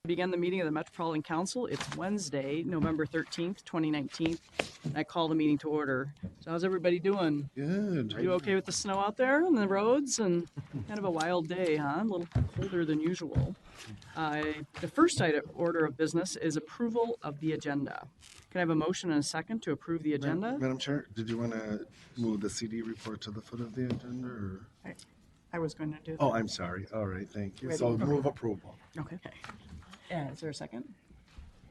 Begin the meeting of the Metropolitan Council. It's Wednesday, November 13th, 2019. And I call the meeting to order. So how's everybody doing? Good. You okay with the snow out there on the roads? And kind of a wild day, huh? A little colder than usual. The first order of business is approval of the agenda. Can I have a motion and a second to approve the agenda? Madam Chair, did you want to move the CD report to the foot of the agenda? Or? I was going to do that. Oh, I'm sorry. All right, thank you. Ready? So Okay. move approval. Okay. Is there a second?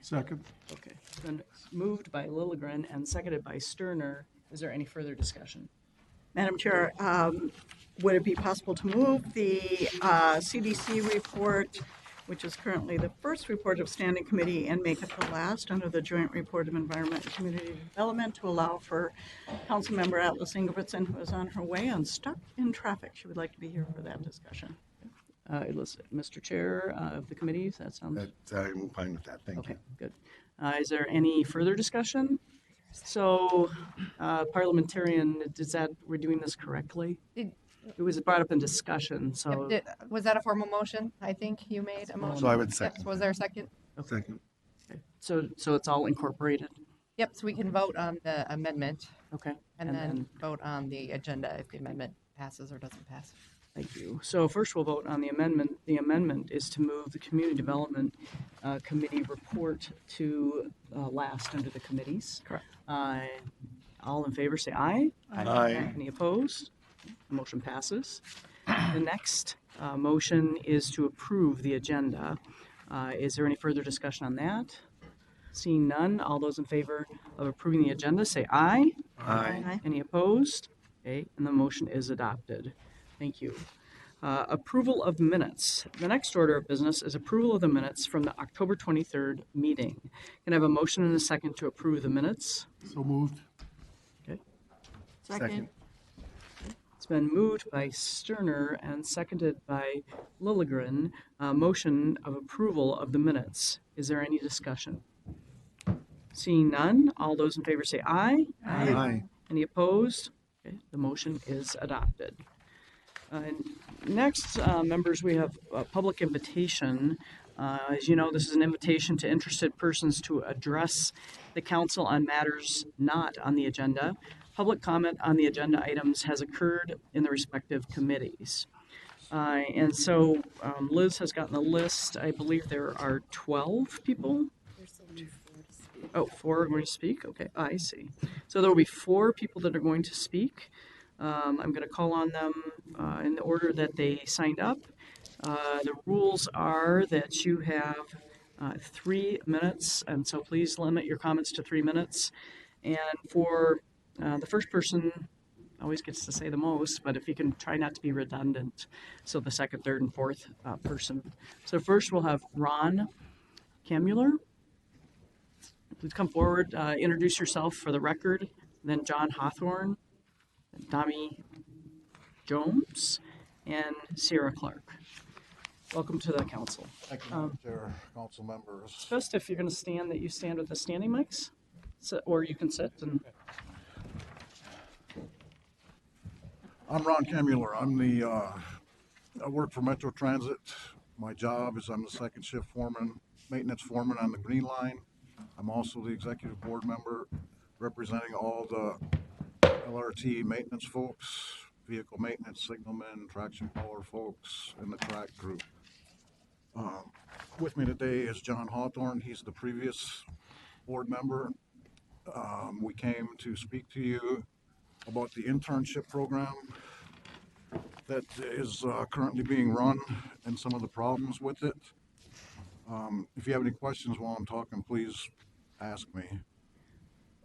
Second. Okay. It's been moved by Lilligren and seconded by Sterner. Is there any further discussion? Madam Chair, would it be possible to move the CDC report, which is currently the first report of standing committee, and make it the last under the joint report of environment and community development to allow for Councilmember Atlas Ingebrigtsen, who is on her way and stuck in traffic. She would like to be here for that discussion. Mr. Chair of the committee, that sounds... I'm fine with that. Thank you. Good. Is there any further discussion? So, parliamentarian, we're doing this correctly? It was brought up in discussion, so... Yep, was that a formal motion? I think you made a motion. So I would second. Yep, was there a second? Second. Okay. So it's all incorporated? Yep, so we can vote on the amendment. Okay. And then vote on the agenda if the amendment passes or doesn't pass. Thank you. So first we'll vote on the amendment. The amendment is to move the Community Development Committee report to last under the committees. Correct. All in favor say aye. Aye. Any opposed? The motion passes. The next motion is to approve the agenda. Is there any further discussion on that? Seeing none, all those in favor of approving the agenda say aye. Aye. Any opposed? Okay, and the motion is adopted. Thank you. Approval of minutes. The next order of business is approval of the minutes from the October 23rd meeting. Can I have a motion and a second to approve the minutes? So moved. Okay. Second. It's been moved by Sterner and seconded by Lilligren. Motion of approval of the minutes. Is there any discussion? Seeing none, all those in favor say aye. Aye. Any opposed? Okay, the motion is adopted. Next, members, we have a public invitation. As you know, this is an invitation to interested persons to address the council on matters not on the agenda. Public comment on the agenda items has occurred in the respective committees. And so Liz has gotten a list. I believe there are 12 people. Oh, 4 are going to speak? Okay, I see. So there will be 4 people that are going to speak. I'm going to call on them in the order that they signed up. The rules are that you have 3 minutes, and so please limit your comments to 3 minutes. And for the first person, always gets to say the most, but if you can try not to be redundant, so the second, third, and fourth person. So first we'll have Ron Kamuller. Please come forward, introduce yourself for the record, then John Hawthorne, Dami Jones, and Sarah Clark. Welcome to the council. Thank you, Madam Chair, council members. It's best if you're going to stand that you stand with the standing mics, or you can sit. And I'm Ron Kamuller. I work for Metro Transit. My job is I'm the second shift foreman, maintenance foreman on the Green Line. I'm also the executive board member representing all the LRT maintenance folks, vehicle maintenance, signalmen, traction power folks, and the track group. With me today is John Hawthorne. He's the previous board member. We came to speak to you about the internship program that is currently being run and some of the problems with it. If you have any questions while I'm talking, please ask me.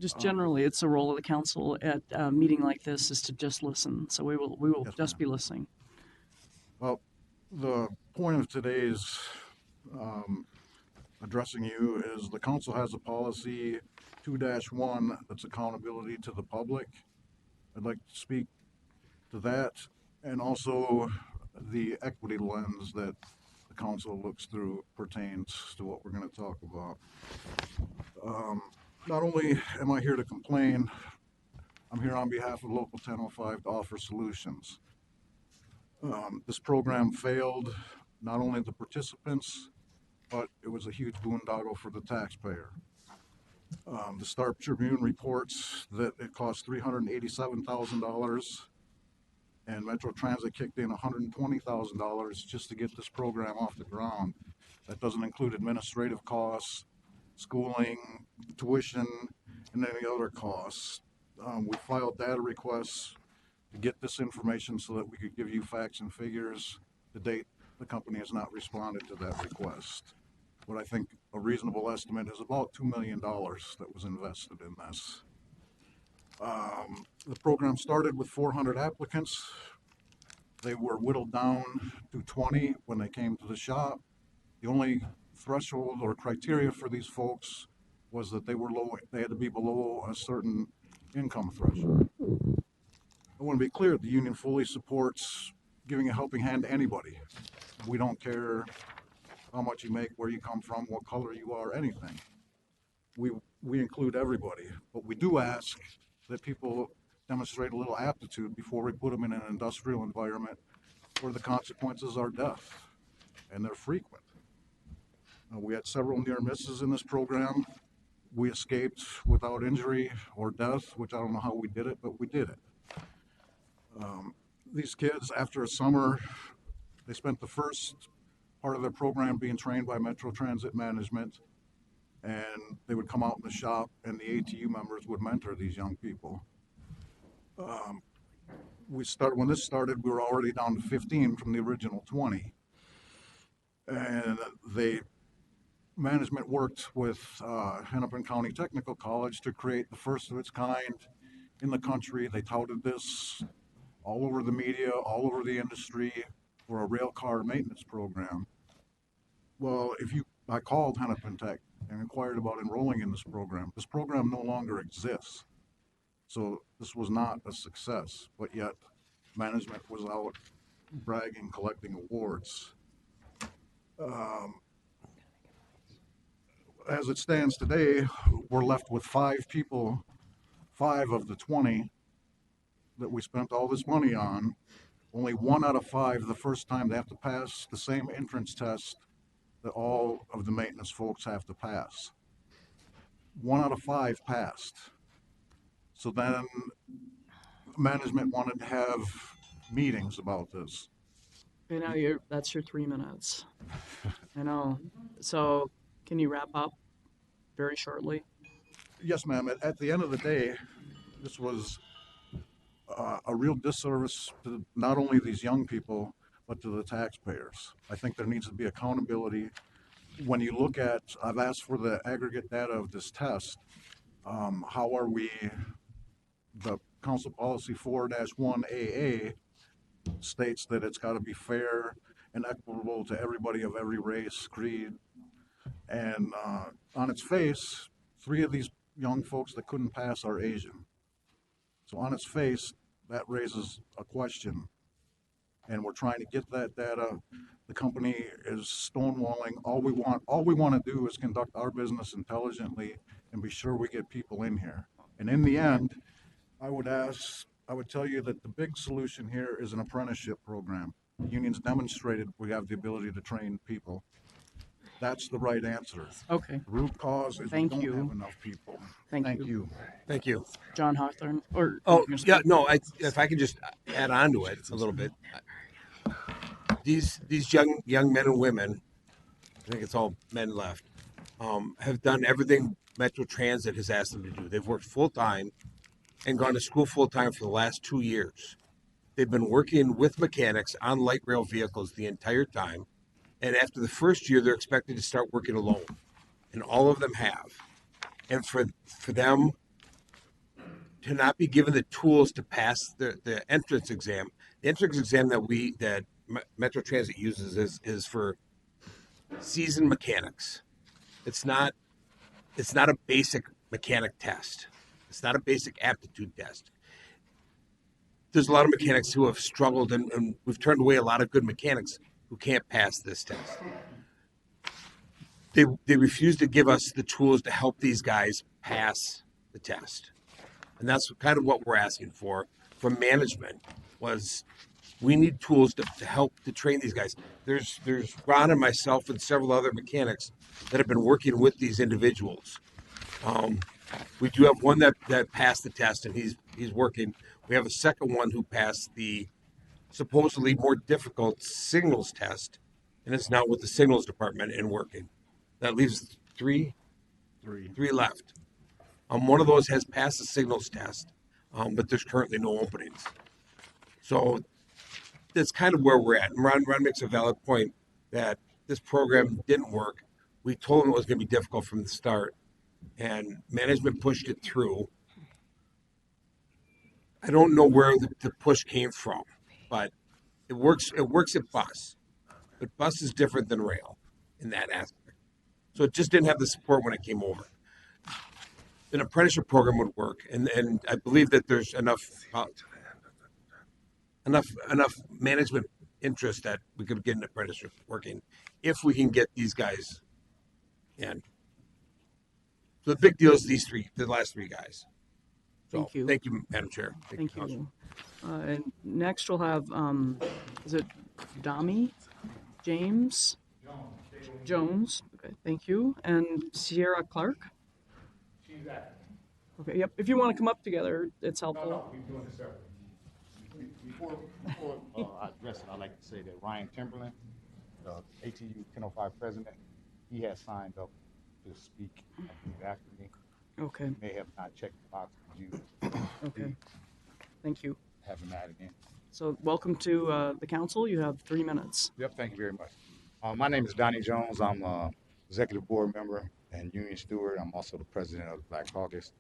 just generally, it's the role of the council at a meeting like this is to just listen. So we will Yes, just be listening. Well, the point of today's addressing you is the council has a policy 2-1 that's accountability to the public. I'd like to speak to that and also the equity lens that the council looks through pertains to what we're going to talk about. Not only am I here to complain, I'm here on behalf of Local 1005 to offer solutions. This program failed not only the participants, but it was a huge boondoggle for the taxpayer. The Star Tribune reports that it cost $387,000, and Metro Transit kicked in $120,000 just to get this program off the ground. That doesn't include administrative costs, schooling, tuition, and any other costs. We filed data requests to get this information so that we could give you facts and figures. To date, the company has not responded to that request. What I think a reasonable estimate is about $2 million that was invested in this. The program started with 400 applicants. They were whittled down to 20 when they came to the shop. The only threshold or criteria for these folks was that they had to be below a certain income threshold. I want to be clear, the union fully supports giving a helping hand to anybody. We don't care how much you make, where you come from, what color you are, anything. We include everybody, but we do ask that people demonstrate a little aptitude before we put them in an industrial environment where the consequences are death, and they're frequent. We had several near misses in this program. We escaped without injury or death, which I don't know how we did it, but we did it. These kids, after a summer, they spent the first part of their program being trained by Metro Transit management, and they would come out in the shop and the ATU members would mentor these young people. When this started, we were already down to 15 from the original 20. And management worked with Hennepin County Technical College to create the first of its kind in the country. They touted this all over the media, all over the industry for a rail car maintenance program. Well, I called Hennepin Tech and inquired about enrolling in this program. This program no longer exists. So this was not a success, but yet management was out bragging, collecting awards. As it stands today, we're left with 5 people, 5 of the 20 that we spent all this money on. Only 1 out of 5 the first time they have to pass the same entrance test that all of the maintenance folks have to pass. 1 out of 5 passed. So then management wanted to have meetings about this. You know, that's your 3 minutes. I know. So can you wrap up very shortly? Yes, ma'am. At the end of the day, this was a real disservice to not only these young people, but to the taxpayers. I think there needs to be accountability. When you look at, I've asked for the aggregate data of this test. How are we, the Council Policy 4-1AA states that it's got to be fair and equitable to everybody of every race, creed. And on its face, 3 of these young folks that couldn't pass are Asian. So on its face, that raises a question. And we're trying to get that data. The company is stonewalling. All we want to do is conduct our business intelligently and be sure we get people in here. And in the end, I would tell you that the big solution here is an apprenticeship program. Unions demonstrated we have the ability to train people. That's the right answer. Okay. The root cause is Thank we don't you. have enough people. Thank Thank you. Thank you. John Hawthorne, or Oh, yeah, no, if I could just add on to it a little bit. These young men and women, I think it's all men left, have done everything Metro Transit has asked them to do. They've worked full-time and gone to school full-time for the last 2 years. They've been working with mechanics on light rail vehicles the entire time. And after the first year, they're expected to start working alone. And all of them have. And for them to not be given the tools to pass the entrance exam, the entrance exam that Metro Transit uses is for seasoned mechanics. It's not a basic mechanic test. It's not a basic aptitude test. There's a lot of mechanics who have struggled, and we've turned away a lot of good mechanics who can't pass this test. They refuse to give us the tools to help these guys pass the test. And that's kind of what we're asking for from management, was We need tools to help to train these guys. There's Ron and myself and several other mechanics that have been working with these individuals. We do have one that passed the test and he's working. We have a second one who passed the supposedly more difficult signals test and is now with the signals department and working. That leaves three left. One of those has passed the signals test, but there's currently no openings. So that's kind of where we're at. And Ron makes a valid point that this program didn't work. We told him it was going to be difficult from the start, and management pushed it through. I don't know where the push came from, but it works. It works at bus, but bus is different than rail in that aspect. So it just didn't have the support when it came over. An apprenticeship program would work, and I believe that there's enough management interest that we could get an apprenticeship working if we can get these guys in. So the big deal is the last three guys. So, Thank you. Madam Chair. Thank you. And next we'll have, is it Dami? James? Jones. Okay, thank you. And Sierra Clark? She's at. Okay, yep. If you want to come up together, it's helpful. No, we're doing this separately. Before I address it, I'd like to say that Ryan Timberland, the ATU 1005 president, he has signed up to speak, I believe, after me. Okay, He may have not checked the box with you. okay. Thank you. Have him add again. So welcome to the council. You have 3 minutes. Yep, thank you very much. My name is Donnie Jones. I'm an executive board member and union steward. I'm also the president of the Black Caucus.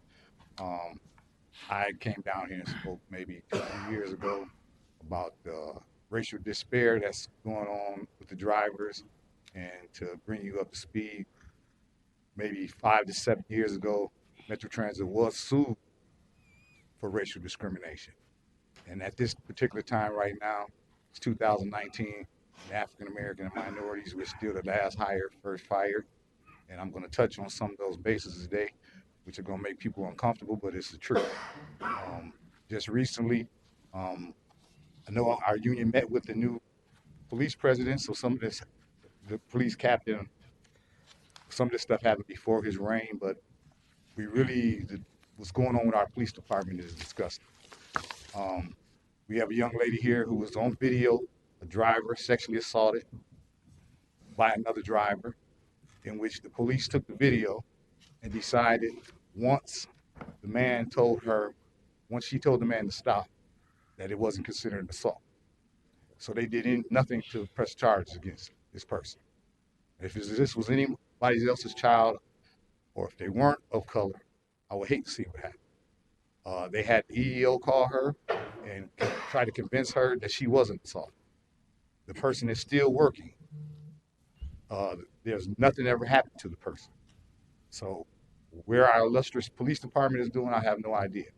I came down here and spoke maybe 2 years ago about the racial despair that's going on with the drivers, and to bring you up to speed, maybe 5 to 7 years ago, Metro Transit was sued for racial discrimination. And at this particular time right now, it's 2019, the African American and minorities were still the last hired, first fired. And I'm going to touch on some of those bases today, which are going to make people uncomfortable, but it's the truth. Just recently, I know our union met with the new police president, so some of this, the police captain, some of this stuff happened before his reign, but we really, what's going on with our police department is disgusting. We have a young lady here who was on video, a driver sexually assaulted by another driver, in which the police took the video and decided once she told the man to stop, that it wasn't considered an assault. So they did nothing to press charges against this person. If this was anybody else's child, or if they weren't of color, I would hate to see what happened. They had the EEO call her and try to convince her that she wasn't assaulted. The person is still working. There's nothing ever happened to the person. So where our illustrious police department is doing, I have no idea.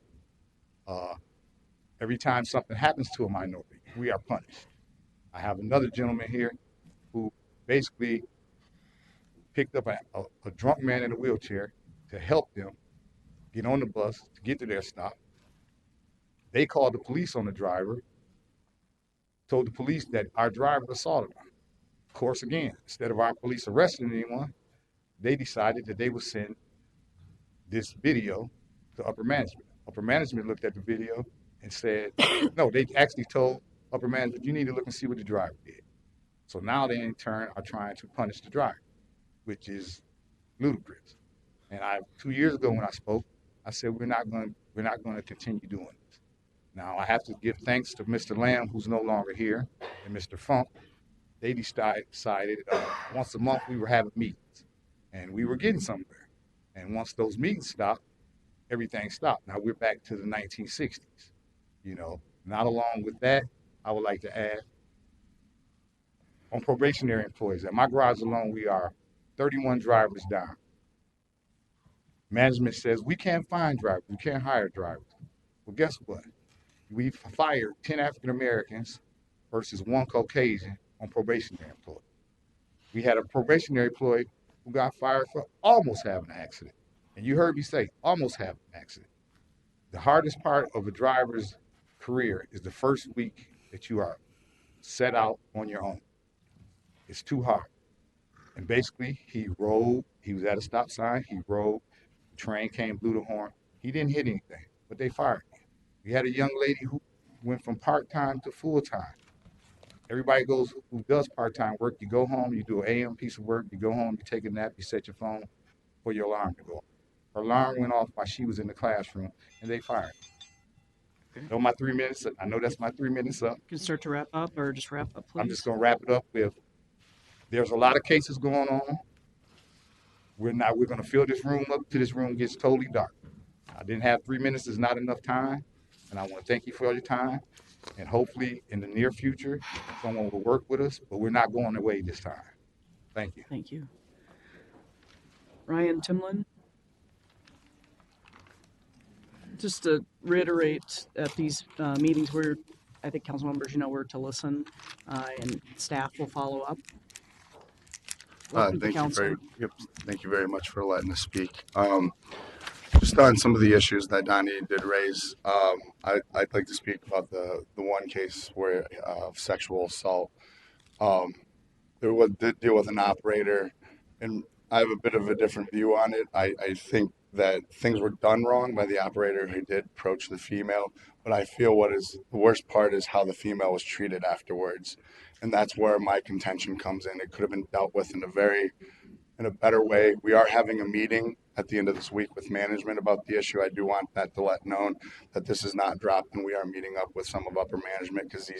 Every time something happens to a minority, we are punished. I have another gentleman here who basically picked up a drunk man in a wheelchair to help them get on the bus to get to their stop. They called the police on the driver, told the police that our driver assaulted him. Of course, again, instead of our police arresting anyone, they decided that they would send this video to upper management. Upper management looked at the video and said, no, they actually told upper management, you need to look and see what the driver did. So now they in turn are trying to punish the driver, which is ludicrous. And 2 years ago when I spoke, I said we're not going to continue doing this. Now I have to give thanks to Mr. Lamb, who's no longer here, and Mr. Funk. They decided once a month we were having meetings, and we were getting somewhere. And once those meetings stopped, everything stopped. Now we're back to the 1960s. You know, not along with that, I would like to add, on probationary employees, at my garage alone, we are 31 drivers down. Management says we can't find drivers, we can't hire drivers. Well, guess what? We've fired 10 African Americans versus 1 Caucasian on probationary employee. We had a probationary employee who got fired for almost having an accident. And you heard me say, almost having an accident. The hardest part of a driver's career is the first week that you are set out on your own. It's too hard. And basically, he rode, he was at a stop sign, he rode, the train came, blew the horn. He didn't hit anything, but they fired him. We had a young lady who went from part-time to full-time. Everybody goes, who does part-time work, you go home, you do an AM piece of work, you go home, you take a nap, you set your phone for your alarm to go off. Her alarm went off while she was in the classroom, and they fired her. Okay. Know my 3 minutes, I know that's my 3 minutes up. You can start to wrap up, or just wrap up, please. I'm just gonna wrap it up with, there's a lot of cases going on. We're gonna fill this room up till this room gets totally dark. I didn't have 3 minutes, is not enough time, and I wanna thank you for your time. And hopefully, in the near future, someone will work with us, but we're not going away this time. Thank you. Thank you. Ryan Timlin? Just to reiterate, at these meetings, I think council members, we're to listen, and staff will follow up. Welcome to council. Thank you very much for letting us speak. Just on some of the issues that Donnie did raise, I'd like to speak about the one case where of sexual assault. Did deal with an operator, and I have a bit of a different view on it. I think that things were done wrong by the operator who did approach the female, but I feel what is the worst part is how the female was treated afterwards, and that's where my contention comes in. It could have been dealt with in a better way. We are having a meeting at the end of this week with management about the issue. I do want that to let known that this is not dropped, and we are meeting up with some of upper management because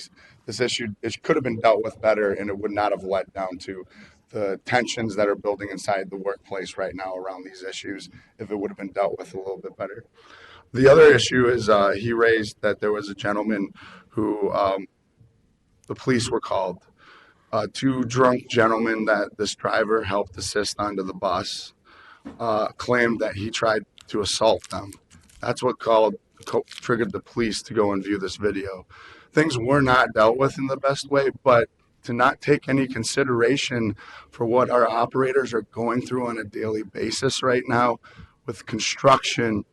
this issue, it could have been dealt with better, and it would not have led down to the tensions that are building inside the workplace right now around these issues if it would have been dealt with a little bit better. The other issue is he raised that there was a gentleman who the police were called. Two drunk gentlemen that this driver helped assist onto the bus claimed that he tried to assault them. That's what triggered the police to go and view this video. Things were not dealt with in the best way, but to not take any consideration for what our operators are going through on a daily basis right now with construction,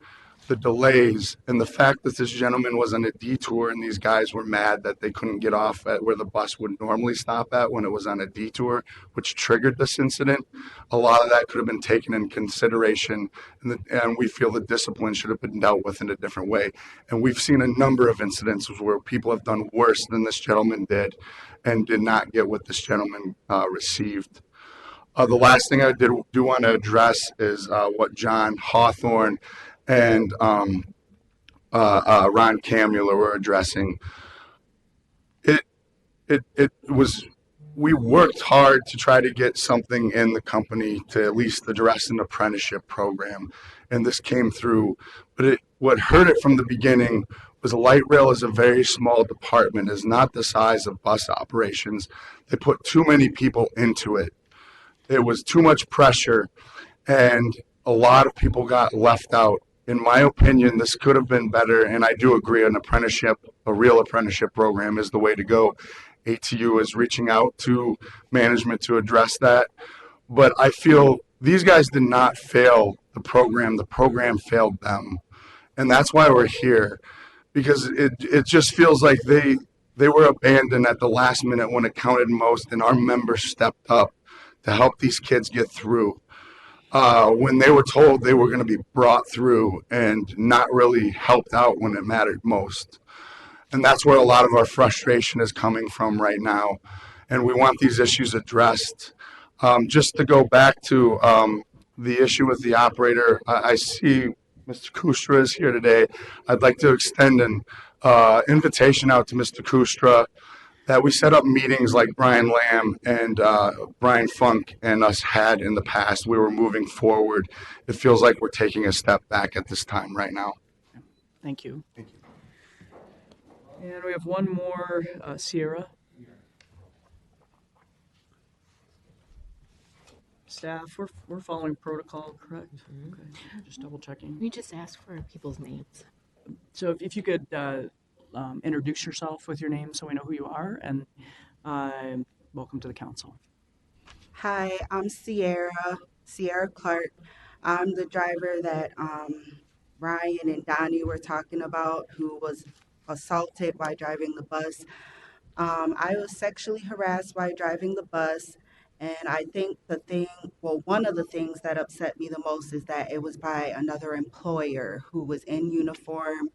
the delays, and the fact that this gentleman was on a detour and these guys were mad that they couldn't get off at where the bus would normally stop at when it was on a detour, which triggered this incident. A lot of that could have been taken in consideration, and we feel the discipline should have been dealt with in a different way. And we've seen a number of incidents where people have done worse than this gentleman did and did not get what this gentleman received. The last thing I do want to address is what John Hawthorne and Ron Kamula were addressing. We worked hard to try to get something in the company to at least address an apprenticeship program, and this came through. But what hurt it from the beginning was light rail is a very small department, is not the size of bus operations. They put too many people into it. It was too much pressure, and a lot of people got left out. In my opinion, this could have been better, and I do agree an apprenticeship, a real apprenticeship program is the way to go. ATU is reaching out to management to address that. But I feel these guys did not fail the program failed them. And that's why we're here, because it just feels like they were abandoned at the last minute when it counted most, and our members stepped up to help these kids get through. When they were told they were going to be brought through and not really helped out when it mattered most. And that's where a lot of our frustration is coming from right now. And we want these issues addressed. Just to go back to the issue with the operator, I see Mr. Kustra is here today. I'd like to extend an invitation out to Mr. Kustra that we set up meetings like Brian Lamb and Brian Funk and us had in the past. We were moving forward. It feels like we're taking a step back at this time right now. Thank you. Thank you. And we have one more, Sierra. Staff, we're following protocol, correct? Okay, just double checking. We just ask for people's names. So if you could introduce yourself with your name so we know who you are, and welcome to the council. Hi, I'm Sierra Clark. I'm the driver that Ryan and Donnie were talking about, who was assaulted while driving the bus. I was sexually harassed while driving the bus. And I think one of the things that upset me the most is that it was by another employer who was in uniform.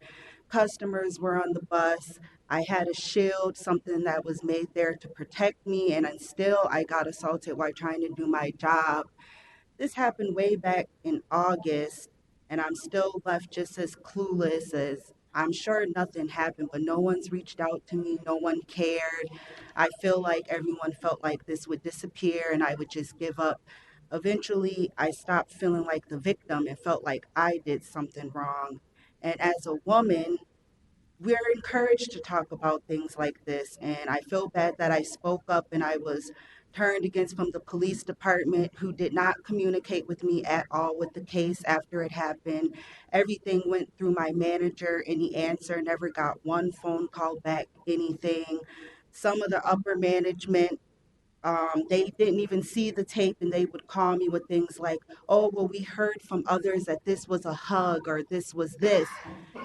Customers were on the bus. I had a shield, something that was made there to protect me, and then still I got assaulted while trying to do my job. This happened way back in August, and I'm still left just as clueless as I'm sure nothing happened, but no one's reached out to me. No one cared. I feel like everyone felt like this would disappear and I would just give up. Eventually, I stopped feeling like the victim and felt like I did something wrong. And as a woman, we're encouraged to talk about things like this. And I feel bad that I spoke up and I was turned against from the police department, who did not communicate with me at all with the case after it happened. Everything went through my manager and he answered, never got one phone call back, anything. Some of the upper management, they didn't even see the tape and they would call me with things like, oh, well, we heard from others that this was a hug or this was this.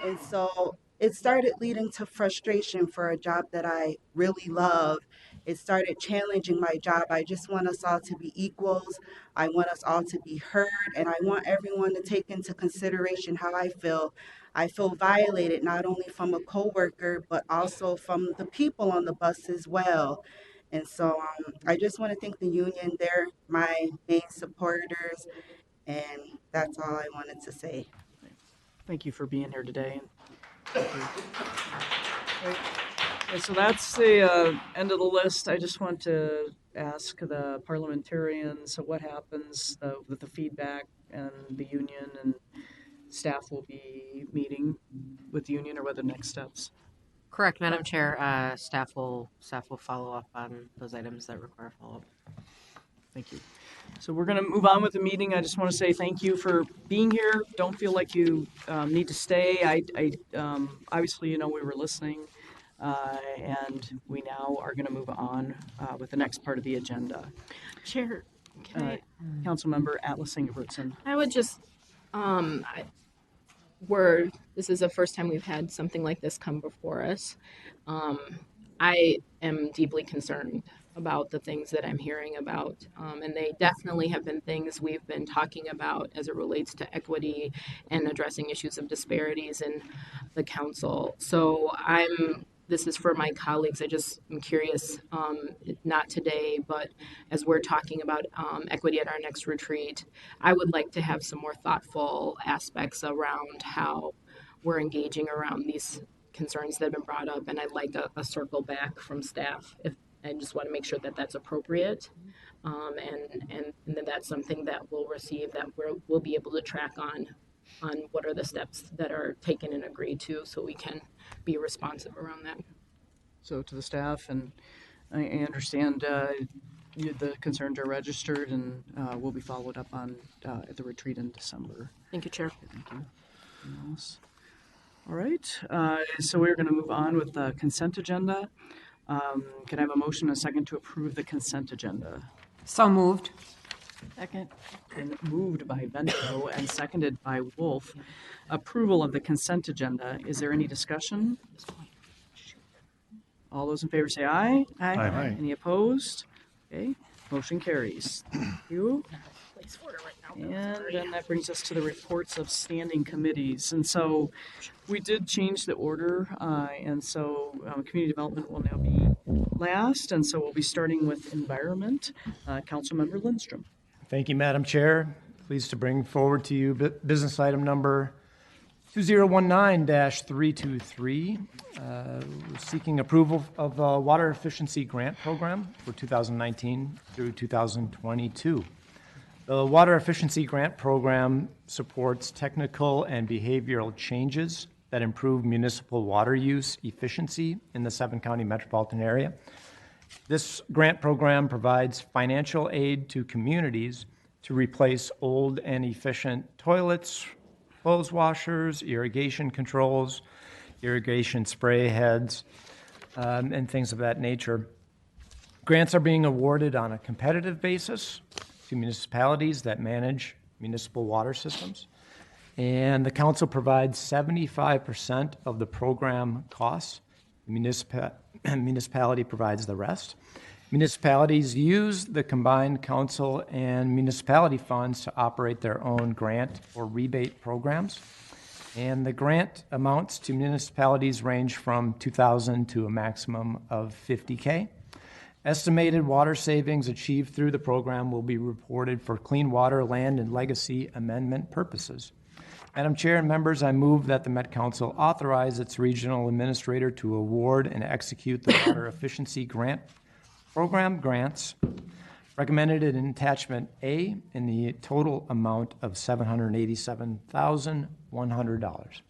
And so it started leading to frustration for a job that I really love. It started challenging my job. I just want us all to be equals. I want us all to be heard. And I want everyone to take into consideration how I feel. I feel violated not only from a coworker, but also from the people on the bus as well. And so I just want to thank the union. They're my main supporters, and that's all I wanted to say. Thank you for being here today. Okay, so that's the end of the list. I just want to ask the parliamentarians, so what happens with the feedback, and the union and staff will be meeting with the union, or what are the next steps? Correct, Madam Chair. Staff will follow up on those items that require follow-up. Thank you. So we're going to move on with the meeting. I just want to say thank you for being here. Don't feel like you need to stay. I obviously, we were listening, and we now are going to move on with the next part of the agenda. Chair, can Councilmember Atlas Ingebrigtsen. I would just, this is the first time we've had something like this come before us. I am deeply concerned about the things that I'm hearing about. And they definitely have been things we've been talking about as it relates to equity and addressing issues of disparities in the council. So this is for my colleagues. I just am curious, not today, but as we're talking about equity at our next retreat, I would like to have some more thoughtful aspects around how we're engaging around these concerns that have been brought up. And I'd like a circle back from staff. I just want to make sure that that's appropriate. And then that's something that we'll receive, that we'll be able to track on what are the steps that are taken and agreed to, so we can be responsive around that. So to the staff, and I understand the concerns are registered and will be followed up on at the retreat in December. Thank you, Chair. Thank you. Anything else? All right, so we're going to move on with the consent agenda. Can I have a motion and a second to approve the consent agenda? So moved. Second. And moved by Vento and seconded by Wolf. Approval of the consent agenda. Is there any discussion? All those in favor say aye. Aye. Aye. Any opposed? Okay, motion carries. Thank you. And then that brings us to the reports of standing committees. And so we did change the order, and so community development will now be last. And so we'll be starting with environment. Councilmember Lindstrom. Thank you, Madam Chair. Pleased to bring forward to you business item number 2019-323, seeking approval of a water efficiency grant program for 2019 through 2022. The Water Efficiency Grant Program supports technical and behavioral changes that improve municipal water use efficiency in the 7-county metropolitan area. This grant program provides financial aid to communities to replace old and efficient toilets, clothes washers, irrigation controls, irrigation spray heads, and things of that nature. Grants are being awarded on a competitive basis to municipalities that manage municipal water systems. And the council provides 75% of the program costs. The and municipality provides the rest. Municipalities use the combined council and municipality funds to operate their own grant or rebate programs. And the grant amounts to municipalities range from $2,000 to a maximum of $50K. Estimated water savings achieved through the program will be reported for clean water, land, and legacy amendment purposes. Madam Chair and members, I move that the Met Council authorize its regional administrator to award and execute the water efficiency grant program grants recommended in attachment A in the total amount of $787,100.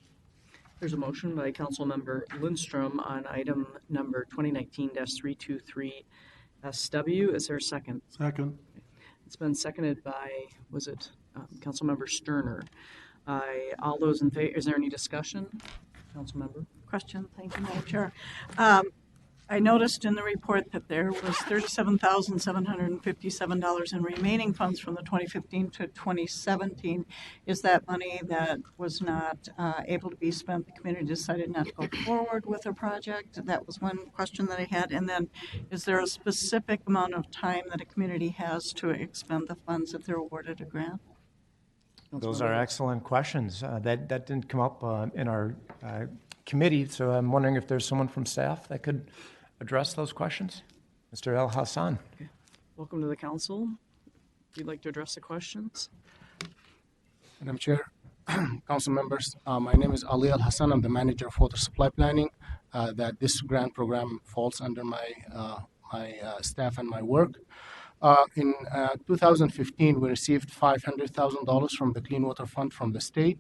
There's a motion by Councilmember Lindstrom on item number 2019-323SW. Is there a second? Second. It's been seconded by, Councilmember Sterner. All those in favor, is there any discussion? Councilmember? Question. Thank you, Madam Chair. I noticed in the report that there was $37,757 in remaining funds from the 2015 to 2017. Is that money that was not able to be spent? The community decided not to go forward with a project? That was one question that I had. And then, is there a specific amount of time that a community has to expend the funds if they're awarded a grant? Those are excellent questions. That didn't come up in our committee, so I'm wondering if there's someone from staff that could address those questions. Mr. El Hassan. Okay. Welcome to the council. If you'd like to address the questions. Madam Chair, council members, my name is Ali Al Hassan. I'm the manager of water supply planning. That this grant program falls under my staff and my work. In 2015, we received $500,000 from the Clean Water Fund from the state,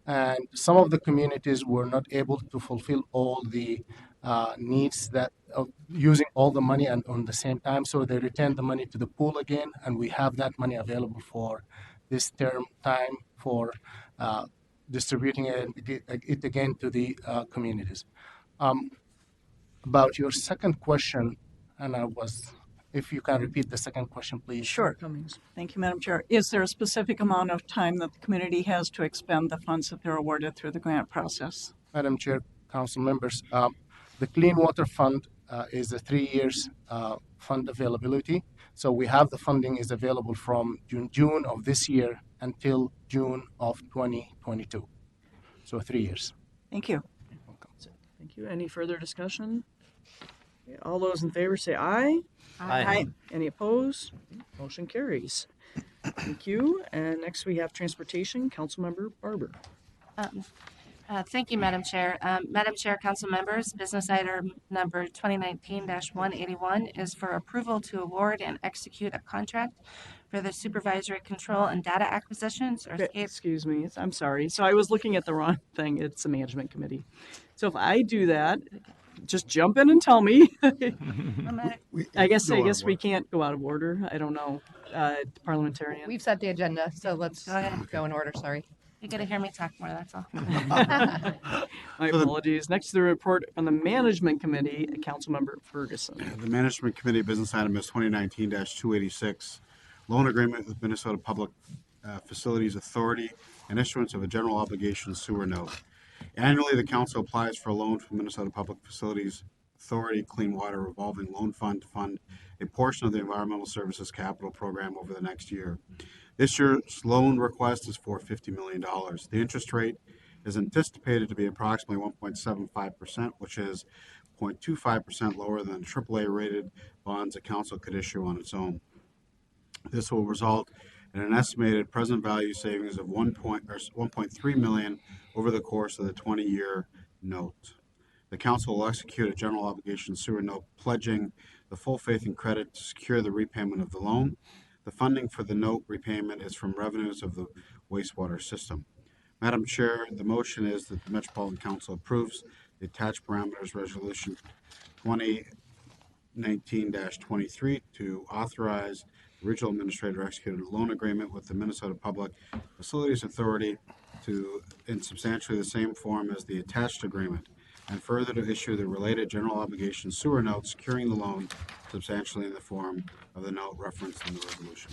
and some of the communities were not able to fulfill all the needs that of using all the money and on the same time, so they returned the money to the pool again, and we have that money available for this term time for distributing it again to the communities. About your second question, and if you can repeat the second question, please. Sure. Thank you, Madam Chair. Is there a specific amount of time that the community has to expend the funds that they're awarded through the grant process? Madam Chair, council members, the Clean Water Fund is a 3 years fund availability. So we have the funding is available from June of this year until June of 2022. So 3 years. Thank you. Thank you. Any further discussion? Okay, all those in favor say aye. Aye. Any opposed? Motion carries. Thank you. And next we have Transportation, Councilmember Barber. Thank you, Madam Chair. Madam Chair, council members, business item number 2019-181 is for approval to award and execute a contract for the supervisory control and data acquisitions or Excuse me. I'm sorry. So I was looking at the wrong thing. It's the management committee. So if I do that, just jump in and tell me. I guess we can't go out of order. I don't know. Parliamentarian. We've set the agenda, so let's go in order. Sorry. You got to hear me talk more, that's all. My apologies. Next to the report from the Management Committee, Councilmember Ferguson. The Management Committee business item is 2019-286, loan agreement with Minnesota Public Facilities Authority and issuance of a general obligation sewer note. Annually, the council applies for a loan from Minnesota Public Facilities Authority Clean Water Revolving Loan Fund to fund a portion of the Environmental Services Capital Program over the next year. This year's loan request is for $50 million. The interest rate is anticipated to be approximately 1.75%, which is 0.25% lower than AAA rated bonds the council could issue on its own. This will result in an estimated present value savings of $1.3 million over the course of the 20-year note. The council will execute a general obligation sewer note pledging the full faith and credit to secure the repayment of the loan. The funding for the note repayment is from revenues of the wastewater system. Madam Chair, the motion is that the Metropolitan Council approves the attached parameters resolution 2019-23 to authorize the regional administrator execute a loan agreement with the Minnesota Public Facilities Authority in substantially the same form as the attached agreement, and further to issue the related general obligation sewer note securing the loan substantially in the form of the note referenced in the resolution.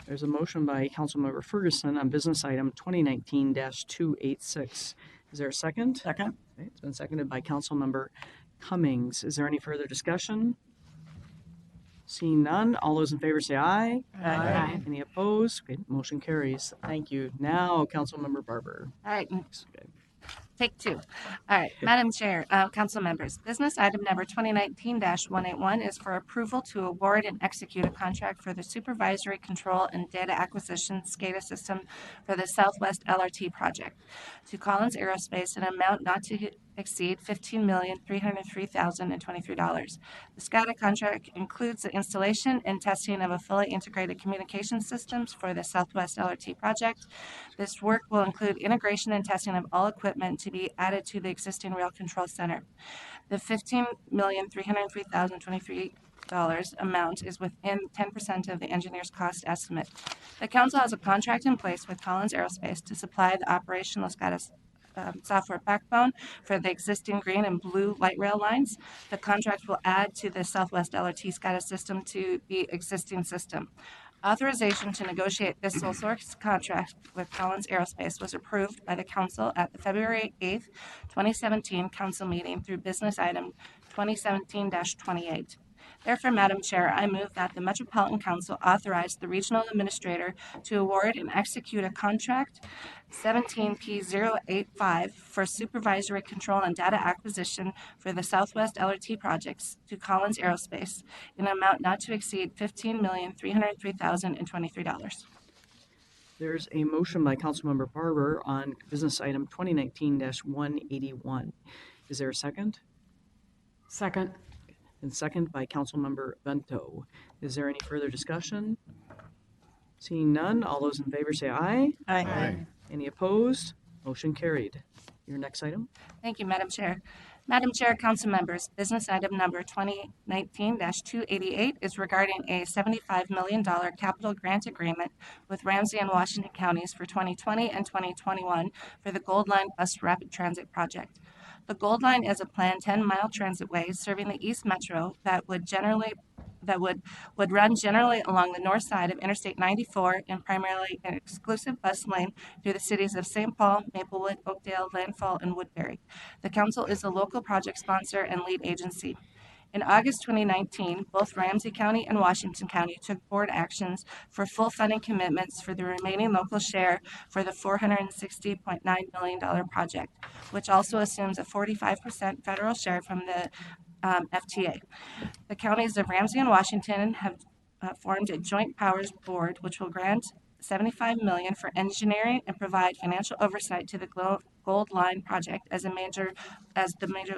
There's a motion by Councilmember Ferguson on business item 2019-286. Is there a second? Second. Okay, it's been seconded by Councilmember Cummings. Is there any further discussion? Seeing none, all those in favor say aye. Aye. Any opposed? Okay, motion carries. Thank you. Now, Councilmember Barber. All right, take two. All right, Madam Chair, council members, business item number 2019-181 is for approval to award and execute a contract for the supervisory control and data acquisition SCADA system for the Southwest LRT project to Collins Aerospace in an amount not to exceed $15,303,023. The SCADA contract includes the installation and testing of a fully integrated communication systems for the Southwest LRT project. This work will include integration and testing of all equipment to be added to the existing rail control center. The $15,303,023 amount is within 10% of the engineer's cost estimate. The council has a contract in place with Collins Aerospace to supply the operational SCADA software backbone for the existing green and blue light rail lines. The contract will add to the Southwest LRT SCADA system to the existing system. Authorization to negotiate this sole source contract with Collins Aerospace was approved by the council at the February 8th, 2017 council meeting through business item 2017-28. Therefore, Madam Chair, I move that the Metropolitan Council authorize the regional administrator to award and execute a contract 17P085 for supervisory control and data acquisition for the Southwest LRT projects to Collins Aerospace in an amount not to exceed $15,303,023. There's a motion by Councilmember Barber on business item 2019-181. Is there a second? Second. And second by Councilmember Bento. Is there any further discussion? Seeing none, all those in favor say aye. Aye. Any opposed? Motion carried. Your next item? Thank you, Madam Chair. Madam Chair, council members, business item number 2019-288 is regarding a $75 million capital grant agreement with Ramsey and Washington counties for 2020 and 2021 for the Gold Line Bus Rapid Transit Project. The Gold Line is a planned 10-mile transitway serving the East Metro that would run generally along the north side of Interstate 94 and primarily an exclusive bus lane through the cities of St. Paul, Maplewood, Oakdale, Landfall, and Woodbury. The council is the local project sponsor and lead agency. In August 2019, both Ramsey County and Washington County took board actions for full funding commitments for the remaining local share for the $460.9 million project, which also assumes a 45% federal share from the FTA. The counties of Ramsey and Washington have formed a joint powers board, which will grant $75 million for engineering and provide financial oversight to the Gold Line project as the major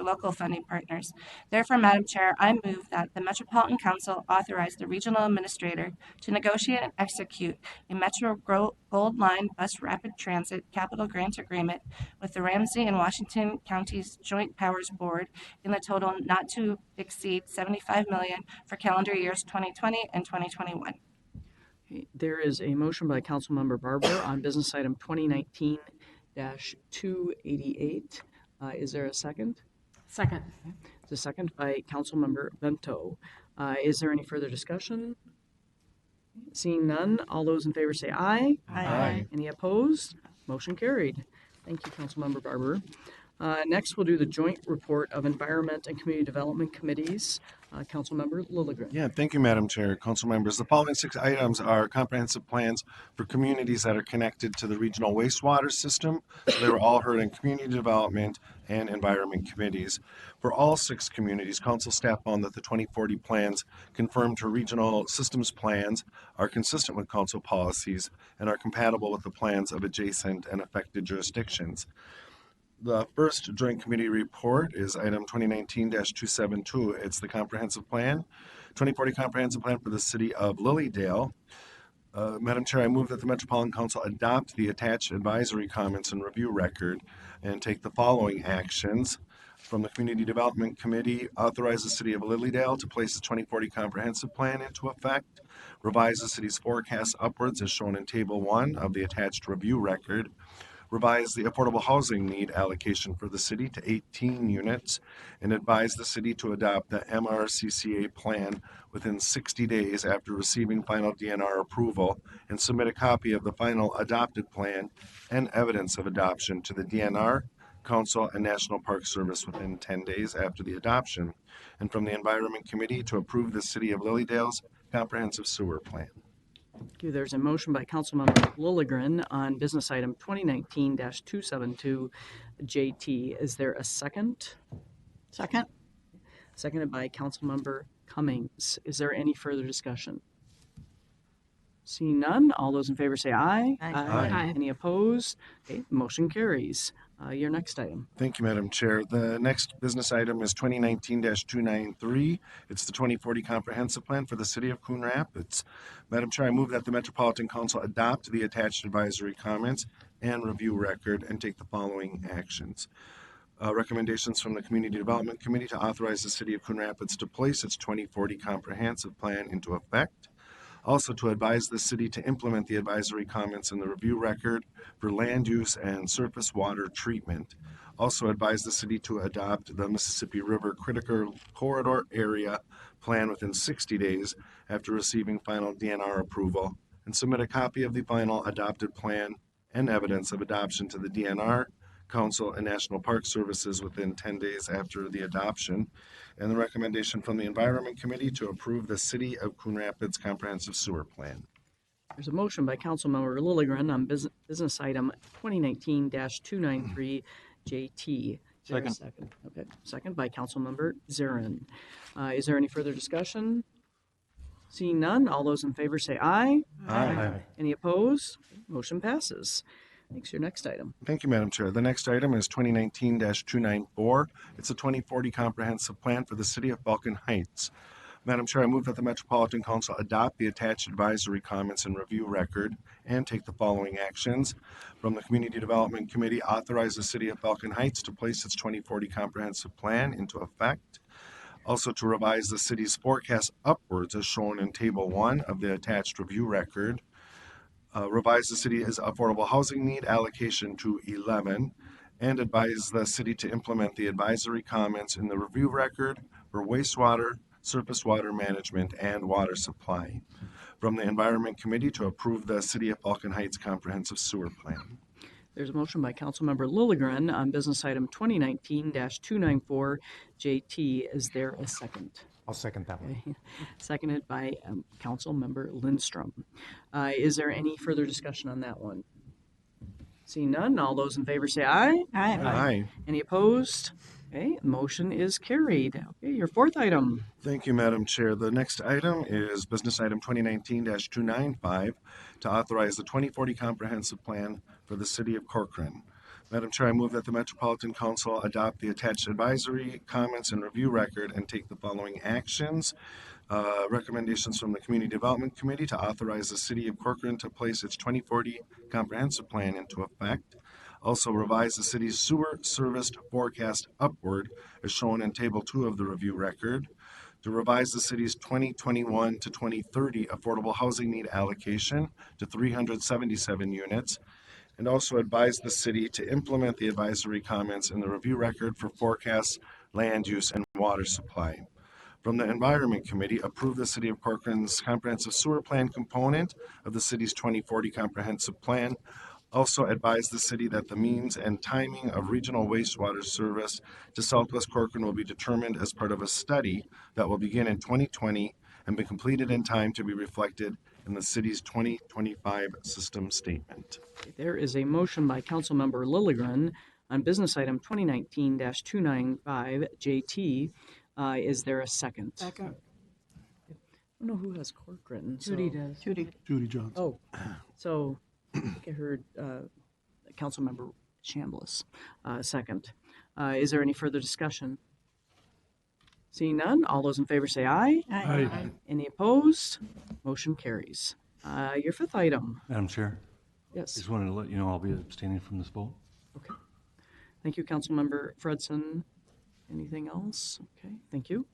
local funding partners. Therefore, Madam Chair, I move that the Metropolitan Council authorize the regional administrator to negotiate and execute a Metro Gold Line Bus Rapid Transit capital grant agreement with the Ramsey and Washington Counties Joint Powers Board in the total not to exceed $75 million for calendar years 2020 and 2021. There is a motion by Councilmember Barber on business item 2019-288. Is there a second? Second. The second by Councilmember Bento. Is there any further discussion? Seeing none, all those in favor say aye. Aye. Any opposed? Motion carried. Thank you, Councilmember Barber. Next, we'll do the joint report of Environment and Community Development Committees. Councilmember Lilligren. Yeah, thank you, Madam Chair. Council members, the following 6 items are comprehensive plans for communities that are connected to the regional wastewater system. So they were all heard in Community Development and Environment Committees. For all 6 communities, council staff found that the 2040 plans confirmed to regional systems plans are consistent with council policies and are compatible with the plans of adjacent and affected jurisdictions. The first Joint Committee report is item 2019-272. It's the comprehensive plan, 2040 comprehensive plan for the city of Lilydale. Madam Chair, I move that the Metropolitan Council adopt the attached advisory comments and review record and take the following actions. From the Community Development Committee, authorize the city of Lilydale to place the 2040 comprehensive plan into effect, revise the city's forecast upwards as shown in Table 1 of the attached review record, revise the affordable housing need allocation for the city to 18 units, and advise the city to adopt the MRCCA plan within 60 days after receiving final DNR approval, and submit a copy of the final adopted plan and evidence of adoption to the DNR, Council, and National Park Service within 10 days after the adoption. And from the Environment Committee to approve the City of Lilydale's comprehensive sewer plan. Thank you. There's a motion by Councilmember Lilligren on business item 2019-272 JT. Is there a second? Second? Seconded by Councilmember Cummings. Is there any further discussion? Seeing none, all those in favor say aye. Aye. Any opposed? Okay, motion carries. Your next item. Thank you, Madam Chair. The next business item is 2019-293. It's the 2040 Comprehensive Plan for the City of Coon Rapids. Madam Chair, I move that the Metropolitan Council adopt the attached advisory comments and review record and take the following actions. Recommendations from the Community Development Committee to authorize the City of Coon Rapids to place its 2040 Comprehensive Plan into effect. Also, to advise the city to implement the advisory comments in the review record for land use and surface water treatment. Also, advise the city to adopt the Mississippi River Critical Corridor Area Plan within 60 days after receiving final DNR approval, and submit a copy of the final adopted plan and evidence of adoption to the DNR, Council, and National Park Services within 10 days after the adoption, and the recommendation from the Environment Committee to approve the City of Coon Rapids Comprehensive Sewer Plan. There's a motion by Councilmember Lilligren on business item 2019-293 JT. Second. Second. Okay. Second by Councilmember Zarin. Is there any further discussion? Seeing none, all those in favor say aye. Aye. Any opposed? Motion passes. Thanks. Your next item. Thank you, Madam Chair. The next item is 2019-294. It's a 2040 Comprehensive Plan for the City of Falcon Heights. Madam Chair, I move that the Metropolitan Council adopt the attached advisory comments and review record and take the following actions. From the Community Development Committee, authorize the City of Falcon Heights to place its 2040 Comprehensive Plan into effect. Also, to revise the city's forecast upwards as shown in Table 1 of the attached review record. Revise the city's affordable housing need allocation to 11, and advise the city to implement the advisory comments in the review record for wastewater, surface water management, and water supply. From the Environment Committee to approve the City of Falcon Heights Comprehensive Sewer Plan. There's a motion by Councilmember Lilligren on business item 2019-294 JT. Is there a second? I'll second that one. Okay. Seconded by Councilmember Lindstrom. Is there any further discussion on that one? Seeing none, all those in favor say aye. Aye. Any opposed? Okay, motion is carried. Okay, your fourth item. Thank you, Madam Chair. The next item is business item 2019-295 to authorize the 2040 Comprehensive Plan for the City of Corcoran. Madam Chair, I move that the Metropolitan Council adopt the attached advisory comments and review record and take the following actions. Recommendations from the Community Development Committee to authorize the City of Corcoran to place its 2040 Comprehensive Plan into effect. Also, revise the city's sewer service forecast upward as shown in Table 2 of the review record. To revise the city's 2021 to 2030 affordable housing need allocation to 377 units. And also advise the city to implement the advisory comments in the review record for forecasts, land use, and water supply. From the Environment Committee, approve the City of Corcoran's Comprehensive Sewer Plan component of the city's 2040 Comprehensive Plan. Also advise the city that the means and timing of regional wastewater service to Southwest Corcoran will be determined as part of a study that will begin in 2020 and be completed in time to be reflected in the city's 2025 system statement. There is a motion by Councilmember Lilligren on business item 2019-295 JT. Is there a second? Second. I don't know who has Corcoran. Judy does. Judy Johnson. Oh, so I think I heard Councilmember Chambliss second. Is there any further discussion? Seeing none, all those in favor say aye. Aye. Any opposed? Motion carries. Your fifth item. Madam Chair, Yes. just wanted to let you know I'll be abstaining from this vote. Okay. Thank you, Councilmember Fredson. Anything else? Okay, thank you.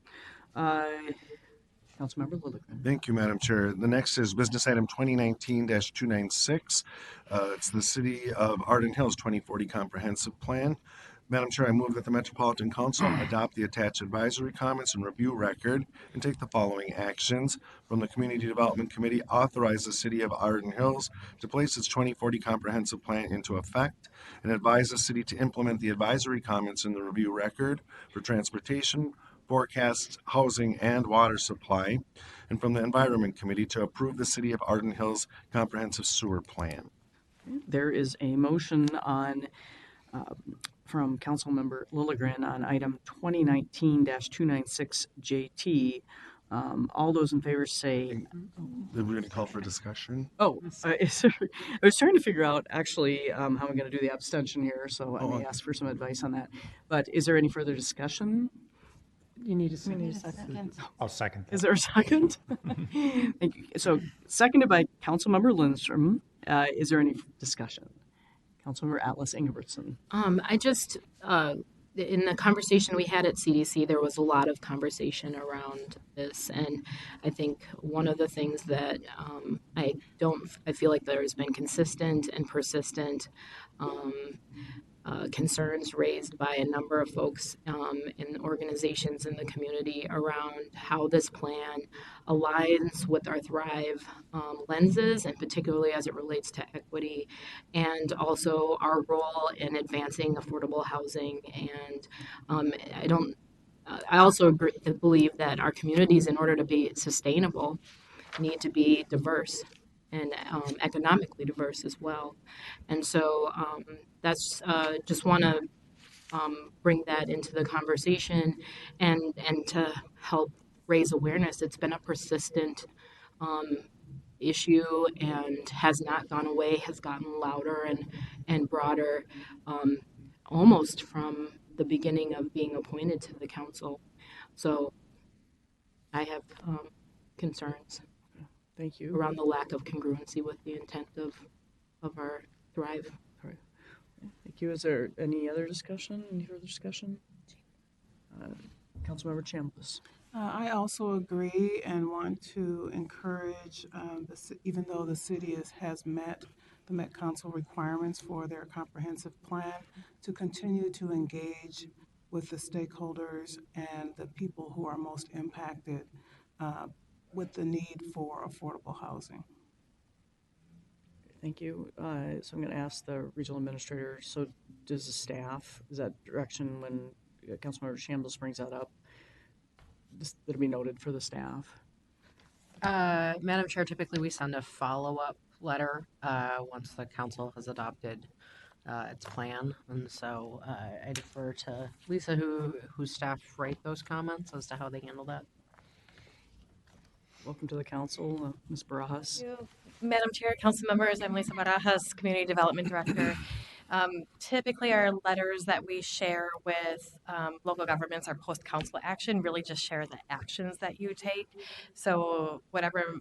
Councilmember Lilligren. Thank you, Madam Chair. The next is business item 2019-296. It's the City of Arden Hills 2040 Comprehensive Plan. Madam Chair, I move that the Metropolitan Council adopt the attached advisory comments and review record and take the following actions. From the Community Development Committee, authorize the City of Arden Hills to place its 2040 comprehensive plan into effect and advise the city to implement the advisory comments in the review record for transportation, forecasts, housing, and water supply. And from the Environment Committee to approve the City of Arden Hills comprehensive sewer plan. There is a motion on from Councilmember Lilligren on item 2019-296JT. All those in favor say. We're going to call for discussion. I was trying to figure out actually how I'm going to do the abstention here, so I may ask for some advice on that. But is there any further discussion? You need a Second. I'll second that. Is there a second? Thank you. So, seconded by Councilmember Lindstrom. Is there any discussion? Councilmember Atlas Ingebrigtsen. I just, in the conversation we had at CDC, there was a lot of conversation around this. And I think one of the things that I feel like there has been consistent and persistent concerns raised by a number of folks and organizations in the community around how this plan aligns with our Thrive lenses, and particularly as it relates to equity, and also our role in advancing affordable housing. And I also believe that our communities, in order to be sustainable, need to be diverse and economically diverse as well. And so that's just want to bring that into the conversation and to help raise awareness. It's been a persistent issue and has not gone away, has gotten louder and broader almost from the beginning of being appointed to the council. So I have concerns. Thank you. Around the lack of congruency with the intent of our Thrive. All right. Thank you. Is there any other discussion? Any further discussion? Councilmember Chambliss. I also agree and want to encourage, even though the city has met the Met Council requirements for their comprehensive plan, to continue to engage with the stakeholders and the people who are most impacted with the need for affordable housing. Thank you. So I'm going to ask the regional administrator, so does the staff, is that direction when Councilmember Chambliss brings that up, that'll be noted for the staff? Madam Chair, typically we send a follow-up letter once the council has adopted its plan. And so I defer to Lisa, whose staff write those comments as to how they handle that. Welcome to the council, Ms. Barajas. Thank you. Madam Chair, council members, I'm Lisa Barajas, Community Development Director. Typically, our letters that we share with local governments are post-council action, really just share the actions that you take. So whatever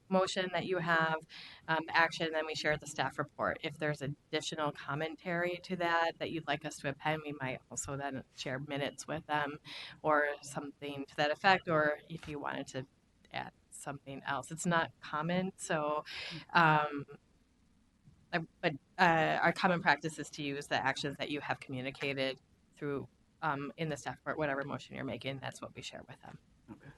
motion that you have, action, then we share the staff report. If there's additional commentary to that you'd like us to append, we might also then share minutes with them or something to that effect, or if you wanted to add something else. It's not common, so but our common practice is to use the actions that you have communicated through in the staff report, whatever motion you're making, that's what we share with them. Okay.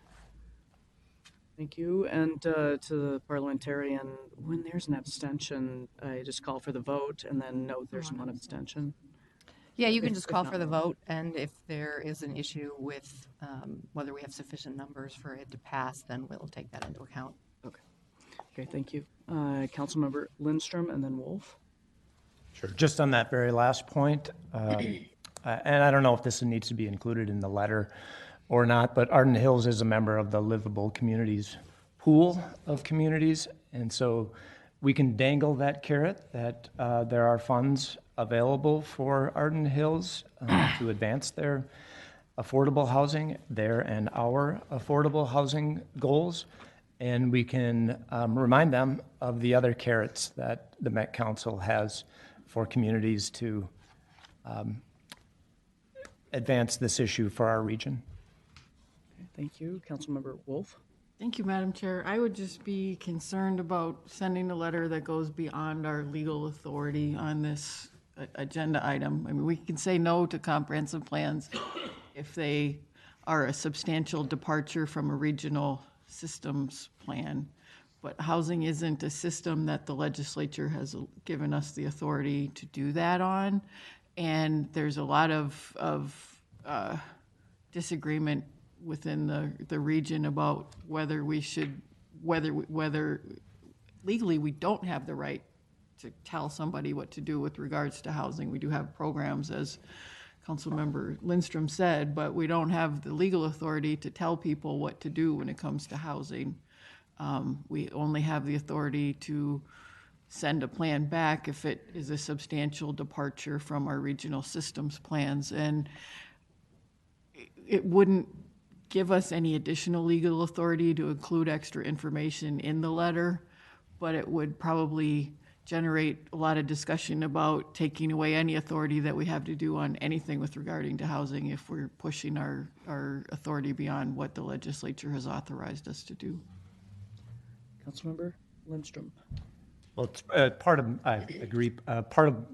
Thank you. And to the parliamentarian, when there's an abstention, I just call for the vote and then note there's one abstention. Yeah, you can just call for the vote, and if there is an issue with whether we have sufficient numbers for it to pass, then we'll take that into account. Okay. Okay, thank you. Councilmember Lindstrom and then Wolf. Sure. Just on that very last point, and I don't know if this needs to be included in the letter or not, but Arden Hills is a member of the Livable Communities pool of communities, and so we can dangle that carrot that there are funds available for Arden Hills to advance their affordable housing, their and our affordable housing goals. And we can remind them of the other carrots that the Met Council has for communities to advance this issue for our region. Okay, thank you. Councilmember Wolf. Thank you, Madam Chair. I would just be concerned about sending a letter that goes beyond our legal authority on this agenda item. I mean, we can say no to comprehensive plans if they are a substantial departure from a regional systems plan. But housing isn't a system that the legislature has given us the authority to do that on. And there's a lot of disagreement within the region about whether we should, whether legally we don't have the right to tell somebody what to do with regards to housing. We do have programs, as Councilmember Lindstrom said, but we don't have the legal authority to tell people what to do when it comes to housing. We only have the authority to send a plan back if it is a substantial departure from our regional systems plans. And it wouldn't give us any additional legal authority to include extra information in the letter, but it would probably generate a lot of discussion about taking away any authority that we have to do on anything with regarding to housing if we're pushing our authority beyond what the legislature has authorized us to do. Councilmember Lindstrom. Well, it's I agree, part of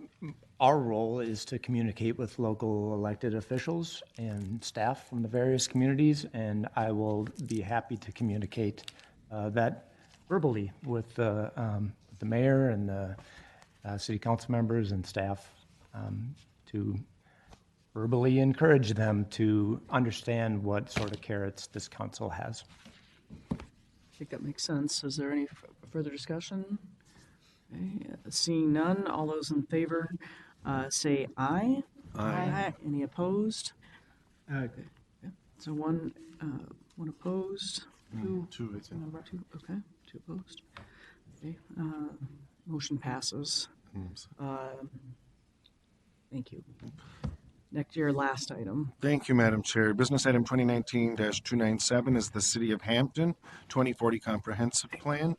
our role is to communicate with local elected officials and staff from the various communities, and I will be happy to communicate that verbally with the mayor and the city council members and staff to verbally encourage them to understand what sort of carrots this council has. I think that makes sense. Is there any further discussion? Okay. Seeing none, all those in favor say aye. Aye. Any opposed? Okay. Yeah. So one opposed. Two, I think. Number two. Okay. Two opposed. Okay. Motion passes. Thank you. Next, your last item. Thank you, Madam Chair. Business item 2019-297 is the City of Hampton 2040 Comprehensive Plan.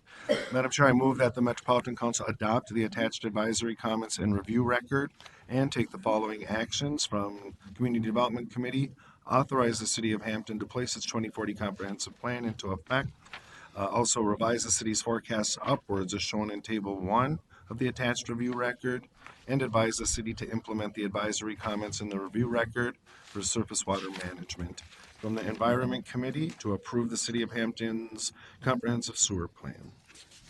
Madam Chair, I move that the Metropolitan Council adopt the attached advisory comments and review record and take the following actions from Community Development Committee. Authorize the City of Hampton to place its 2040 Comprehensive Plan into effect. Also revise the city's forecasts upwards as shown in Table 1 of the attached review record, and advise the city to implement the advisory comments in the review record for surface water management. From the Environment Committee to approve the City of Hampton's comprehensive sewer plan.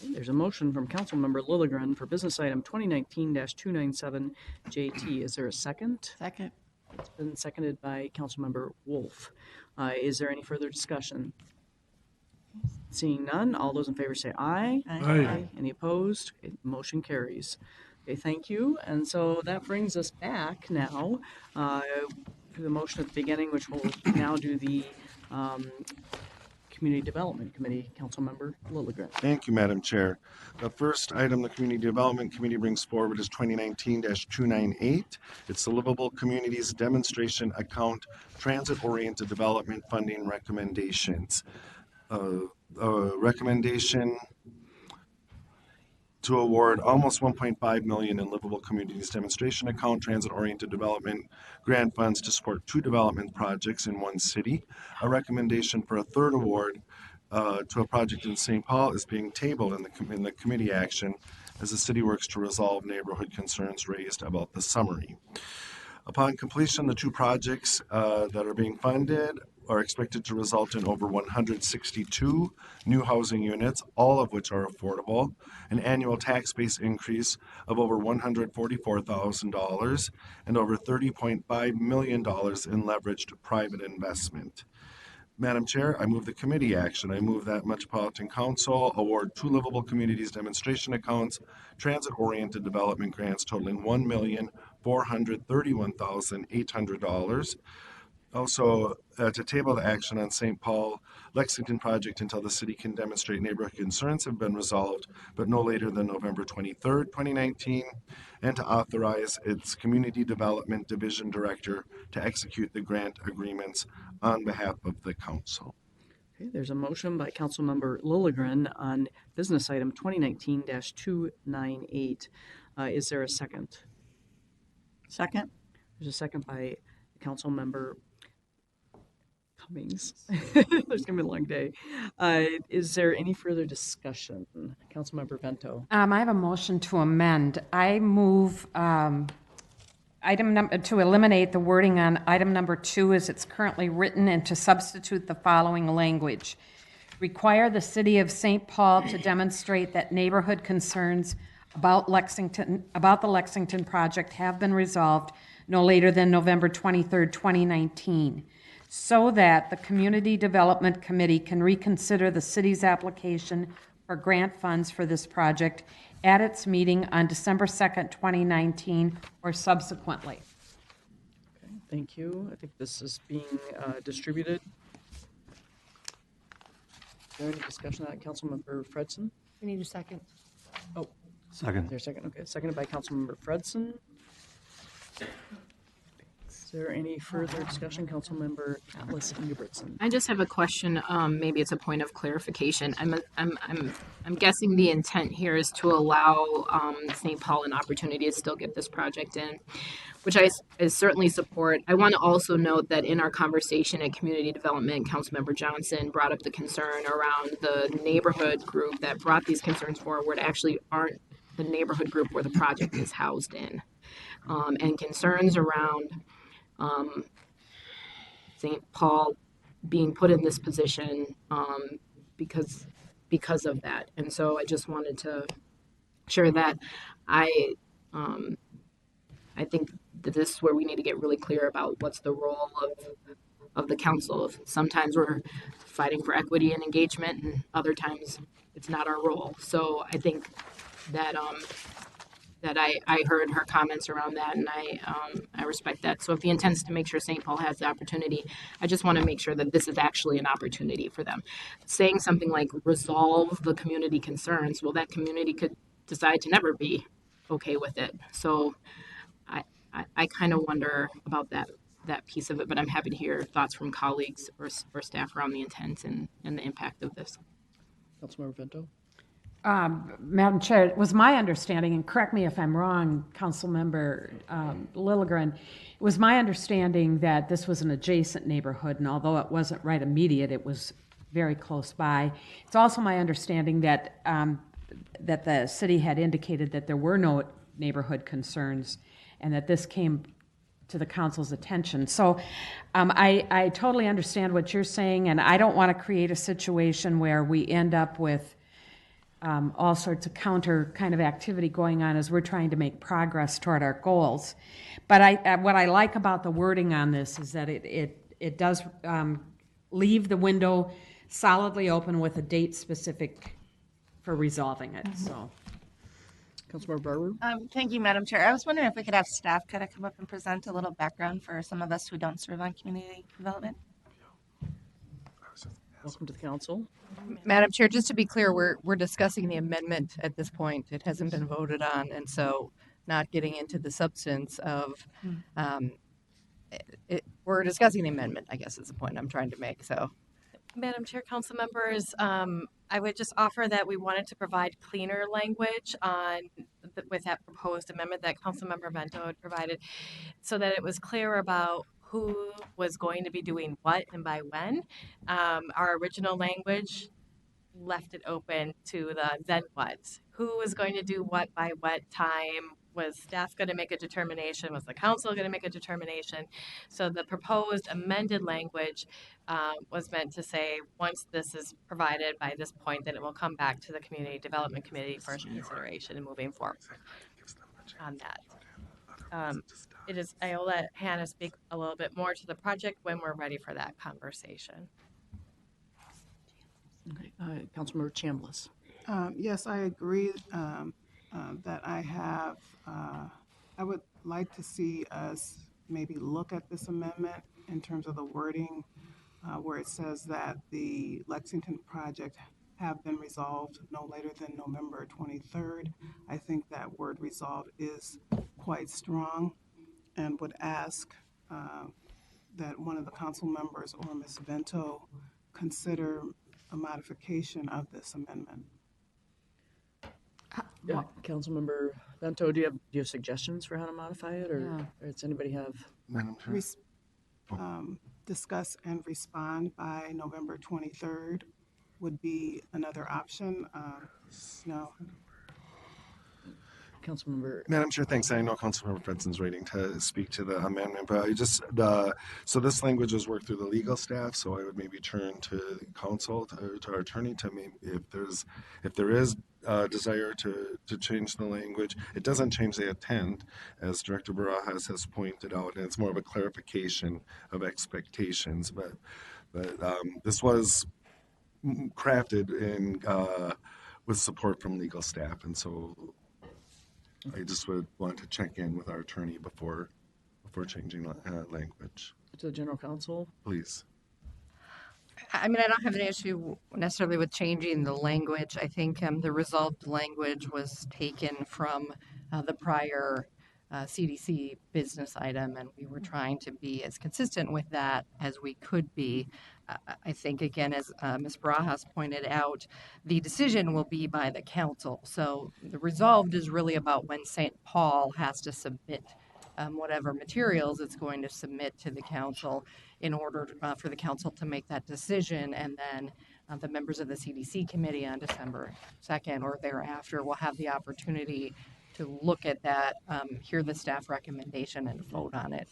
There's a motion from Councilmember Lilligren for business item 2019-297 JT. Is there a second? Second. It's been seconded by Councilmember Wolf. Is there any further discussion? Seeing none, all those in favor say aye. Aye. Any opposed? Okay, motion carries. Okay, thank you. And so that brings us back now to the motion at the beginning, which will now do the Community Development Committee. Councilmember Lilligren. Thank you, Madam Chair. The first item the Community Development Committee brings forward is 2019-298. It's the Livable Communities Demonstration Account Transit-Oriented Development Funding Recommendations. Recommendation to award almost $1.5 million in Livable Communities Demonstration Account Transit-Oriented Development grant funds to support 2 development projects in one city. A recommendation for a third award to a project in St. Paul is being tabled in the committee action as the city works to resolve neighborhood concerns raised about the summary. Upon completion, the 2 projects that are being funded are expected to result in over 162 new housing units, all of which are affordable, an annual tax base increase of over $144,000, and over $30.5 million in leveraged private investment. Madam Chair, I move the committee action. I move that Metropolitan Council award 2 Livable Communities Demonstration Accounts transit-oriented development grants totaling $1,431,800. Also, to table the action on St. Paul Lexington project until the city can demonstrate neighborhood concerns have been resolved, but no later than November 23rd, 2019, and to authorize its Community Development Division Director to execute the grant agreements on behalf of the council. Okay, there's a motion by Councilmember Lilligren on business item 2019-298. Is there a second? Second. There's a second by Councilmember Cummings. There's going to be a long day. Is there any further discussion? Councilmember Vento. I have a motion to amend. I move to eliminate the wording on item number 2 as it's currently written and to substitute the following language. Require the city of St. Paul to demonstrate that neighborhood concerns about the Lexington project have been resolved no later than November 23rd, 2019, so that the Community Development Committee can reconsider the city's application for grant funds for this project at its meeting on December 2nd, 2019, or subsequently. Okay, thank you. I think this is being distributed. Is there any discussion on that? Councilmember Fredson? We need a second. Oh. Second. Is there a second? Okay, seconded by Councilmember Fredson. Is there any further discussion? Councilmember Atlas Ingebrigtsen. I just have a question. Maybe it's a point of clarification. I'm guessing the intent here is to allow St. Paul an opportunity to still get this project in, which I certainly support. I want to also note that in our conversation at Community Development, Councilmember Johnson brought up the concern around the neighborhood group that brought these concerns forward actually aren't the neighborhood group where the project is housed in, and concerns around St. Paul being put in this position because of that. And so I just wanted to share that. I think that this is where we need to get really clear about what's the role of the council. Sometimes we're fighting for equity and engagement, and other times it's not our role. So I think that I heard her comments around that, and I respect that. So if the intent is to make sure St. Paul has the opportunity, I just want to make sure that this is actually an opportunity for them. Saying something like resolve the community concerns, well, that community could decide to never be okay with it. So I kind of wonder about that piece of it, but I'm happy to hear thoughts from colleagues or staff around the intent and the impact of this. Councilmember Vento. Madam Chair, it was my understanding, and correct me if I'm wrong, Councilmember Lilligren, it was my understanding that this was an adjacent neighborhood, and although it wasn't right immediate, it was very close by. It's also my understanding that that the city had indicated that there were no neighborhood concerns, and that this came to the council's attention. So I totally understand what you're saying, and I don't want to create a situation where we end up with all sorts of counter kind of activity going on as we're trying to make progress toward our goals. But what I like about the wording on this is that it does leave the window solidly open with a date specific for resolving it. So, Councilmember Barber. Thank you, Madam Chair. I was wondering if we could have staff kind of come up and present a little background for some of us who don't serve on community development. Welcome to the council. Madam Chair, just to be clear, we're discussing the amendment at this point. It hasn't been voted on, and so not getting into the substance of, we're discussing the amendment, I guess is the point I'm trying to make, so. Madam Chair, council members, I would just offer that we wanted to provide cleaner language with that proposed amendment that Councilmember Vento had provided, so that it was clear about who was going to be doing what and by when. Our original language left it open to the then what. Who was going to do what by what time? Was staff going to make a determination? Was the council going to make a determination? So the proposed amended language was meant to say, once this is provided by this point, then it will come back to the Community Development Committee for consideration and moving forward on that. I will let Hannah speak a little bit more to the project when we're ready for that conversation. Okay, Councilmember Chambliss. Yes, I agree that I would like to see us maybe look at this amendment in terms of the wording where it says that the Lexington project have been resolved no later than November 23rd. I think that word resolved is quite strong, and would ask that one of the council members or Ms. Vento consider a modification of this amendment. Yeah, Councilmember Vento, do you have suggestions for how to modify it, or does anybody have? Madam Chair. Discuss and respond by November 23rd would be another option. No. Councilmember. Madam Chair, thanks. I know Councilmember Fredson's waiting to speak to the amendment, but so this language was worked through the legal staff, so I would maybe turn to the council, to our attorney, to maybe if there is desire to change the language. It doesn't change the intent, as Director Barajas has pointed out, and it's more of a clarification of expectations, but this was crafted in with support from legal staff, and so I just would want to check in with our attorney before changing language. To the General Counsel. Please. I mean, I don't have an issue necessarily with changing the language. I think the resolved language was taken from the prior CDC business item, and we were trying to be as consistent with that as we could be. I think, again, as Ms. Barajas pointed out, the decision will be by the council. So the resolved is really about when St. Paul has to submit whatever materials it's going to submit to the council in order for the council to make that decision. And then the members of the CDC committee on December 2nd or thereafter will have the opportunity to look at that, hear the staff recommendation, and vote on it.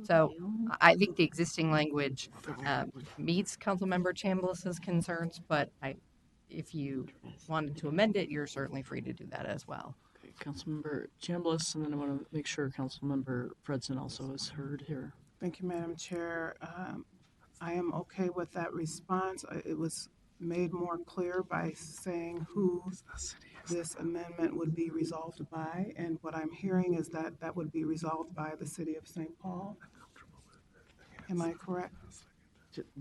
So I think the existing language meets Councilmember Chambliss's concerns, but if you wanted to amend it, you're certainly free to do that as well. Okay, Councilmember Chambliss, and then I want to make sure Councilmember Fredson also is heard here. Thank you, Madam Chair. I am okay with that response. It was made more clear by saying who this amendment would be resolved by, and what I'm hearing is that that would be resolved by the City of St. Paul. Am I correct?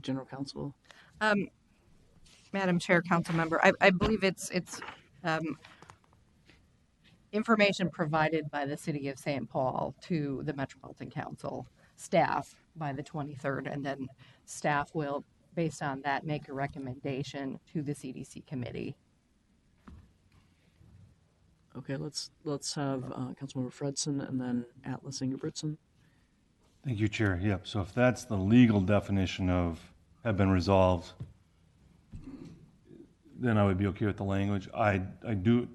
General Counsel. Madam Chair, Council Member, I believe it's information provided by the City of St. Paul to the Metropolitan Council staff by the 23rd, and then staff will, based on that, make a recommendation to the CDC committee. Okay, let's have Councilmember Fredson and then Atlas Ingebrigtsen. Thank you, Chair. Yep, so if that's the legal definition of have been resolved, then I would be okay with the language. I don't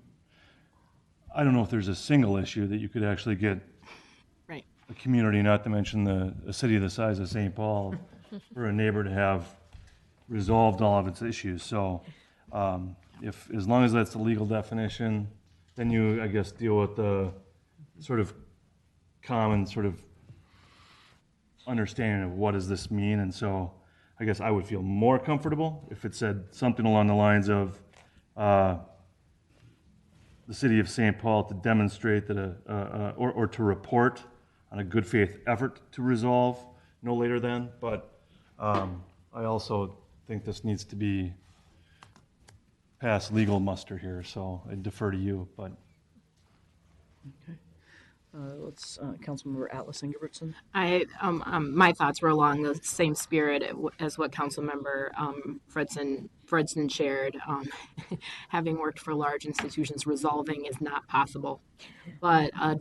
know if there's a single issue that you could actually get Right. a community, not to mention a city the size of St. Paul, for a neighbor to have resolved all of its issues. So if, as long as that's the legal definition, then you, I guess, deal with the sort of common sort of understanding of what does this mean. And so I guess I would feel more comfortable if it said something along the lines of the City of St. Paul to demonstrate that or to report on a good faith effort to resolve no later than. But I also think this needs to be past legal muster here, so I defer to you. But Okay. Let's Councilmember Atlas Ingebrigtsen. My thoughts were along the same spirit as what Councilmember Fredson shared. Having worked for large institutions, resolving is not possible. But I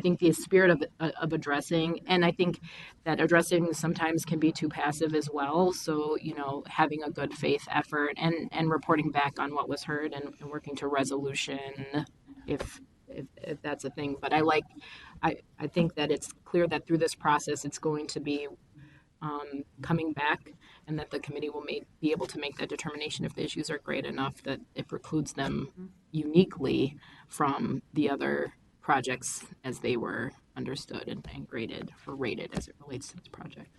think the spirit of addressing, and I think that addressing sometimes can be too passive as well. So, having a good faith effort and reporting back on what was heard and working to resolution if that's a thing. But I think that it's clear that through this process, it's going to be coming back, and that the committee will be able to make that determination if the issues are great enough that it precludes them uniquely from the other projects as they were understood and graded or rated as it relates to this project.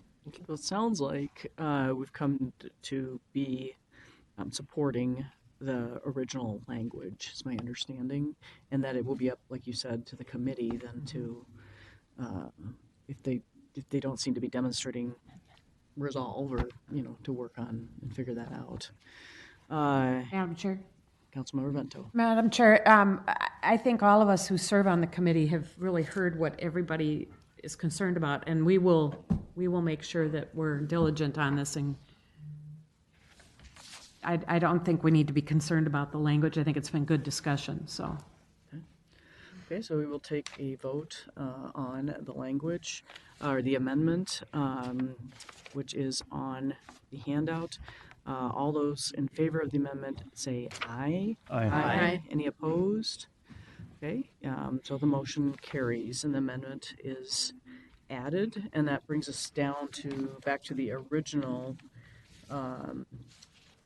Well, it sounds like we've come to be supporting the original language, is my understanding, and that it will be up, like you said, to the committee then to, if they don't seem to be demonstrating resolve or, to work on and figure that out. Madam Chair. Councilmember Vento. Madam Chair, I think all of us who serve on the committee have really heard what everybody is concerned about, and we will make sure that we're diligent on this. And I don't think we need to be concerned about the language. I think it's been good discussion. So. Okay, so we will take a vote on the language or the amendment, which is on the handout. All those in favor of the amendment say aye. Aye. Aye. Any opposed? Okay, so the motion carries and the amendment is added, and that brings us down to, back to the original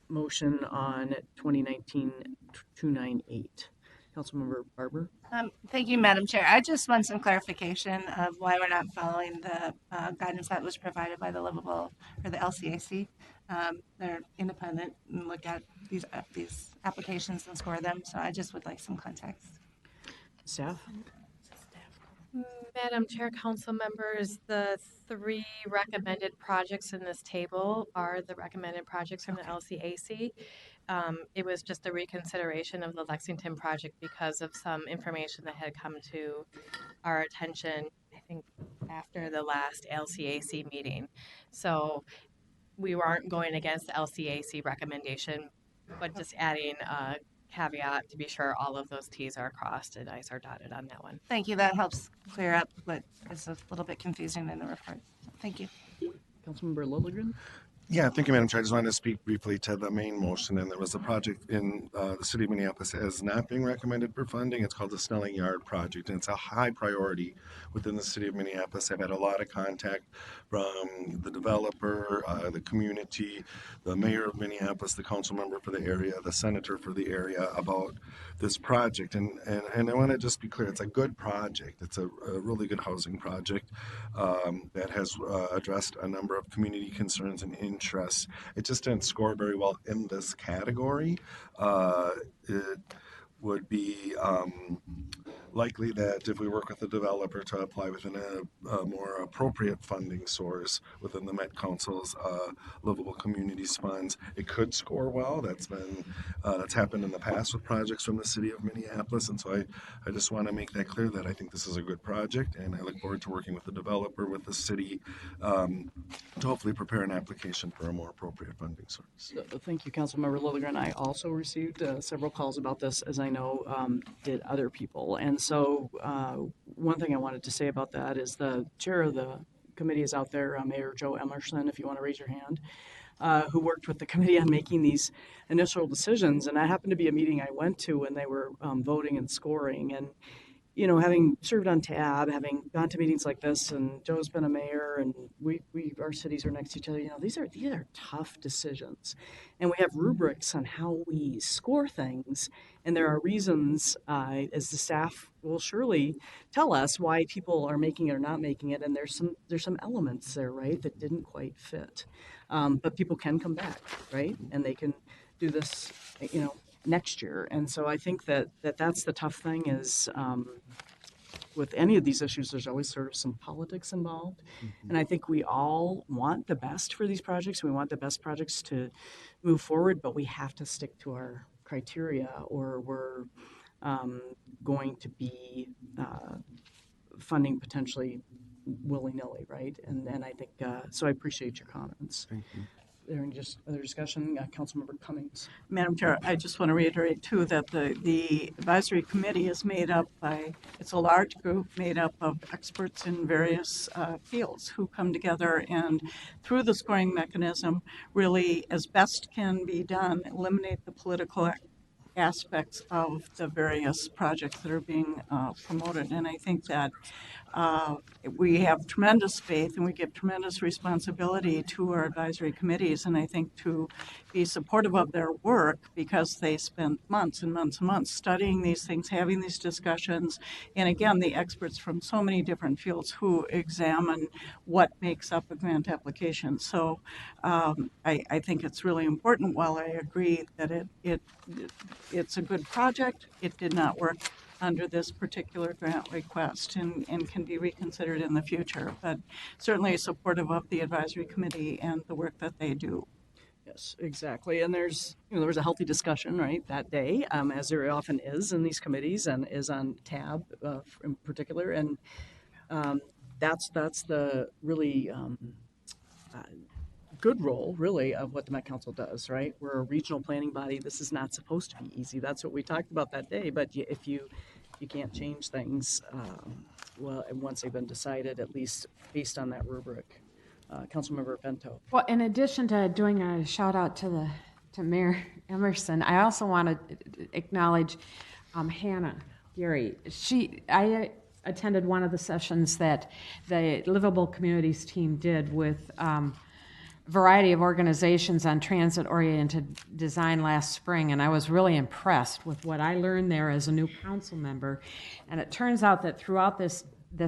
motion on 2019-298. Councilmember Barber? Thank you, Madam Chair. I just want some clarification of why we're not following the guidance that was provided by the Livable or the LCAC. They're independent and look at these applications and score them. So I just would like some context. Staff? Madam Chair, council members, the 3 recommended projects in this table are the recommended projects from the LCAC. It was just a reconsideration of the Lexington project because of some information that had come to our attention, I think, after the last LCAC meeting. So we weren't going against the LCAC recommendation, but just adding a caveat to be sure all of those T's are crossed and I's are dotted on that one. Thank you. That helps clear up what is a little bit confusing in the report. Thank you. Councilmember Lilligren? Yeah, thank you, Madam Chair. I just wanted to speak briefly to the main motion, and there was a project in the city of Minneapolis as not being recommended for funding. It's called the Snelling Yard Project, and it's a high priority within the city of Minneapolis. I've had a lot of contact from the developer, the community, the mayor of Minneapolis, the council member for the area, the senator for the area about this project. And I want to just be clear, it's a good project. It's a really good housing project that has addressed a number of community concerns and interests. It just didn't score very well in this category. It would be likely that if we work with the developer to apply within a more appropriate funding source within the Met Council's livable communities funds, it could score well. That's happened in the past with projects from the city of Minneapolis, and so I just want to make that clear that I think this is a good project, and I look forward to working with the developer, with the city, to hopefully prepare an application for a more appropriate funding source. Thank you, Councilmember Lilligren. I also received several calls about this, as I know did other people. And so one thing I wanted to say about that is the chair of the committee is out there, Mayor Joe Emerson, if you want to raise your hand, who worked with the committee on making these initial decisions. And that happened to be a meeting I went to when they were voting and scoring. And you know, having served on tab, having gone to meetings like this, and Joe's been a mayor, and our cities are next to each other. You know, these are tough decisions, and we have rubrics on how we score things, and there are reasons, as the staff will surely tell us, why people are making it or not making it, and there's some elements there, right, that didn't quite fit, but people can come back, right, and they can do this, you know, next year. And so I think that's the tough thing is with any of these issues, there's always sort of some politics involved. Mm-hmm. And I think we all want the best for these projects. We want the best projects to move forward, but we have to stick to our criteria or we're going to be funding potentially willy-nilly, right? And I think, so I appreciate your comments. Thank you. Is there any just other discussion? Councilmember Cummings. Madam Chair, I just want to reiterate too that the advisory committee is made up by, it's a large group made up of experts in various fields who come together and through the scoring mechanism really, as best can be done, eliminate the political aspects of the various projects that are being promoted. And I think that we have tremendous faith and we give tremendous responsibility to our advisory committees, and I think to be supportive of their work because they spend months and months and months studying these things, having these discussions, and again, the experts from so many different fields who examine what makes up a grant application. So I think it's really important. While I agree that it's a good project, it did not work under this particular grant request and can be reconsidered in the future, but certainly supportive of the advisory committee and the work that they do. Yes, exactly. And there was a healthy discussion, right, that day, as there often is in these committees and is on tab in particular. And that's the really good role, really, of what the Met Council does, right? We're a regional planning body. This is not supposed to be easy. That's what we talked about that day. But if you can't change things, well, once they've been decided, at least based on that rubric. Councilmember Bento. Well, in addition to doing a shout out to Mayor Emerson, I also want to acknowledge Hannah, Gary. I attended one of the sessions that the Livable Communities team did with a variety of organizations on transit-oriented design last spring, and I was really impressed with what I learned there as a new council member. And it turns out that throughout this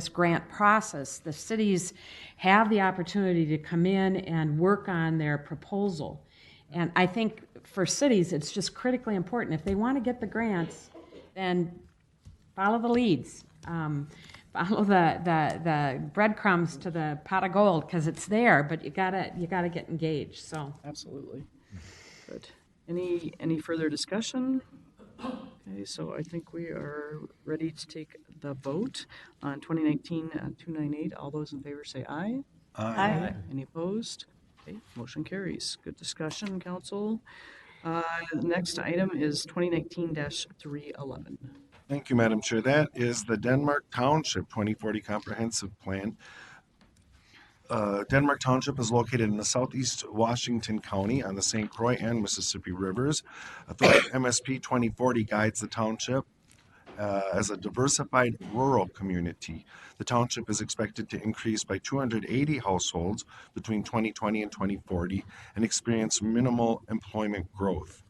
grant process, the cities have the opportunity to come in and work on their proposal. And I think for cities, it's just critically important. If they want to get the grants, then follow the leads. Follow the breadcrumbs to the pot of gold, because it's there, but you gotta get engaged. So Absolutely. Good. Any further discussion? Okay, so I think we are ready to take the vote on 2019-298. All those in favor say aye. Aye. Any opposed? Okay, motion carries. Good discussion, council. The next item is 2019-311. Thank you, Madam Chair. That is the Denmark Township 2040 Comprehensive Plan. Denmark Township is located in the southeast Washington County on the St. Croix and Mississippi Rivers. Authority MSP 2040 guides the township as a diversified rural community. The township is expected to increase by 280 households between 2020 and 2040 and experience minimal employment growth.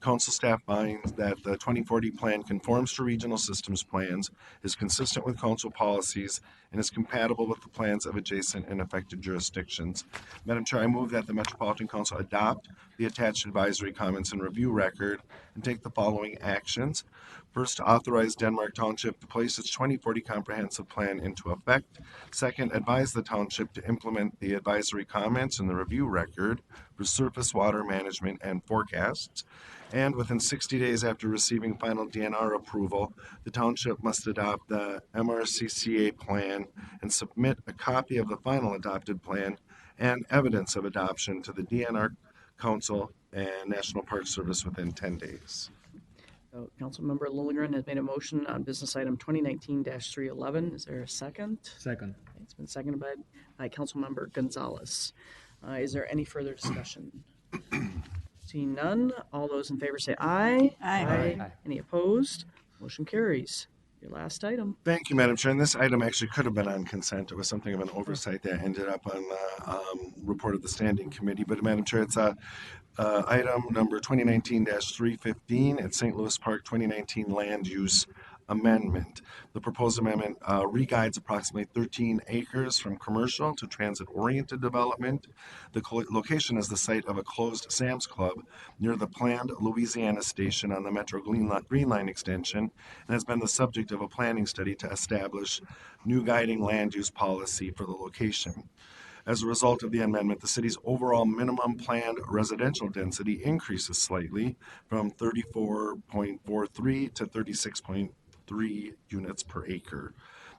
Council staff finds that the 2040 plan conforms to regional systems plans, is consistent with council policies, and is compatible with the plans of adjacent and affected jurisdictions. Madam Chair, I move that the Metropolitan Council adopt the attached advisory comments and review record and take the following actions. First, to authorize Denmark Township to place its 2040 comprehensive plan into effect. Second, advise the township to implement the advisory comments and the review record for surface water management and forecasts. And within 60 days after receiving final DNR approval, the township must adopt the MRCCA plan and submit a copy of the final adopted plan and evidence of adoption to the DNR Council and National Park Service within 10 days. So Councilmember Lilligren has made a motion on business item 2019-311. Is there a second? Second. It's been seconded by Councilmember Gonzalez. Is there any further discussion? Seeing none, all those in favor say aye. Aye. Any opposed? Motion carries. Your last item. Thank you, Madam Chair. And this item actually could have been on consent. It was something of an oversight that ended up on the report of the standing committee. But Madam Chair, it's item number 2019-315 at St. Louis Park 2019 Land Use Amendment. The proposed amendment re-guides approximately 13 acres from commercial to transit-oriented development. The location is the site of a closed Sam's Club near the planned Louisiana station on the Metro Green Line extension, and has been the subject of a planning study to establish new guiding land use policy for the location. As a result of the amendment, the city's overall minimum planned residential density increases slightly from 34.43 to 36.3 units per acre.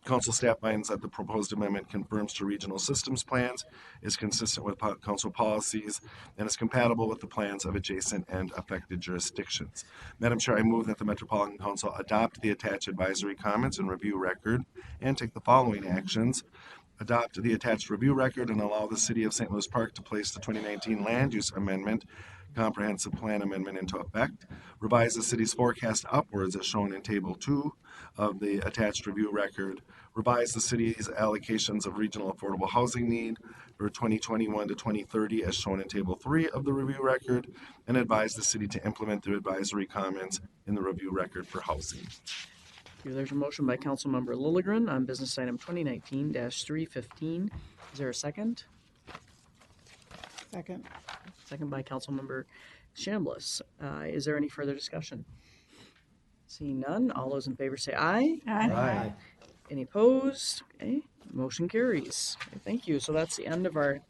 Council staff finds that the proposed amendment confirms to regional systems plans, is consistent with council policies, and is compatible with the plans of adjacent and affected jurisdictions. Madam Chair, I move that the Metropolitan Council adopt the attached advisory comments and review record and take the following actions. Adopt the attached review record and allow the City of St. Louis Park to place the 2019 Land Use Amendment Comprehensive Plan Amendment into effect. Revise the city's forecast upwards as shown in Table 2 of the attached review record. Revise the city's allocations of regional affordable housing need for 2021 to 2030 as shown in Table 3 of the review record. And advise the city to implement the advisory comments in the review record for housing. There's a motion by Councilmember Lilligren on business item 2019-315. Is there a second? Second. Second by Councilmember Chambliss. Is there any further discussion? Seeing none, all those in favor say aye. Aye. Any opposed? Okay, motion carries. Okay, thank you. So that's the end of our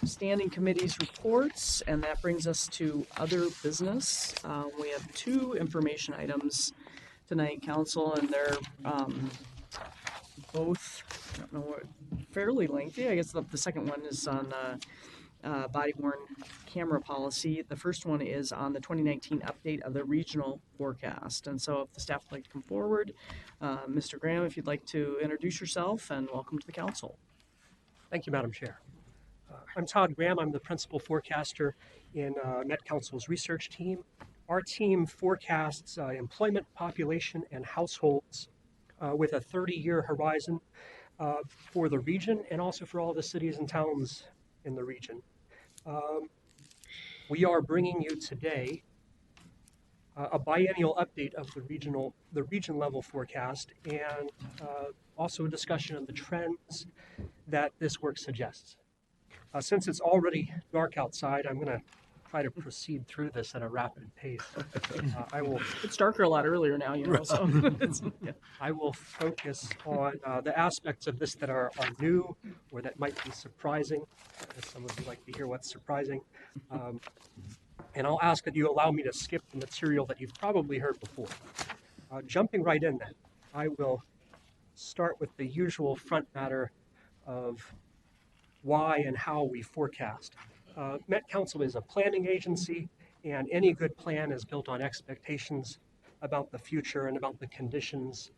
standing committees reports, and that brings us to other business. We have two information items tonight, Council, and they're both, I don't know, fairly lengthy. I guess the second one is on body-worn camera policy. The first one is on the 2019 update of the regional forecast. And so if the staff would like to come forward, Mr. Graham, if you'd like to introduce yourself, and welcome to the council. Thank you, Madam Chair. I'm Todd Graham. I'm the principal forecaster in Met Council's research team. Our team forecasts employment, population, and households with a 30-year horizon for the region and also for all the cities and towns in the region. We are bringing you today a biennial update of the region level forecast and also a discussion of the trends that this work suggests. Since it's already dark outside, I'm going to try to proceed through this at a rapid pace. It's darker a lot earlier now, you know. So yeah. I will focus on the aspects of this that are new or that might be surprising. Some of you like to hear what's surprising. And I'll ask that you allow me to skip the material that you've probably heard before. Jumping right in then, I will start with the usual front matter of why and how we forecast. Met Council is a planning agency, and any good plan is built on expectations about the future and about the conditions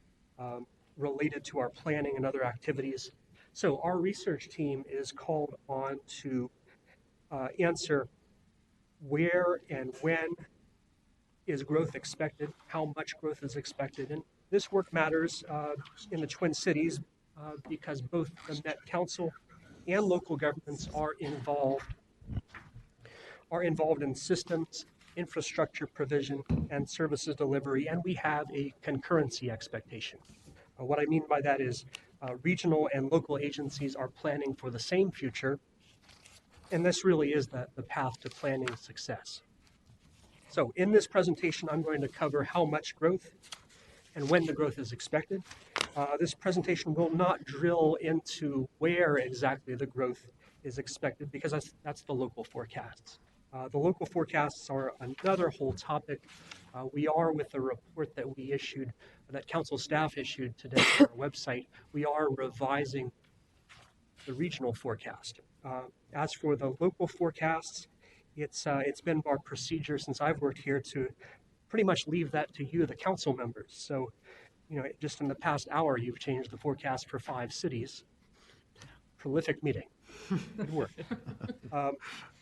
related to our planning and other activities. So our research team is called on to answer where and when is growth expected, how much growth is expected. And this work matters in the Twin Cities because both the Met Council and local governments are involved in systems, infrastructure provision, and services delivery, and we have a concurrency expectation. What I mean by that is regional and local agencies are planning for the same future, and this really is the path to planning success. So in this presentation, I'm going to cover how much growth and when the growth is expected. This presentation will not drill into where exactly the growth is expected because that's the local forecasts. The local forecasts are another whole topic. We are, with the report that we issued, that council staff issued today on our website, we are revising the regional forecast. As for the local forecasts, it's been our procedure since I've worked here to pretty much leave that to you, the council members. So, you know, just in the past hour, you've changed the forecast for 5 cities. Prolific meeting. Good work.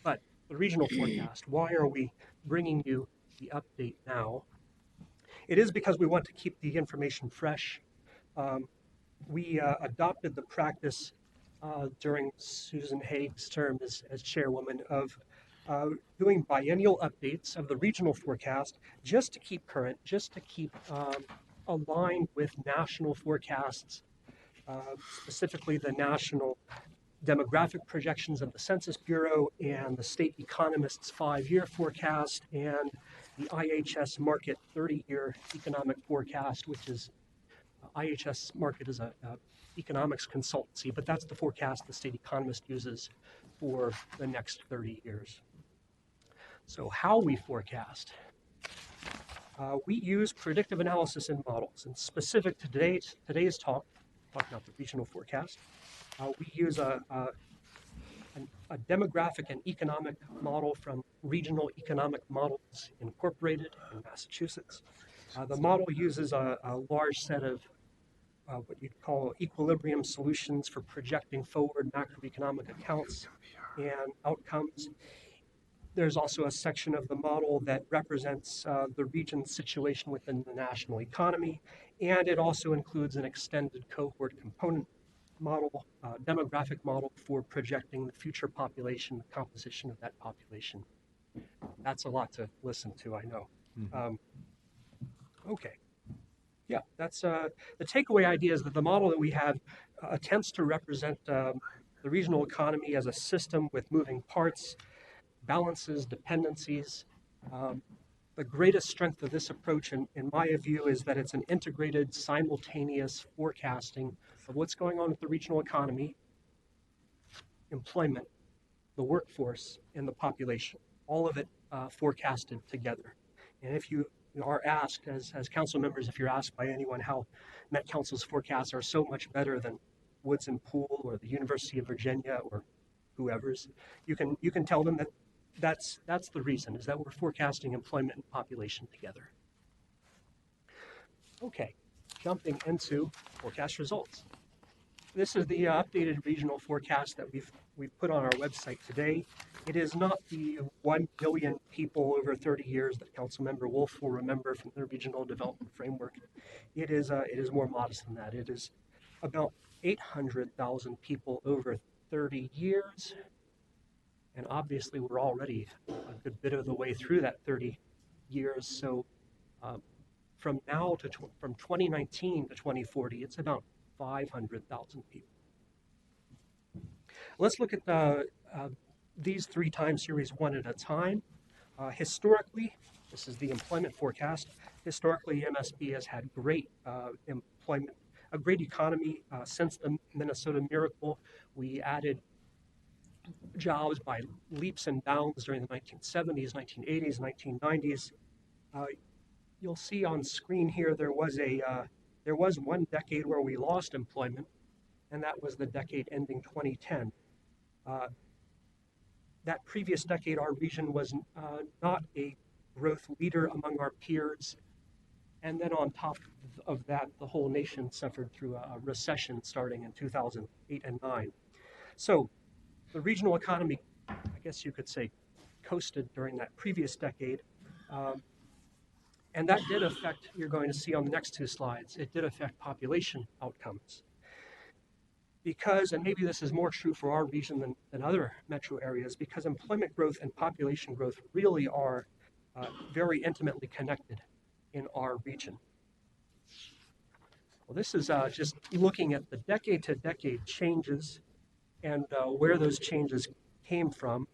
But the regional forecast, why are we bringing you the update now? It is because we want to keep the information fresh. We adopted the practice during Susan Haig's term as chairwoman of doing biennial updates of the regional forecast just to keep current, just to keep aligned with national forecasts, specifically the national demographic projections of the Census Bureau and the state economists' 5-year forecast and the IHS Markit 30-year economic forecast, which is IHS Markit is a economics consultancy, but that's the forecast the state economist uses for the next 30 years. So how we forecast. We use predictive analysis and models, and specific to today's talk, talking about the regional forecast, we use a demographic and economic model from Regional Economic Models Incorporated in Massachusetts. The model uses a large set of what you'd call equilibrium solutions for projecting forward macroeconomic accounts and outcomes. There's also a section of the model that represents the region's situation within the national economy, and it also includes an extended cohort component model, demographic model for projecting the future population, the composition of that population. That's a lot to listen to, I know. Okay. Yeah, that's the takeaway idea is that the model that we have attempts to represent the regional economy as a system with moving parts, balances, dependencies. The greatest strength of this approach, in my view, is that it's an integrated, simultaneous forecasting of what's going on with the regional economy, employment, the workforce, and the population. All of it forecasted together. And if you are asked, as council members, if you're asked by anyone how Met Council's forecasts are so much better than Woods and Poole or the University of Virginia or whoever's, you can tell them that that's the reason, is that we're forecasting employment and population together. Okay, jumping into forecast results. This is the updated regional forecast that we've put on our website today. It is not the 1 billion people over 30 years that Councilmember Wolf will remember from the regional development framework. It is more modest than that. It is about 800,000 people over 30 years. And obviously, we're already a good bit of the way through that 30 years. So from 2019 to 2040, it's about 500,000 people. Let's look at these 3 time series one at a time. Historically, this is the employment forecast. Historically, MSB has had great employment, a great economy since the Minnesota Miracle. We added jobs by leaps and bounds during the 1970s, 1980s, 1990s. You'll see on screen here there was one decade where we lost employment, and that was the decade ending 2010. That previous decade, our region was not a growth leader among our peers. And then on top of that, the whole nation suffered through a recession starting in 2008 and 9. So the regional economy, I guess you could say, coasted during that previous decade. And that did affect, you're going to see on the next 2 slides, it did affect population outcomes. Because, and maybe this is more true for our region than other metro areas, because employment growth and population growth really are very intimately connected in our region. Well, this is just looking at the decade-to-decade changes and where those changes came from,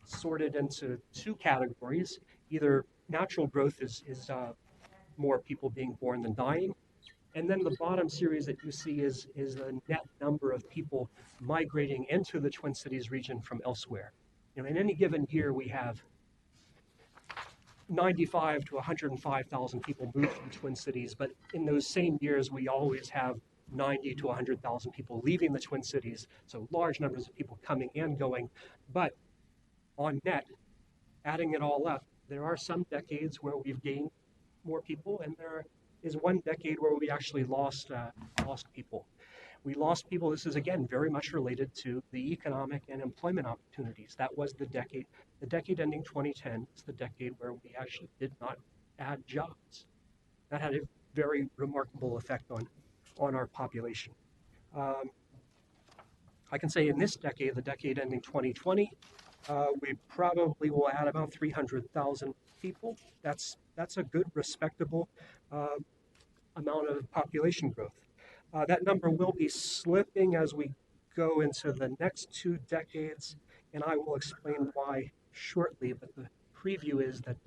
sorted into 2 categories. Either natural growth is more people being born than dying, and then the bottom series that you see is the net number of people migrating into the Twin Cities region from elsewhere. You know, in any given year, we have 95 to 105,000 people move from Twin Cities, but in those same years, we always have 90 to 100,000 people leaving the Twin Cities, so large numbers of people coming and going. But on net, adding it all up, there are some decades where we've gained more people, and there is one decade where we actually lost people. We lost people. This is, again, very much related to the economic and employment opportunities. That was the decade ending 2010 is the decade where we actually did not add jobs. That had a very remarkable effect on our population. I can say in this decade, the decade ending 2020, we probably will add about 300,000 people. That's a good, respectable amount of population growth. That number will be slipping as we go into the next 2 decades, and I will explain why shortly, but the preview is that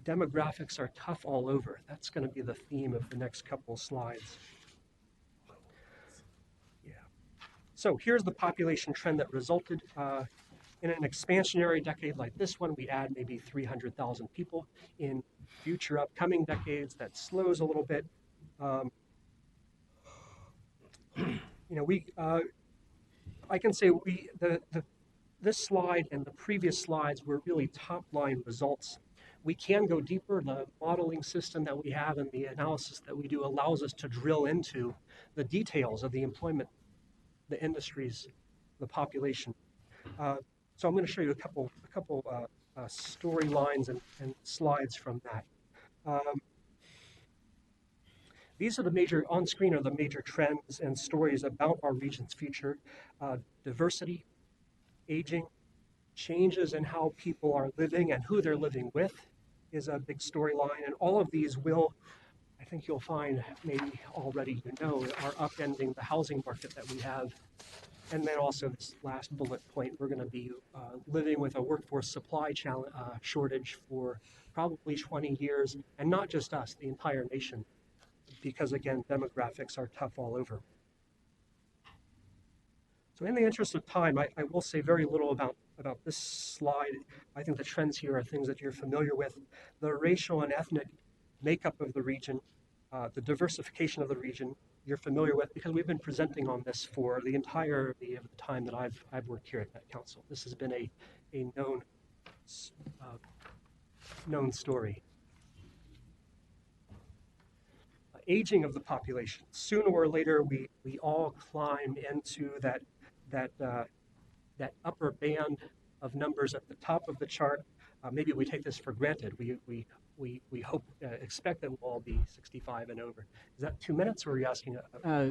demographics are tough all over. That's going to be the theme of the next couple slides. Yeah. So here's the population trend that resulted in an expansionary decade like this one. We add maybe 300,000 people. In future upcoming decades, that slows a little bit. I can say this slide and the previous slides were really top-line results. We can go deeper. The modeling system that we have and the analysis that we do allows us to drill into the details of the employment, the industries, the population. So I'm going to show you a couple storylines and slides from that. These are the major, on screen are the major trends and stories about our region's future. Diversity, aging, changes in how people are living and who they're living with is a big storyline. And all of these will, I think you'll find, maybe already you know, are upending the housing market that we have. And then also this last bullet point, we're going to be living with a workforce supply shortage for probably 20 years, and not just us, the entire nation, because again, demographics are tough all over. So in the interest of time, I will say very little about this slide. I think the trends here are things that you're familiar with. The racial and ethnic makeup of the region, the diversification of the region, you're familiar with, because we've been presenting on this for the entirety of the time that I've worked here at Met Council. This has been a known story. aging of the population. Sooner or later, we all climb into that upper band of numbers at the top of the chart. Maybe we take this for granted. We hope, expect that we'll all be 65 and over. Is that 2 minutes, or are you asking?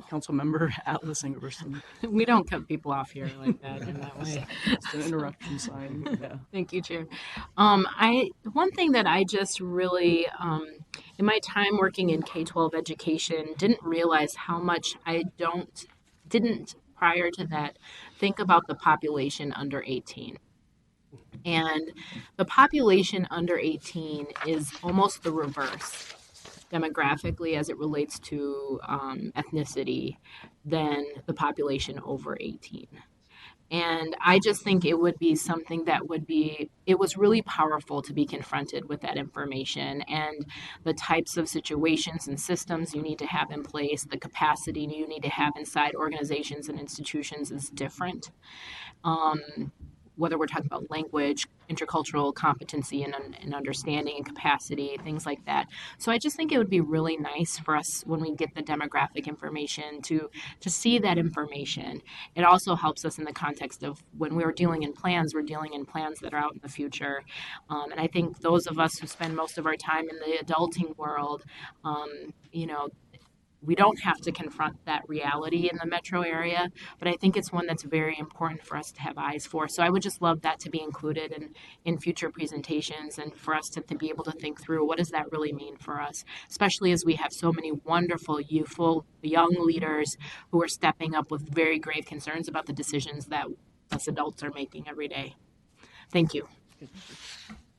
Council member Atlas Ingerson. We don't cut people off here like that in that way. It's an interruption sign. Yeah. Thank you, Chair. One thing that I just really, in my time working in K-12 education, didn't realize how much I didn't prior to that think about the population under 18. And the population under 18 is almost the reverse demographically as it relates to ethnicity than the population over 18. And I just think it would be something that it was really powerful to be confronted with that information and the types of situations and systems you need to have in place, the capacity you need to have inside organizations and institutions is different. Whether we're talking about language, intercultural competency and understanding and capacity, things like that. So I just think it would be really nice for us when we get the demographic information to see that information. It also helps us in the context of when we're dealing in plans that are out in the future. And I think those of us who spend most of our time in the adulting world, we don't have to confront that reality in the metro area, but I think it's one that's very important for us to have eyes for. So I would just love that to be included in future presentations and for us to be able to think through what does that really mean for us, especially as we have so many wonderful, youthful, young leaders who are stepping up with very grave concerns about the decisions that us adults are making every day. Thank you.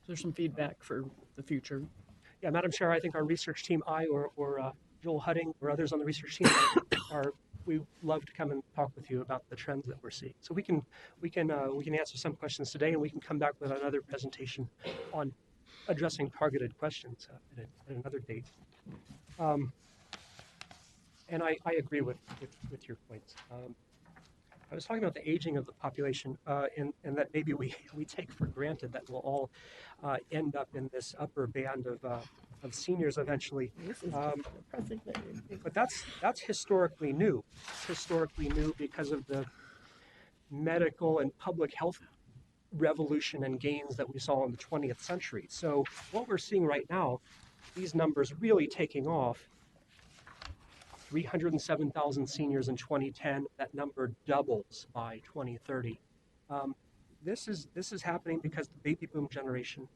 There's some feedback for the future. Yeah, Madam Chair, I think our research team, or Joel Hudding or others on the research team we love to come and talk with you about the trends that we're seeing. So we can answer some questions today, and we can come back with another presentation on addressing targeted questions at another date. And I agree with your points. I was talking about the aging of the population, and that maybe we take for granted that we'll all end up in this upper band of seniors eventually. But that's historically new. It's historically new because of the medical and public health revolution and gains that we saw in the 20th century. So what we're seeing right now, these numbers really taking off. 307,000 seniors in 2010. That number doubles by 2030. This is happening because the baby boom generation,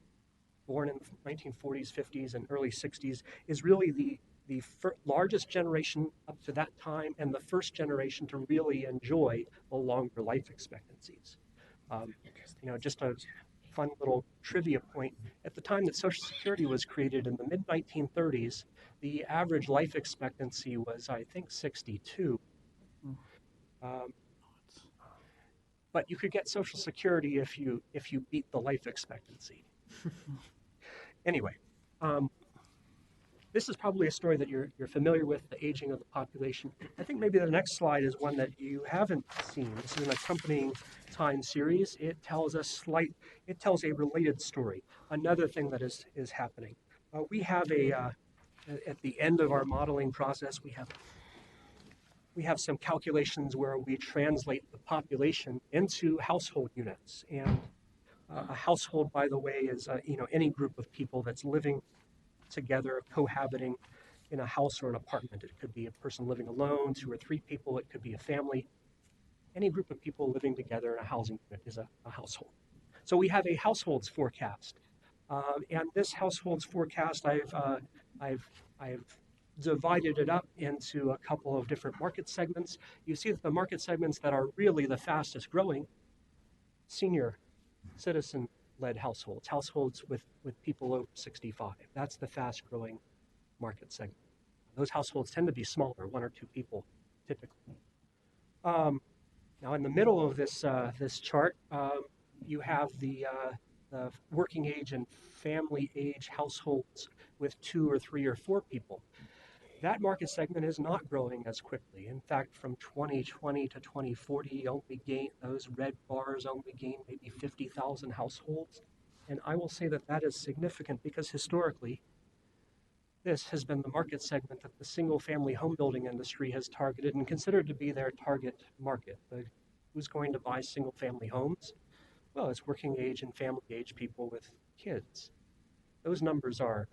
born in the 1940s, 50s, and early 60s, is really the largest generation up to that time and the first generation to really enjoy the longer life expectancies. Just a fun little trivia point. At the time that Social Security was created in the mid-1930s, the average life expectancy was, I think, 62. But you could get Social Security if you beat the life expectancy. Anyway, this is probably a story that you're familiar with, the aging of the population. I think maybe the next slide is one that you haven't seen. This is an accompanying time series. It tells a related story. Another thing that is happening. We have at the end of our modeling process, we have some calculations where we translate the population into household units. And a household, by the way, is any group of people that's living together, cohabiting in a house or an apartment. It could be a person living alone, 2 or 3 people. It could be a family. Any group of people living together in a housing unit is a household. So we have a households forecast, and this households forecast, I've divided it up into a couple of different market segments. You see that the market segments that are really the fastest growing, senior citizen-led households with people over 65. That's the fast-growing market segment. Those households tend to be smaller, 1 or 2 people typically. Now, in the middle of this chart, you have the working age and family age households with 2 or 3 or 4 people. That market segment is not growing as quickly. In fact, from 2020 to 2040, those red bars only gain maybe 50,000 households. And I will say that is significant because historically, this has been the market segment that the single-family home building industry has targeted and considered to be their target market. Who's going to buy single-family homes? Well, it's working age and family age people with kids. Those numbers are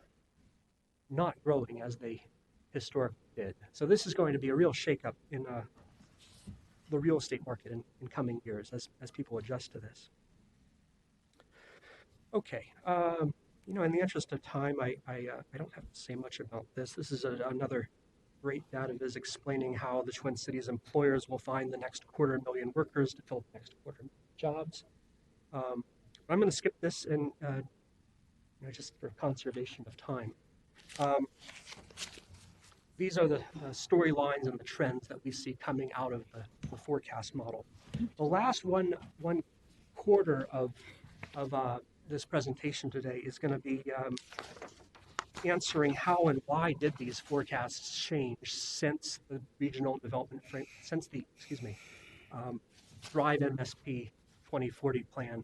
not growing as they historically did. So this is going to be a real shakeup in the real estate market in coming years as people adjust to this. Okay, in the interest of time, I don't have to say much about this. This is another great data viz explaining how the Twin Cities employers will find the next 250,000 workers to fill the next 250,000 jobs. I'm going to skip this and just for conservation of time. These are the storylines and the trends that we see coming out of the forecast model. The last one quarter of this presentation today is going to be answering how and why did these forecasts change since the regional development frame, since the Thrive MSP 2040 plan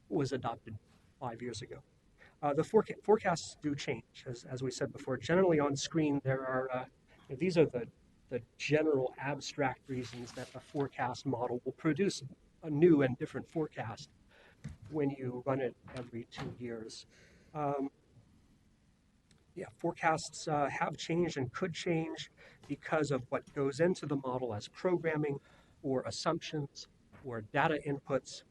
was adopted 5 years ago. The forecasts do change, as we said before. Generally on screen, there are these are the general abstract reasons that the forecast model will produce a new and different forecast when you run it every 2 years. Forecasts have changed and could change because of what goes into the model as programming or assumptions or data inputs.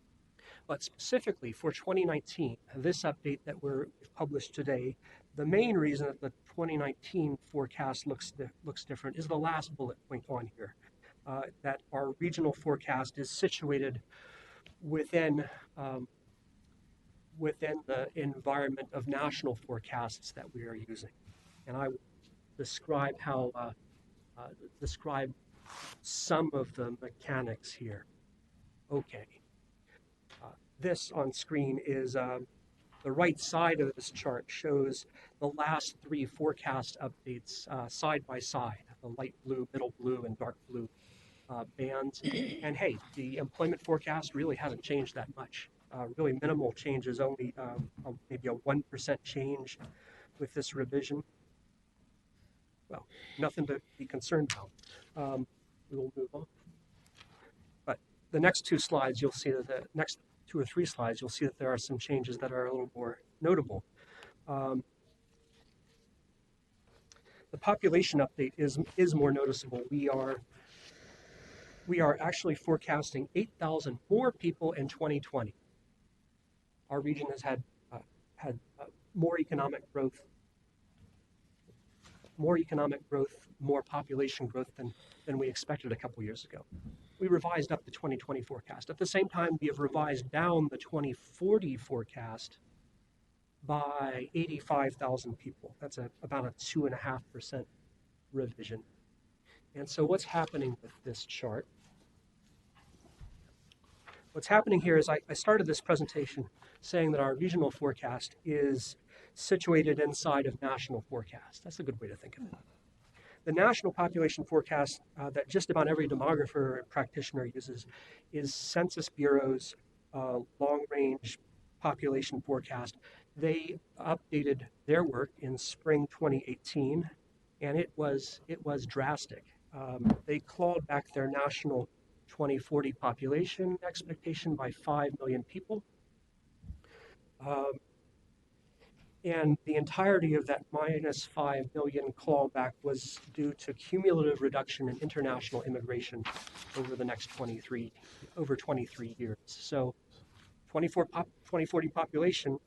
But specifically for 2019, this update that we've published today, the main reason that the 2019 forecast looks different is the last bullet point on here, that our regional forecast is situated within the environment of national forecasts that we are using. And I will describe describe some of the mechanics here. Okay. This on screen is the right side of this chart shows the last 3 forecast updates side by side, the light blue, middle blue, and dark blue bands. And hey, the employment forecast really hasn't changed that much. Really minimal changes, only maybe a 1% change with this revision. Well, nothing to be concerned about. We will move on. But the next 2 slides, you'll see that the next 2 or 3 slides, you'll see that there are some changes that are a little more notable. The population update is more noticeable. We are actually forecasting 8,000 more people in 2020. Our region has had more economic growth, more population growth than we expected a couple years ago. We revised up the 2020 forecast. At the same time, we have revised down the 2040 forecast by 85,000 people. That's about a 2.5% revision. And so what's happening with this chart? What's happening here is I started this presentation saying that our regional forecast is situated inside of national forecast. That's a good way to think of it. The national population forecast that just about every demographer and practitioner uses is Census Bureau's long-range population forecast. They updated their work in spring 2018, and it was drastic. They clawed back their national 2040 population expectation by 5 million people. And the entirety of that minus 5 million clawback was due to cumulative reduction in international immigration over the next 23 years. So 2040 population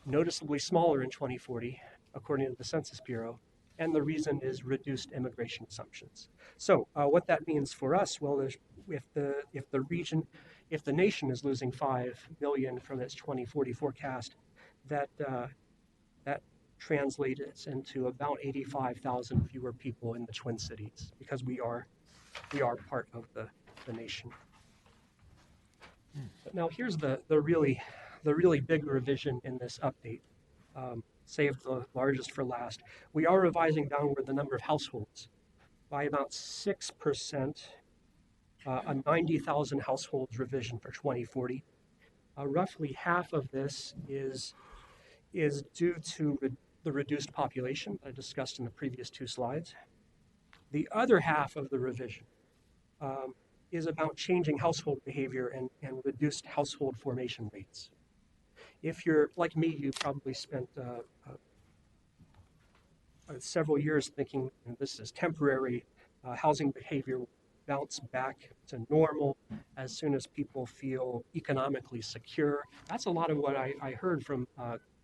noticeably smaller in 2040, according to the Census Bureau, and the reason is reduced immigration assumptions. So what that means for us, well, if the nation is losing 5 million from its 2040 forecast, that translates into about 85,000 fewer people in the Twin Cities because we are part of the nation. But now here's the really big revision in this update. Saved the largest for last. We are revising downward the number of households by about 6%, a 90,000 households revision for 2040. Roughly half of this is is due to the reduced population I discussed in the previous two slides. The other half of the revision is about changing household behavior and reduced household formation rates. If you're like me, you probably spent several years thinking this is temporary. Housing behavior will bounce back to normal as soon as people feel economically secure. That's a lot of what I heard from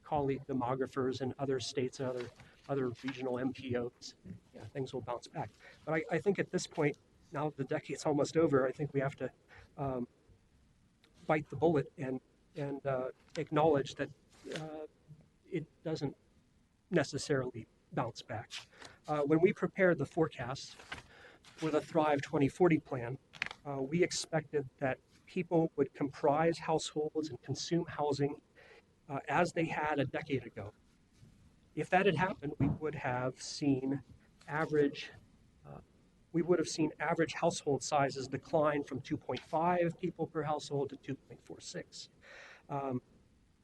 colleague demographers in other states and other regional MPOs. Yeah, things will bounce back. But I think at this point, now the decade's almost over, I think we have to bite the bullet and acknowledge that it doesn't necessarily bounce back. When we prepared the forecast for the Thrive 2040 plan, we expected that people would comprise households and consume housing as they had a decade ago. If that had happened, we would have seen average household sizes decline from 2.5 people per household to 2.46.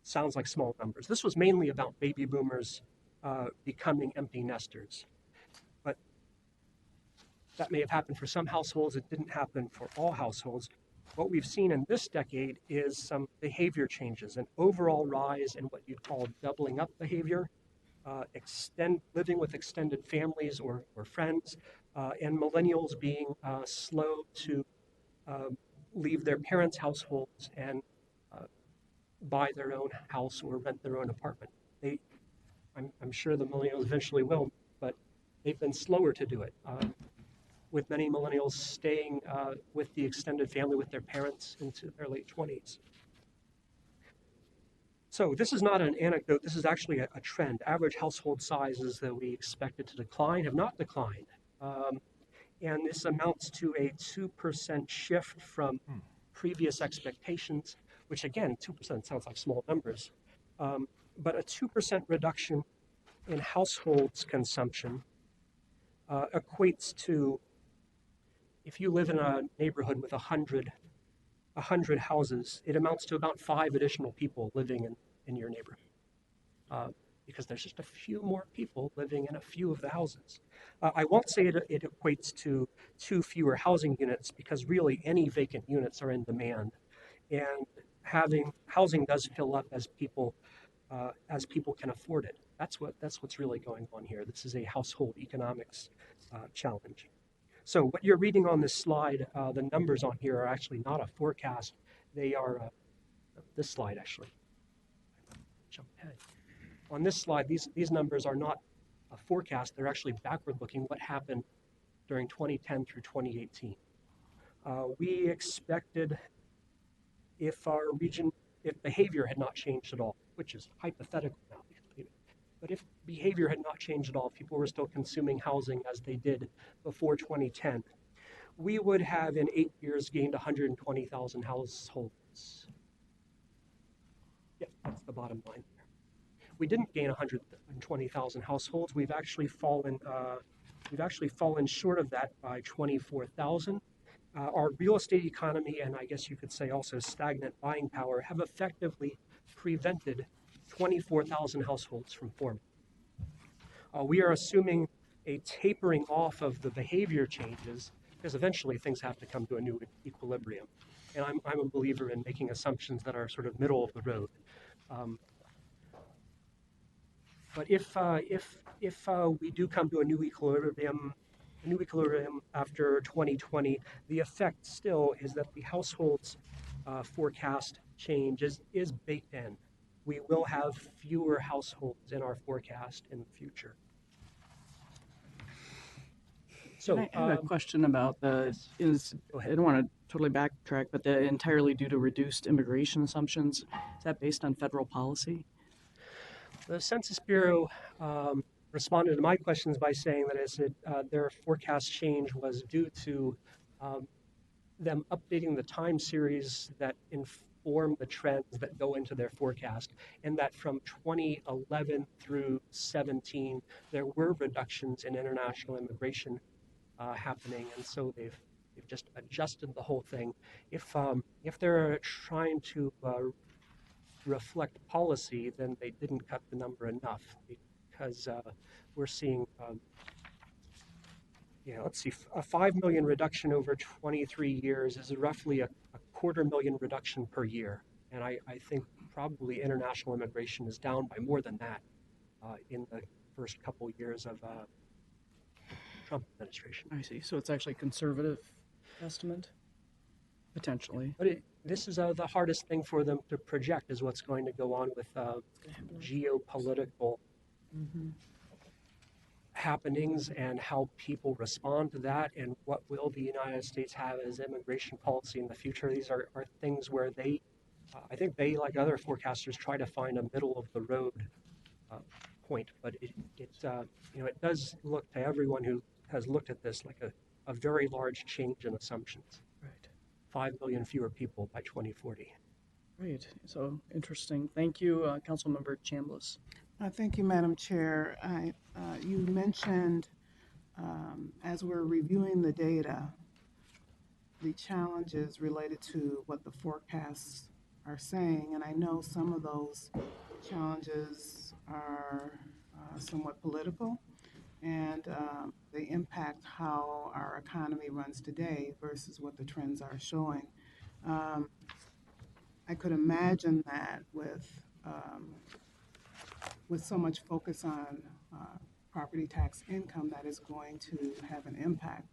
Sounds like small numbers. This was mainly about baby boomers becoming empty nesters. But that may have happened for some households. It didn't happen for all households. What we've seen in this decade is some behavior changes, an overall rise in what you'd call doubling up behavior, living with extended families or friends, and millennials being slow to leave their parents' households and buy their own house or rent their own apartment. I'm sure the millennials eventually will, but they've been slower to do it, with many millennials staying with the extended family with their parents into their late 20s. So this is not an anecdote, this is actually a trend. Average household sizes that we expected to decline have not declined. And this amounts to a 2% shift from previous expectations, which again, 2% sounds like small numbers. But a 2% reduction in households consumption equates to, if you live in a neighborhood with 100 houses, it amounts to about 5 additional people living in your neighborhood, because there's just a few more people living in a few of the houses. I won't say it equates to 2 fewer housing units, because really any vacant units are in demand, and housing does fill up as people can afford it. That's what's really going on here. This is a household economics challenge. So what you're reading on this slide, the numbers on here are actually not a forecast. They are this slide actually. Jump ahead. On this slide, these numbers are not a forecast. They're actually backward-looking. What happened during 2010 through 2018? We expected if behavior had not changed at all, which is hypothetical now, but if behavior had not changed at all, people were still consuming housing as they did before 2010, we would have in 8 years gained 120,000 households. Yeah, that's the bottom line there. We didn't gain 120,000 households. We've actually fallen short of that by 24,000. Our real estate economy, and I guess you could say also stagnant buying power, have effectively prevented 24,000 households from forming. We are assuming a tapering off of the behavior changes, because eventually things have to come to a new equilibrium. And I'm a believer in making assumptions that are sort of middle of the road. But if we do come to a new equilibrium after 2020, the effect still is that the households forecast change is baked in. We will have fewer households in our forecast in the future. So I have a question about I don't want to totally backtrack, but the entirely due to reduced immigration assumptions, is that based on federal policy? The Census Bureau responded to my questions by saying that their forecast change was due to them updating the time series that inform the trends that go into their forecast, and that from 2011 through 17, there were reductions in international immigration happening, and so they've just adjusted the whole thing. If they're trying to reflect policy, then they didn't cut the number enough, because we're seeing, let's see, a 5 million reduction over 23 years is roughly a 250,000 reduction per year. And I think probably international immigration is down by more than that in the first couple years of Trump administration. I see. So it's actually a conservative estimate, potentially. But this is the hardest thing for them to project, is what's going to go on with geopolitical happenings and how people respond to that, and what will the United States have as immigration policy in the future. These are things where they, I think they, like other forecasters, try to find a middle of the road point. But it does look to everyone who has looked at this like a very large change in assumptions. Right. 5 million fewer people by 2040. Right. So interesting. Thank you, Councilmember Chambliss. Thank you, Madam Chair. You mentioned, as we're reviewing the data, the challenges related to what the forecasts are saying, and I know some of those challenges are somewhat political, and they impact how our economy runs today versus what the trends are showing. I could imagine that with so much focus on property tax income, that is going to have an impact.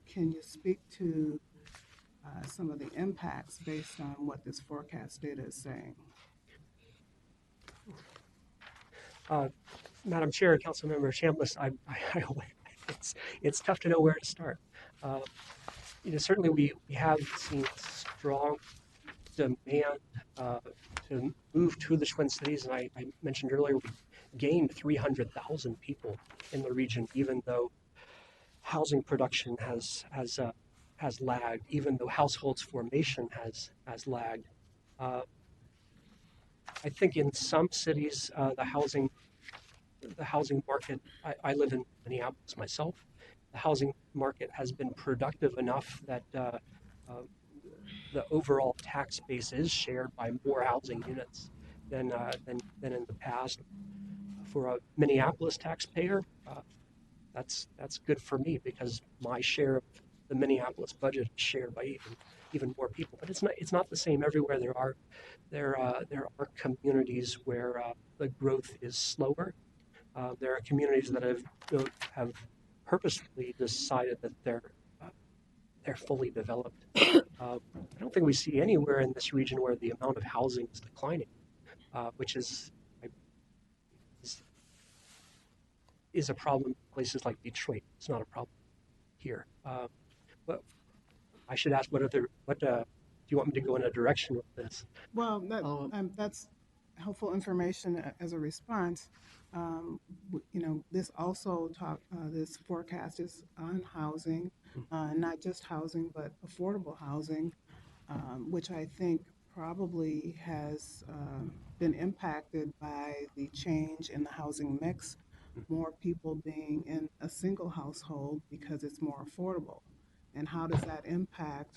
Can you speak to some of the impacts based on what this forecast data is saying? Madam Chair, Councilmember Chambliss, it's tough to know where to start. Certainly we have seen strong demand to move to the Twin Cities, and I mentioned earlier we gained 300,000 people in the region, even though housing production has lagged, even though households formation has lagged. I think in some cities the housing market. I live in Minneapolis myself. The housing market has been productive enough that the overall tax base is shared by more housing units than in the past. For a Minneapolis taxpayer, that's good for me, because my share of the Minneapolis budget is shared by even more people. But it's not the same everywhere. There are communities where the growth is slower. There are communities that have purposefully decided that they're fully developed. I don't think we see anywhere in this region where the amount of housing is declining, which is a problem in places like Detroit. It's not a problem here. But I should ask, what do you want me to go in a direction with this? Well, that's helpful information as a response. This also this forecast is on housing, not just housing, but affordable housing, which I think probably has been impacted by the change in the housing mix, more people being in a single household because it's more affordable. And how does that impact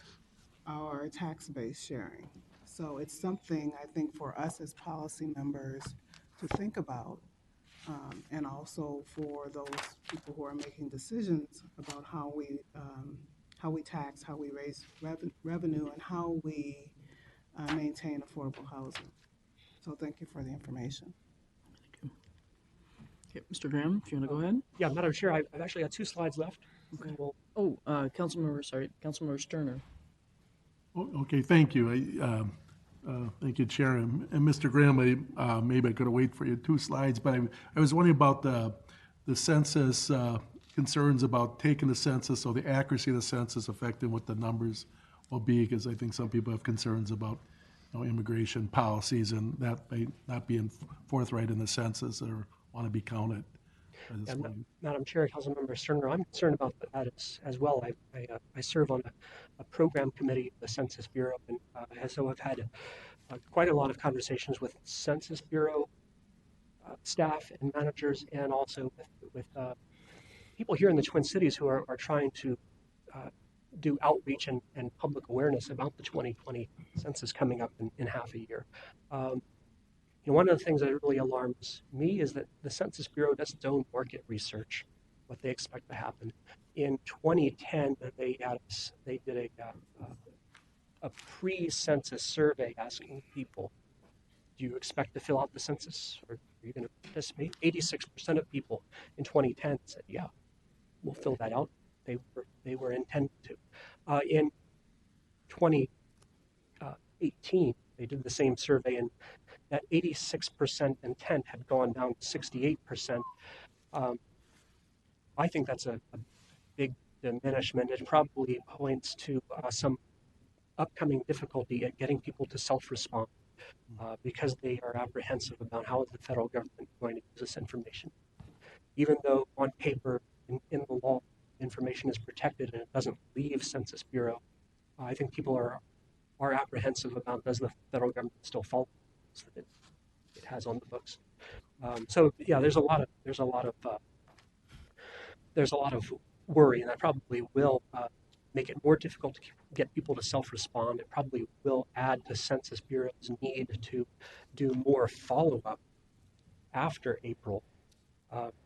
our tax base sharing? So it's something I think for us as policy members to think about, and also for those people who are making decisions about how we tax, how we raise revenue, and how we maintain affordable housing. So thank you for the information. Thank you. Okay, Mr. Graham, if you want to go ahead. Yeah, Madam Chair, I've actually got 2 slides left. Okay. Councilmember Sterner. Okay, thank you. Thank you, Chair. And Mr. Graham, maybe I could have waited for your 2 slides, but I was wondering about the census concerns about taking the census, or the accuracy of the census affecting what the numbers will be, because I think some people have concerns about immigration policies and that may not being forthright in the census or want to be counted. Madam Chair, Councilmember Sterner, I'm concerned about that as well. I serve on a program committee of the Census Bureau, and so I've had quite a lot of conversations with Census Bureau staff and managers, and also with people here in the Twin Cities who are trying to do outreach and public awareness about the 2020 census coming up in half a year. one of the things that really alarms me is that the Census Bureau does its own market research, what they expect to happen. In 2010, they did a pre-census survey asking people, do you expect to fill out the census, or are you going to participate? 86% of people in 2010 said, yeah, we'll fill that out. They were intended to. In 2018, they did the same survey, and that 86% intent had gone down to 68%. I think that's a big diminishment. It probably points to some upcoming difficulty at getting people to self-respond because they are apprehensive about how is the federal government going to use this information. Even though on paper, in the law, information is protected and it doesn't leave Census Bureau, I think people are apprehensive about does the federal government still follow that it has on the books. So yeah, there's a lot of worry, and that probably will make it more difficult to get people to self-respond. It probably will add to Census Bureau's need to do more follow-up after April,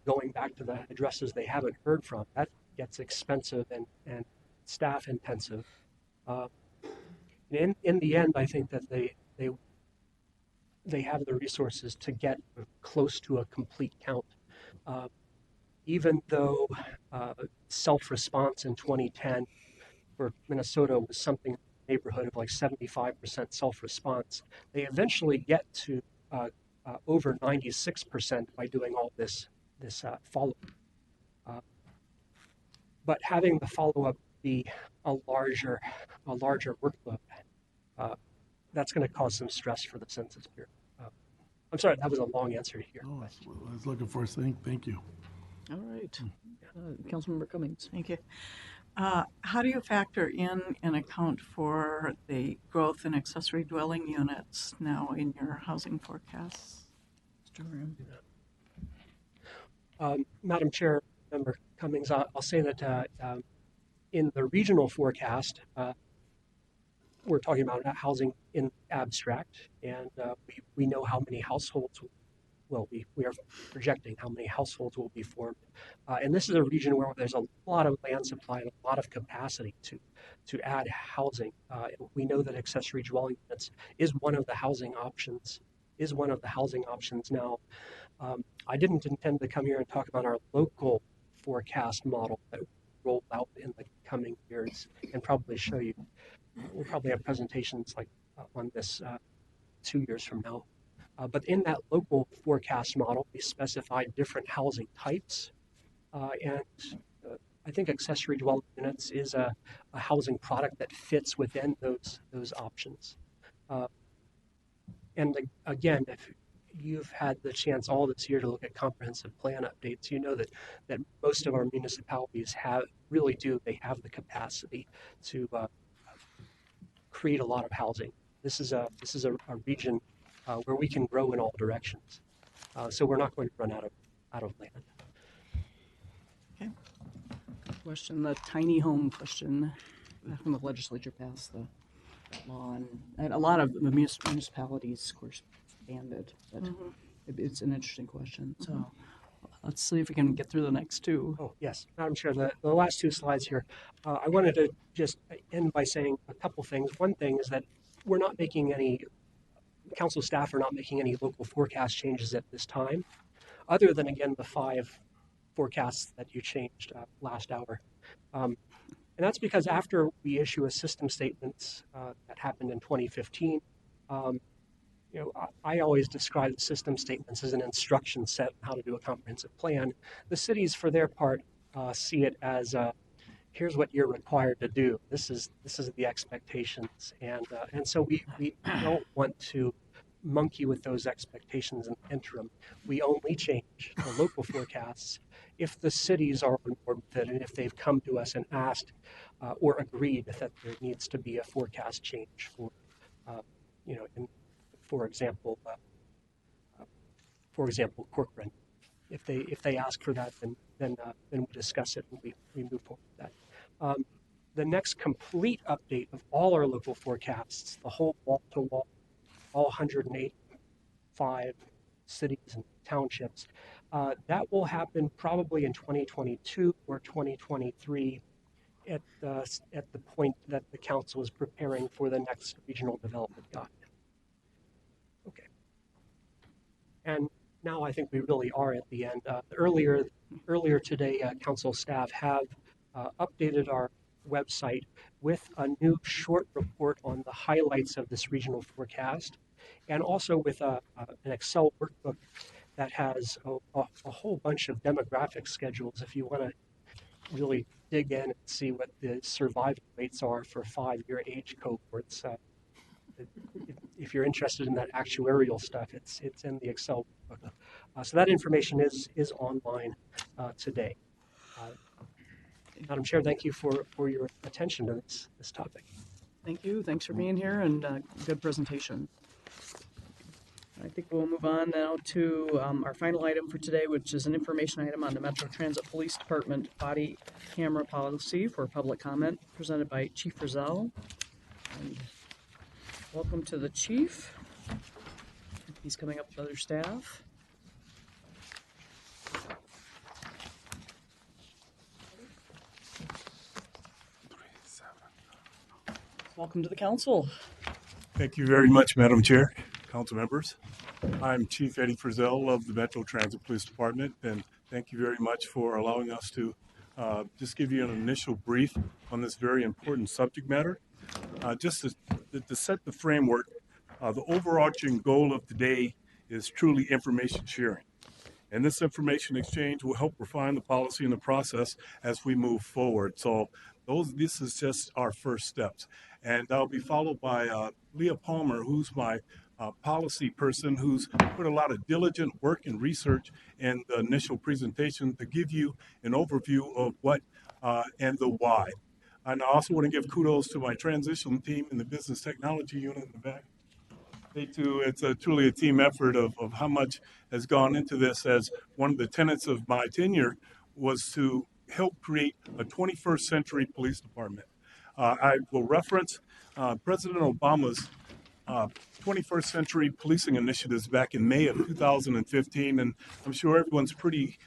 going back to the addresses they haven't heard from. That gets expensive and staff intensive. In the end, I think that they have the resources to get close to a complete count. Even though self-response in 2010 for Minnesota was something in the neighborhood of like 75% self-response, they eventually get to over 96% by doing all this follow-up. But having the follow-up be a larger workload, that's going to cause some stress for the Census Bureau. I'm sorry, that was a long answer to your question. I was looking for a thing. Thank you. All right. Councilmember Cummings. Thank you. How do you factor in and account for the growth in accessory dwelling units now in your housing forecasts? Mr. Graham. Madam Chair, Member Cummings, I'll say that in the regional forecast, we're talking about housing in abstract, and we know how many households, we are projecting how many households will be formed. And this is a region where there's a lot of land supply and a lot of capacity to add housing. We know that accessory dwelling units is one of the housing options now. I didn't intend to come here and talk about our local forecast model that will roll out in the coming years and probably show you. We'll probably have presentations like on this 2 years from now. But in that local forecast model, we specified different housing types. And I think accessory dwelling units is a housing product that fits within those options. And again, if you've had the chance all this year to look at comprehensive plan updates, you know that most of our municipalities have the capacity to create a lot of housing. This is a region where we can grow in all directions. So we're not going to run out of land. Okay. Question, the tiny home question. Back when the legislature passed the law, and a lot of the municipalities, of course, banned it, but it's an interesting question. So let's see if we can get through the next two. Oh, yes. Madam Chair, the last two slides here, I wanted to just end by saying a couple things. One thing is that we're not making any, council staff are not making any local forecast changes at this time, other than, again, the 5 forecasts that you changed last hour. And that's because after we issue a system statement that happened in 2015, I always describe the system statements as an instruction set on how to do a comprehensive plan. The cities, for their part, see it as here's what you're required to do. This is the expectations, and so we don't want to monkey with those expectations in the interim. We only change the local forecasts if the cities are on board with it and if they've come to us and asked or agreed that there needs to be a forecast change for, for example, Corcoran. If they ask for that, then we discuss it and we move forward with that. The next complete update of all our local forecasts, the whole wall-to-wall, all 108 5 cities and townships. That will happen probably in 2022 or 2023 at the point that the council is preparing for the next regional development guide. Okay. And now I think we really are at the end. Earlier today, council staff have updated our website with a new short report on the highlights of this regional forecast, and also with an Excel workbook that has a whole bunch of demographic schedules if you want to really dig in and see what the survival rates are for 5-year age cohorts. If you're interested in that actuarial stuff, it's in the Excel book. So that information is online today. Madam Chair, thank you for your attention to this topic. Thank you. Thanks for being here, and good presentation. I think we'll move on now to our final item for today, which is an information item on the Metro Transit Police Department body camera policy for public comment, presented by Chief Rizal. And welcome to the chief. He's coming up with other staff. Welcome to the council. Thank you very much, Madam Chair, council members. I'm Chief Eddie Frizzell of the Metro Transit Police Department, and thank you very much for allowing us to just give you an initial brief on this very important subject matter. Just to set the framework, the overarching goal of today is truly information sharing. And this information exchange will help refine the policy and the process as we move forward. So this is just our first steps. And I'll be followed by Leah Palmer, who's my policy person, who's put a lot of diligent work and research in the initial presentation to give you an overview of what and the why. And I also want to give kudos to my transition team in the business technology unit in the back. They too, it's truly a team effort of how much has gone into this, as one of the tenets of my tenure was to help create a 21st century police department. I will reference President Obama's 21st century policing initiatives back in May of 2015, and I'm sure everyone's pretty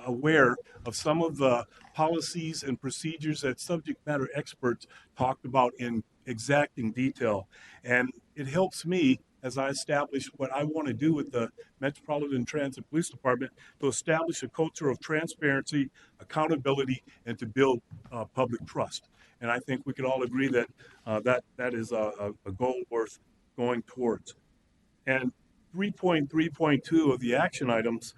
aware of some of the policies and procedures that subject matter experts talked about in exacting detail. And it helps me as I establish what I want to do with the Metropolitan Transit Police Department to establish a culture of transparency, accountability, and to build public trust. And I think we could all agree that that is a goal worth going towards. And 3.3.2 of the action items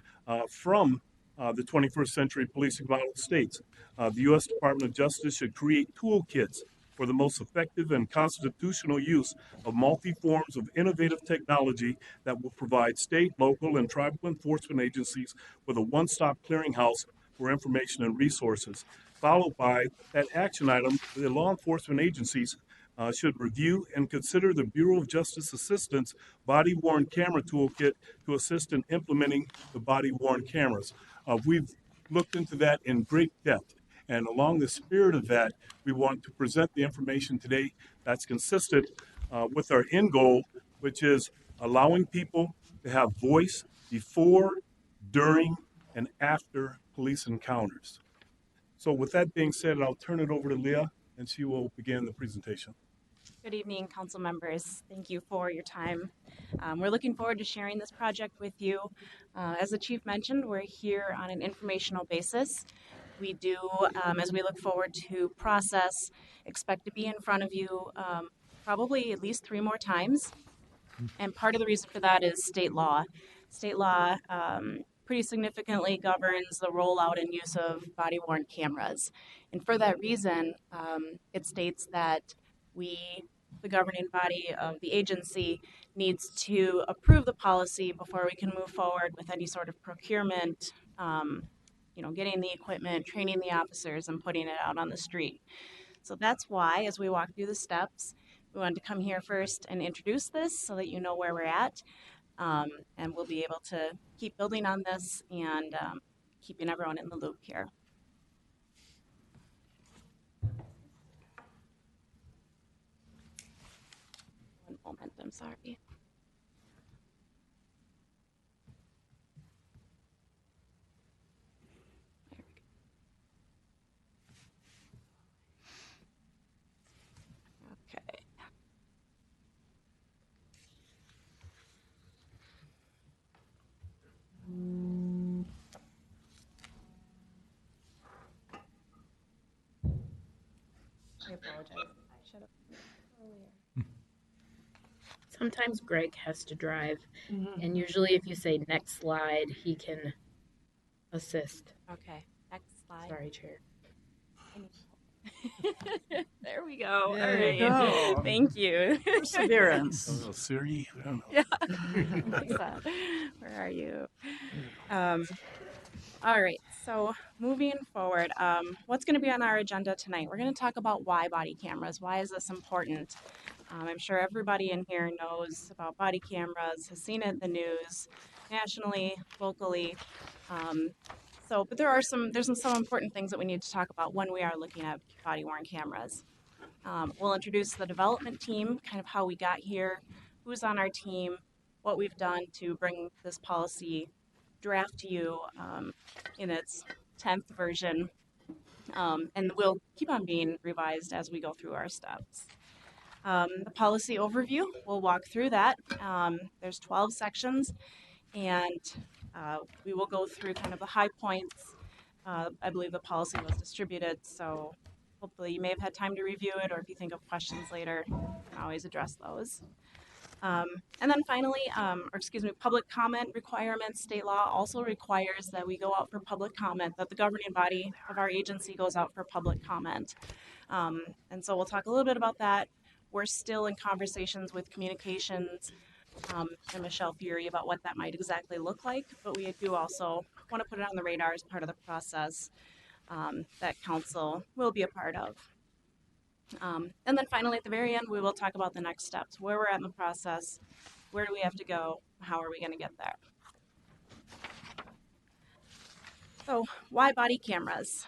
from the 21st Century Policing Model states, the U.S. Department of Justice should create toolkits for the most effective and constitutional use of multi-forms of innovative technology that will provide state, local, and tribal enforcement agencies with a one-stop clearinghouse for information and resources. Followed by that action item, the law enforcement agencies should review and consider the Bureau of Justice Assistance body-worn camera toolkit to assist in implementing the body-worn cameras. We've looked into that in great depth. And along the spirit of that, we want to present the information today that's consistent with our end goal, which is allowing people to have voice before, during, and after police encounters. So with that being said, I'll turn it over to Leah, and she will begin the presentation. Good evening, council members. Thank you for your time. We're looking forward to sharing this project with you. As the chief mentioned, we're here on an informational basis. We do, as we look forward to process, expect to be in front of you probably at least 3 more times. And part of the reason for that is state law. State law pretty significantly governs the rollout and use of body-worn cameras. And for that reason, it states that we, the governing body of the agency, needs to approve the policy before we can move forward with any sort of procurement, getting the equipment, training the officers, and putting it out on the street. So that's why, as we walk through the steps, we wanted to come here first and introduce this so that you know where we're at. And we'll be able to keep building on this and keeping everyone in the loop here. One moment, I'm sorry. I apologize. I should have earlier. Sometimes Greg has to drive, Mhm. and usually if you say next slide, he can assist. Okay, next slide. Sorry, Chair. There we go. There All you right. go. Thank you. Perseverance. Siri? I don't know. Yeah. Lisa, where are you? All right. So moving forward, what's going to be on our agenda tonight? We're going to talk about why body cameras. Why is this important? I'm sure everybody in here knows about body cameras, has seen it in the news, nationally, locally. But there's some important things that we need to talk about when we are looking at body worn cameras. We'll introduce the development team, kind of how we got here, who's on our team, what we've done to bring this policy draft to you in its 10th version. And will keep on being revised as we go through our steps. The policy overview, we'll walk through that. There's 12 sections, and we will go through kind of the high points. I believe the policy was distributed, so hopefully you may have had time to review it, or if you think of questions later, you can always address those. And then finally, public comment requirements. State law also requires that we go out for public comment, that the governing body of our agency goes out for public comment. And so we'll talk a little bit about that. We're still in conversations with communications and Michelle Fury about what that might exactly look like, but we do also want to put it on the radar as part of the process that council will be a part of. And then finally, at the very end, we will talk about the next steps, where we're at in the process, where do we have to go, how are we going to get there. So why body cameras?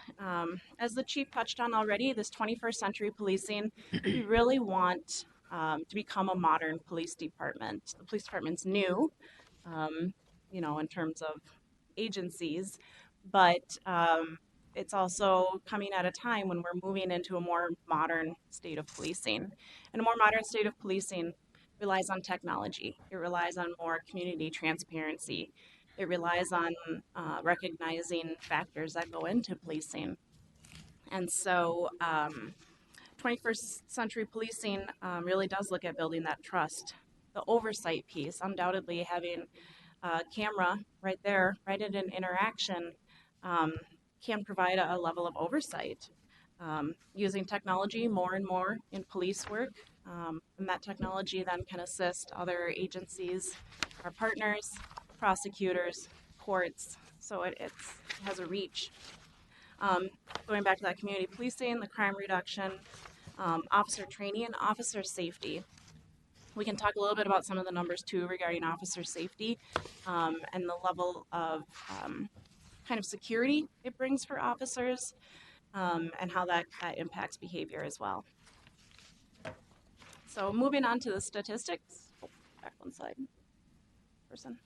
As the chief touched on already, this 21st century policing, we really want to become a modern police department. The police department's new, in terms of agencies, but it's also coming at a time when we're moving into a more modern state of policing. And a more modern state of policing relies on technology. It relies on more community transparency. It relies on recognizing factors that go into policing. And so 21st century policing really does look at building that trust. The oversight piece, undoubtedly having a camera right there, right at an interaction, can provide a level of oversight. Using technology more and more in police work, and that technology then can assist other agencies, our partners, prosecutors, courts, so it has a reach. Going back to that community policing, the crime reduction, officer training, and officer safety. We can talk a little bit about some of the numbers too regarding officer safety and the level of kind of security it brings for officers and how that impacts behavior as well. So moving on to the statistics. Oh, back one slide. Person.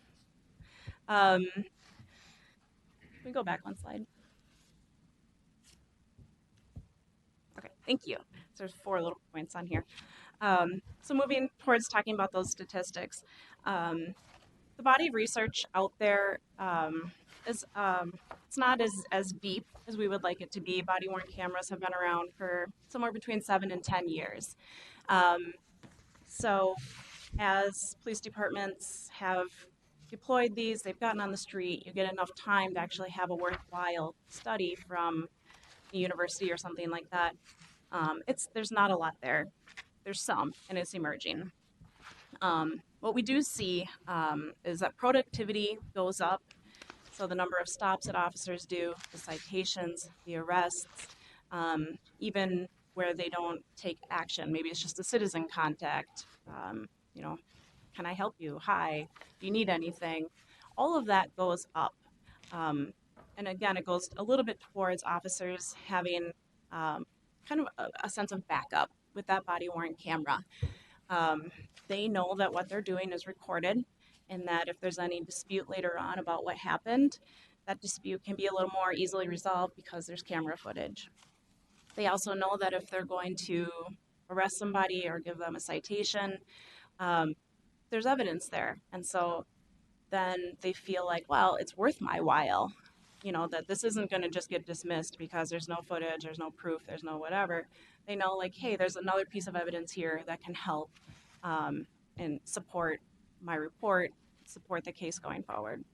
We go back one slide. Okay, thank you. So there's 4 little points on here. So moving towards talking about those statistics. The body of research out there is it's not as deep as we would like it to be. Body-worn cameras have been around for somewhere between 7 and 10 years. So as police departments have deployed these, they've gotten on the street, you get enough time to actually have a worthwhile study from a university or something like that. There's not a lot there. There's some, and it's emerging. What we do see is that productivity goes up. So the number of stops that officers do, the citations, the arrests, even where they don't take action. Maybe it's just a citizen contact. Can I help you? Hi, do you need anything? All of that goes up. And again, it goes a little bit towards officers having kind of a sense of backup with that body-worn camera. They know that what they're doing is recorded, and that if there's any dispute later on about what happened, that dispute can be a little more easily resolved because there's camera footage. They also know that if they're going to arrest somebody or give them a citation, there's evidence there. And so then they feel like, well, it's worth my while that this isn't going to just get dismissed because there's no footage, there's no proof, there's no whatever. They know, like, hey, there's another piece of evidence here that can help and support my report, support the case going forward.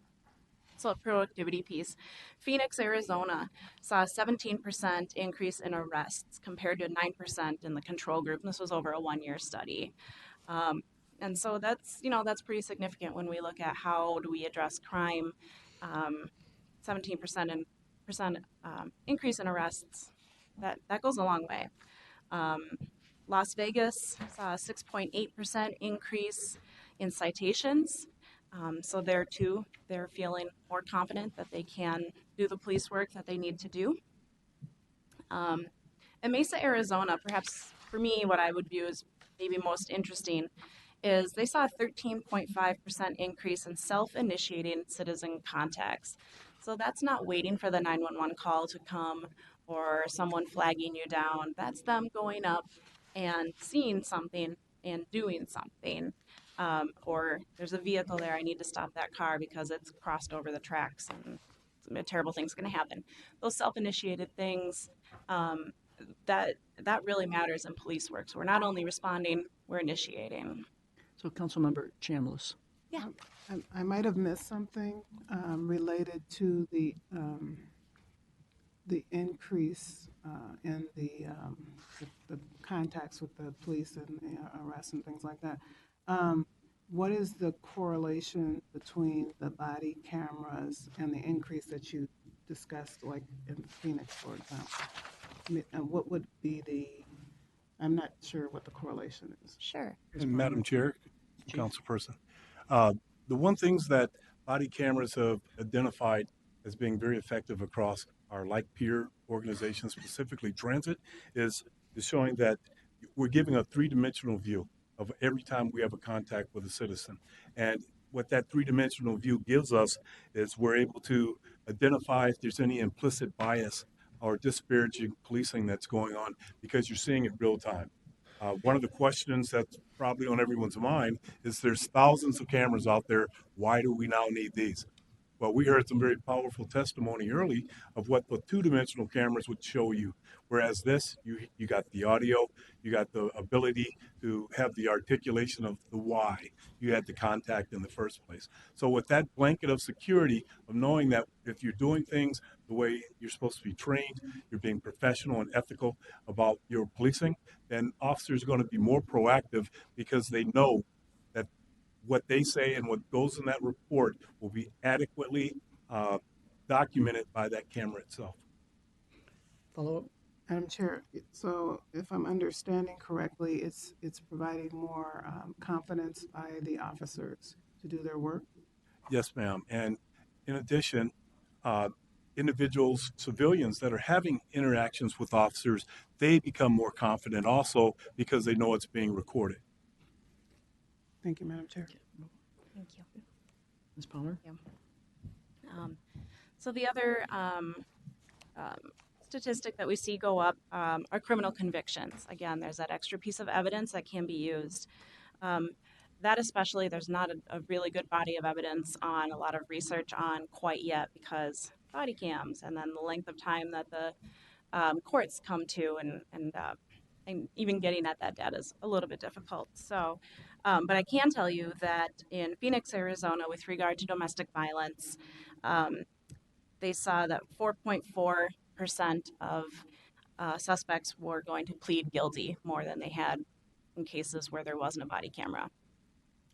So a productivity piece. Phoenix, Arizona saw a 17% increase in arrests compared to 9% in the control group. And this was over a 1-year study. And so that's pretty significant when we look at how do we address crime. 17% increase in arrests, that goes a long way. Las Vegas saw a 6.8% increase in citations. So there too, they're feeling more confident that they can do the police work that they need to do. And Mesa, Arizona, perhaps for me, what I would view as maybe most interesting is they saw a 13.5% increase in self-initiating citizen contacts. So that's not waiting for the 911 call to come or someone flagging you down. That's them going up and seeing something and doing something. Or there's a vehicle there, I need to stop that car because it's crossed over the tracks and a terrible thing's going to happen. Those self-initiated things, that really matters in police work. So we're not only responding, we're initiating. So Councilmember Chambliss. Yeah. I might have missed something related to the increase in the contacts with the police and the arrests and things like that. What is the correlation between the body cameras and the increase that you discussed, like in Phoenix, for example? And what would be I'm not sure what the correlation is. Sure. And Madam Chair, Councilperson, the one things that body cameras have identified as being very effective across our like peer organizations, specifically transit, is showing that we're giving a three-dimensional view of every time we have a contact with a citizen. And what that three-dimensional view gives us is we're able to identify if there's any implicit bias or disparaging policing that's going on because you're seeing it real time. One of the questions that's probably on everyone's mind is there's thousands of cameras out there. Why do we now need these? Well, we heard some very powerful testimony early of what the two-dimensional cameras would show you. Whereas this, you got the audio, you got the ability to have the articulation of the why you had the contact in the first place. So with that blanket of security of knowing that if you're doing things the way you're supposed to be trained, you're being professional and ethical about your policing, then officers are going to be more proactive because they know that what they say and what goes in that report will be adequately documented by that camera itself. Follow up? Madam Chair, so if I'm understanding correctly, it's providing more confidence by the officers to do their work? Yes, ma'am. And in addition, individuals, civilians that are having interactions with officers, they become more confident also because they know it's being recorded. Thank you, Madam Chair. Thank you. Ms. Palmer? Yeah. So the other statistic that we see go up are criminal convictions. Again, there's that extra piece of evidence that can be used. That especially, there's not a really good body of evidence on, a lot of research on quite yet because body cams and then the length of time that the courts come to and even getting at that data is a little bit difficult. So, but I can tell you that in Phoenix, Arizona, with regard to domestic violence, they saw that 4.4% of suspects were going to plead guilty more than they had in cases where there wasn't a body camera.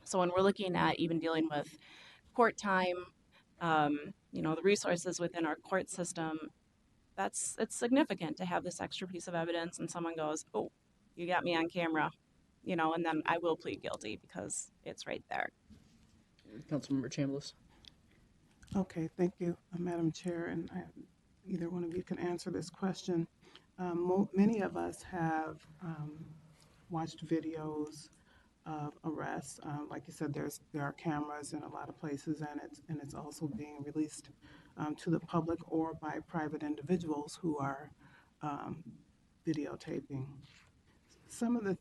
So when we're looking at even dealing with court time, the resources within our court system, it's significant to have this extra piece of evidence and someone goes, oh, you got me on camera, and then I will plead guilty because it's right there. Councilmember Chambliss. Okay, thank you, Madam Chair, and either one of you can answer this question. Many of us have watched videos of arrests. Like you said, there are cameras in a lot of places, and it's also being released to the public or by private individuals who are videotaping. Some of the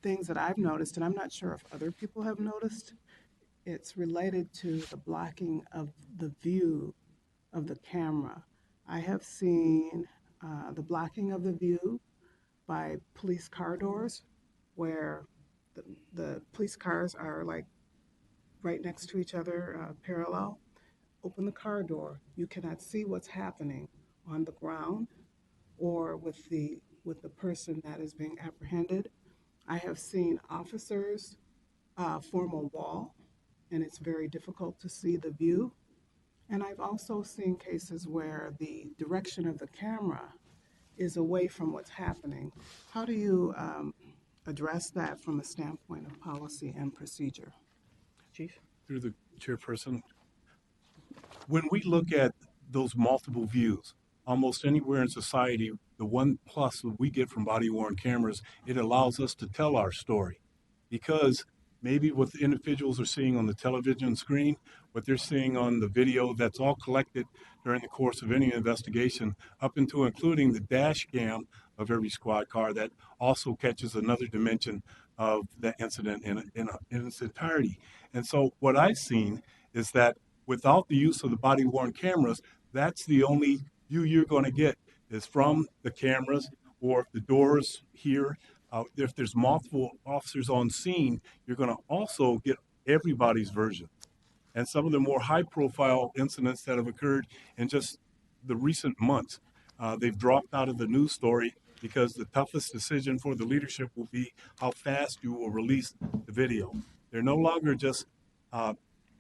things that I've noticed, and I'm not sure if other people have noticed, it's related to the blocking of the view of the camera. I have seen the blocking of the view by police car doors where the police cars are like right next to each other, parallel. Open the car door, you cannot see what's happening on the ground or with the person that is being apprehended. I have seen officers form a wall, and it's very difficult to see the view. And I've also seen cases where the direction of the camera is away from what's happening. How do you address that from a standpoint of policy and procedure? Chief? Through the chairperson, when we look at those multiple views, almost anywhere in society, the one plus that we get from body-worn cameras, it allows us to tell our story. Because maybe what the individuals are seeing on the television screen, what they're seeing on the video, that's all collected during the course of any investigation, up into including the dash cam of every squad car that also catches another dimension of the incident in its entirety. And so what I've seen is that without the use of the body-worn cameras, that's the only view you're going to get is from the cameras, or if the doors here, if there's multiple officers on scene, you're going to also get everybody's version. And some of the more high-profile incidents that have occurred in just the recent months, they've dropped out of the news story because the toughest decision for the leadership will be how fast you will release the video. They're no longer just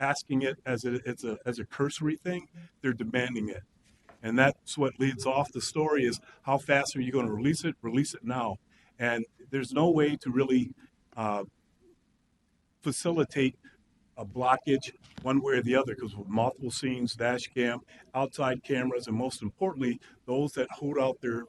asking it as a cursory thing, they're demanding it. And that's what leads off the story is how fast are you going to release it? Release it now. And there's no way to really facilitate a blockage one way or the other, because with multiple scenes, dash cam, outside cameras, and most importantly, those that hold out their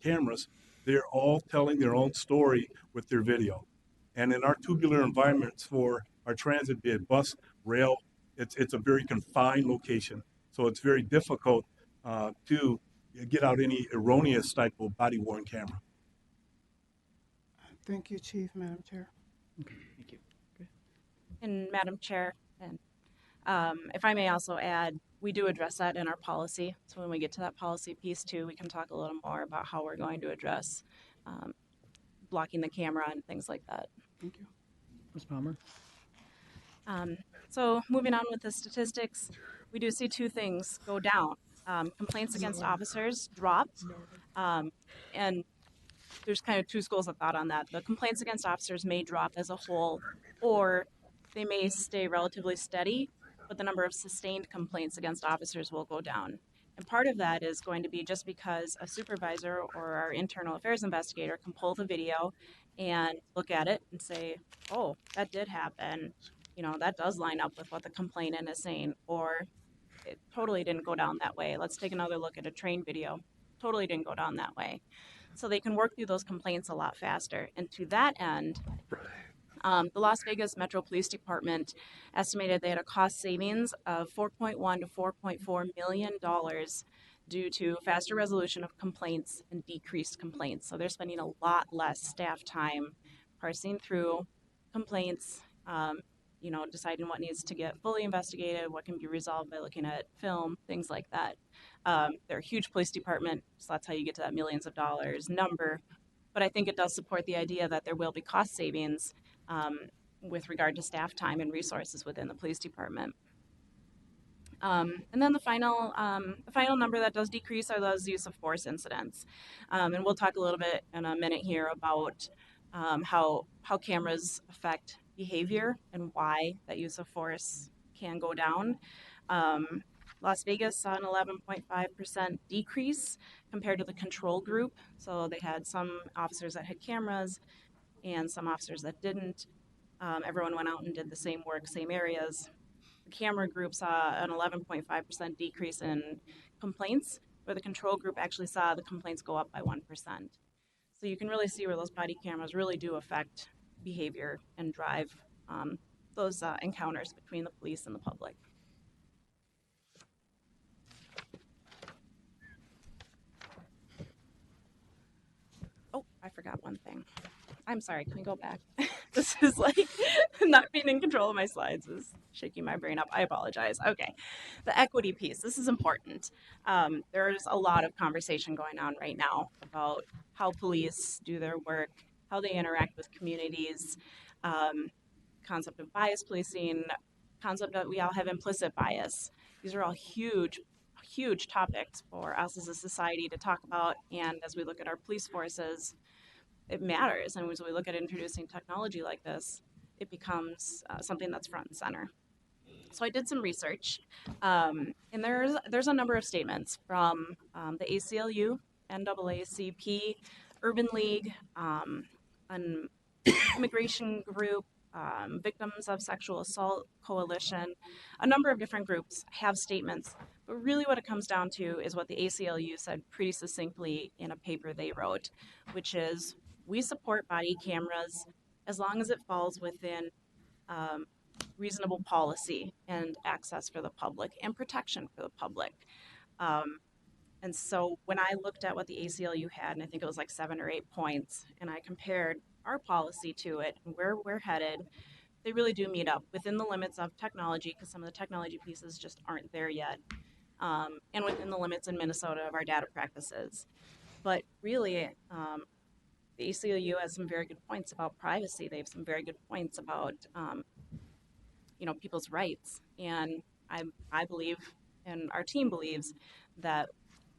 cameras, they're all telling their own story with their video. And in our tubular environments for our transit, be it bus, rail, it's a very confined location. So it's very difficult to get out any erroneous type of body-worn camera. Thank you, Chief. Madam Chair. Okay, thank you. Okay. And Madam Chair, and if I may also add, we do address that in our policy. So when we get to that policy piece too, we can talk a little more about how we're going to address blocking the camera and things like that. Thank you. Ms. Palmer? So moving on with the statistics, we do see two things go down. Complaints against officers dropped, and there's kind of two schools of thought on that. The complaints against officers may drop as a whole, or they may stay relatively steady, but the number of sustained complaints against officers will go down. And part of that is going to be just because a supervisor or our internal affairs investigator can pull the video and look at it and say, oh, that did happen. You know, that does line up with what the complainant is saying, or it totally didn't go down that way. Let's take another look at a train video. Totally didn't go down that way. So they can work through those complaints a lot faster. And to that end, the Las Vegas Metro Police Department estimated they had a cost savings of $4.1 to $4.4 million due to faster resolution of complaints and decreased complaints. So they're spending a lot less staff time parsing through complaints, deciding what needs to get fully investigated, what can be resolved by looking at film, things like that. They're a huge police department, so that's how you get to that millions of dollars number. But I think it does support the idea that there will be cost savings with regard to staff time and resources within the police department. And then the final number that does decrease are those use of force incidents. And we'll talk a little bit in a minute here about how cameras affect behavior and why that use of force can go down. Las Vegas saw an 11.5% decrease compared to the control group. So they had some officers that had cameras and some officers that didn't. Everyone went out and did the same work, same areas. The camera group saw an 11.5% decrease in complaints, where the control group actually saw the complaints go up by 1%. So you can really see where those body cameras really do affect behavior and drive those encounters between the police and the public. Oh, I forgot one thing. I'm sorry, can we go back? This is like not being in control of my slides is shaking my brain up. I apologize. Okay. The equity piece, this is important. There's a lot of conversation going on right now about how police do their work, how they interact with communities, um, concept of bias policing, concept that we all have implicit bias. These are all huge topics for us as a society to talk about. And as we look at our police forces, it matters. And as we look at introducing technology like this, it becomes something that's front and center. So I did some research, and there's a number of statements from the ACLU, NAACP, Urban League, an immigration group, Victims of Sexual Assault Coalition. A number of different groups have statements, but really what it comes down to is what the ACLU said pretty succinctly in a paper they wrote, which is we support body cameras as long as it falls within reasonable policy and access for the public and protection for the public. And so when I looked at what the ACLU had, and I think it was like 7 or 8 points, and I compared our policy to it and where we're headed, they really do meet up within the limits of technology, because some of the technology pieces just aren't there yet, and within the limits in Minnesota of our data practices. But really, the ACLU has some very good points about privacy. They have some very good points about people's rights, and I believe, and our team believes, that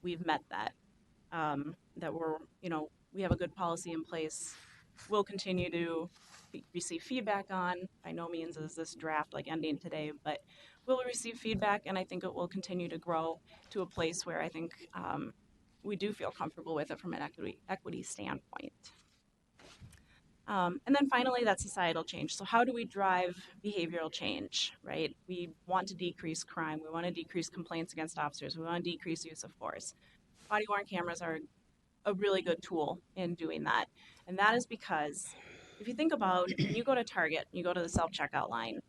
we've met that. That we have a good policy in place. We'll continue to receive feedback on. By no means is this draft like ending today, but we'll receive feedback, and I think it will continue to grow to a place where I think we do feel comfortable with it from an equity standpoint. And then finally, that societal change. So how do we drive behavioral change, right? We want to decrease crime. We want to decrease complaints against officers. We want to decrease use of force. Body-worn cameras are a really good tool in doing that. And that is because if you think about, when you go to Target, you go to the self-checkout line,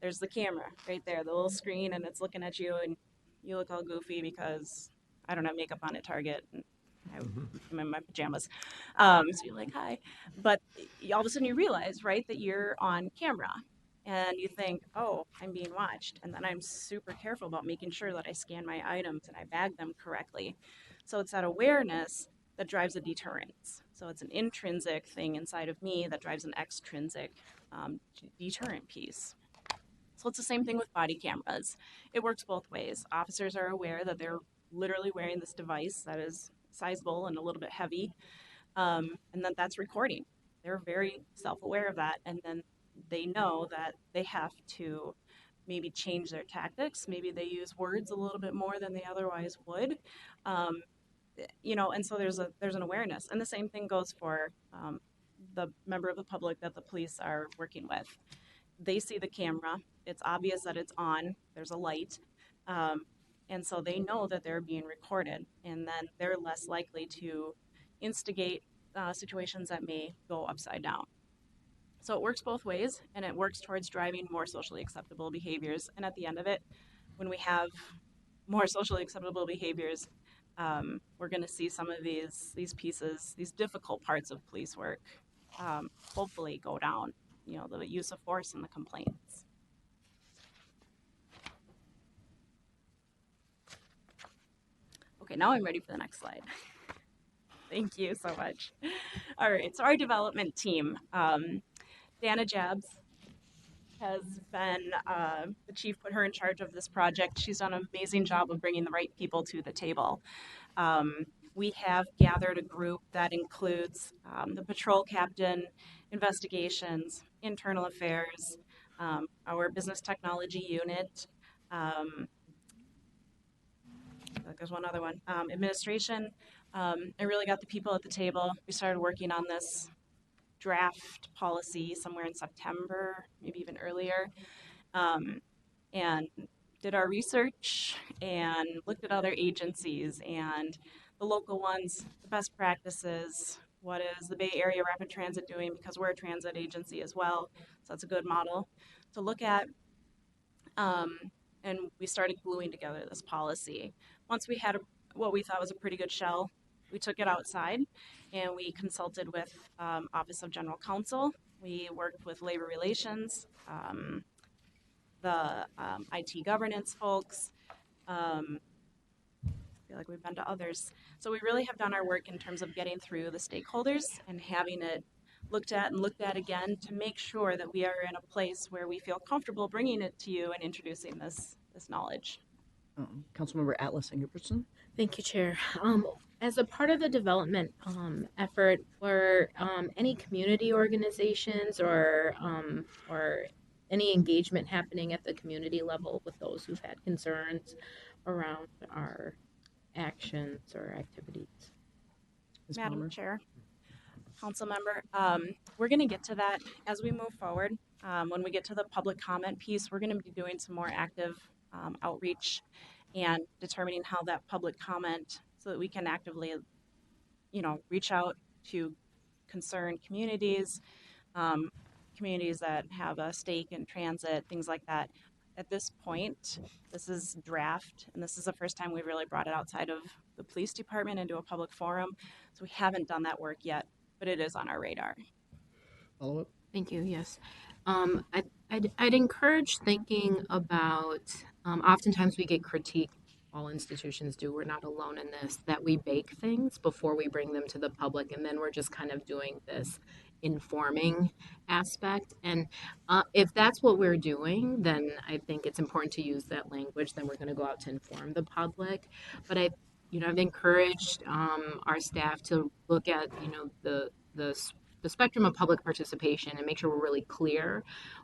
there's the camera right there, the little screen, and it's looking at you, and you look all goofy because I don't have makeup on at Target. And I'm in my pajamas. So you're like, hi. But all of a sudden you realize, right, that you're on camera. And you think, oh, I'm being watched. And then I'm super careful about making sure that I scan my items and I bag them correctly. So it's that awareness that drives a deterrence. So it's an intrinsic thing inside of me that drives an extrinsic deterrent piece. So it's the same thing with body cameras. It works both ways. Officers are aware that they're literally wearing this device that is sizable and a little bit heavy, and then that's recording. They're very self-aware of that, and then they know that they have to maybe change their tactics. Maybe they use words a little bit more than they otherwise would, and so there's an awareness. And the same thing goes for the member of the public that the police are working with. They see the camera. It's obvious that it's on. There's a light. And so they know that they're being recorded, and then they're less likely to instigate situations that may go upside down. So it works both ways, and it works towards driving more socially acceptable behaviors. And at the end of it, when we have more socially acceptable behaviors, we're going to see some of these pieces, these difficult parts of police work, hopefully go down, the use of force and the complaints. Okay, now I'm ready for the next slide. Thank you so much. All right, so our development team. Dana Jabs has been, the chief put her in charge of this project. She's done an amazing job of bringing the right people to the table. We have gathered a group that includes the patrol captain, investigations, internal affairs, our business technology unit, there's one other one, administration. I really got the people at the table. We started working on this draft policy somewhere in September, maybe even earlier, and did our research and looked at other agencies and the local ones, the best practices. What is the Bay Area Rapid Transit doing? Because we're a transit agency as well, so that's a good model to look at. And we started gluing together this policy. Once we had what we thought was a pretty good shell, we took it outside and we consulted with Office of General Counsel. We worked with Labor Relations, the IT governance folks. I feel like we've been to others. So we really have done our work in terms of getting through the stakeholders and having it looked at and looked at again to make sure that we are in a place where we feel comfortable bringing it to you and introducing this knowledge. Councilmember Atlas Ingebrigtsen. Thank you, Chair. As a part of the development effort, were any community organizations or any engagement happening at the community level with those who've had concerns around our actions or activities? Madam Chair, Council Member, we're going to get to that as we move forward. When we get to the public comment piece, we're going to be doing some more active outreach and determining how that public comment, so that we can actively, reach out to concerned communities, communities that have a stake in transit, things like that. At this point, this is draft, and this is the first time we've really brought it outside of the police department into a public forum. So we haven't done that work yet, but it is on our radar. Follow up? Thank you. Yes. I'd encourage thinking about, oftentimes we get critique, all institutions do, we're not alone in this, that we bake things before we bring them to the public, and then we're just kind of doing this informing aspect. And if that's what we're doing, then I think it's important to use that language. Then we're going to go out to inform the public. But I've encouraged our staff to look at, the spectrum of public participation and make sure we're really clear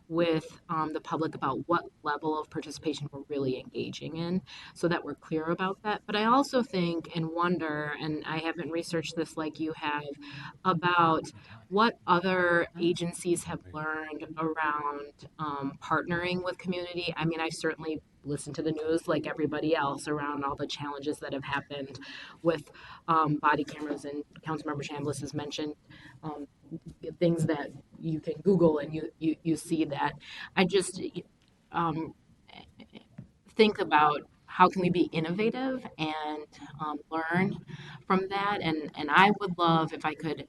with the public about what level of participation we're really engaging in, so that we're clear about that. But I also think and wonder, and I haven't researched this like you have, about what other agencies have learned around partnering with community. I mean, I certainly listen to the news like everybody else around all the challenges that have happened with body cameras, and Councilmember Chambliss has mentioned things that you can Google and you see that. I just think about how can we be innovative and learn from that. And I would love if I could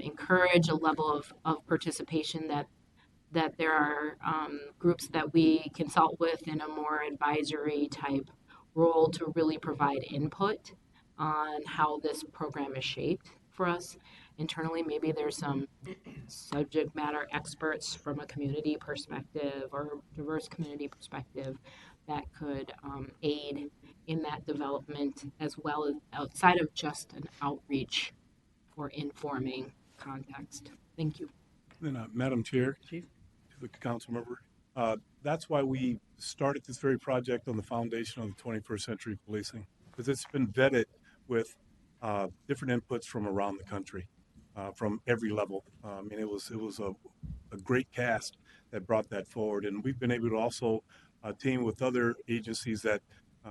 encourage a level of participation that there are groups that we consult with in a more advisory type role to really provide input on how this program is shaped for us internally. Maybe there's some subject matter experts from a community perspective or diverse community perspective that could aid in that development, as well as outside of just an outreach or informing context. Thank you. Then, Madam Chair, Chief, to the council member, that's why we started this very project on the foundation of the 21st century policing, because it's been vetted with different inputs from around the country, from every level. I mean, it was a great cast that brought that forward, and we've been able to also team with other agencies that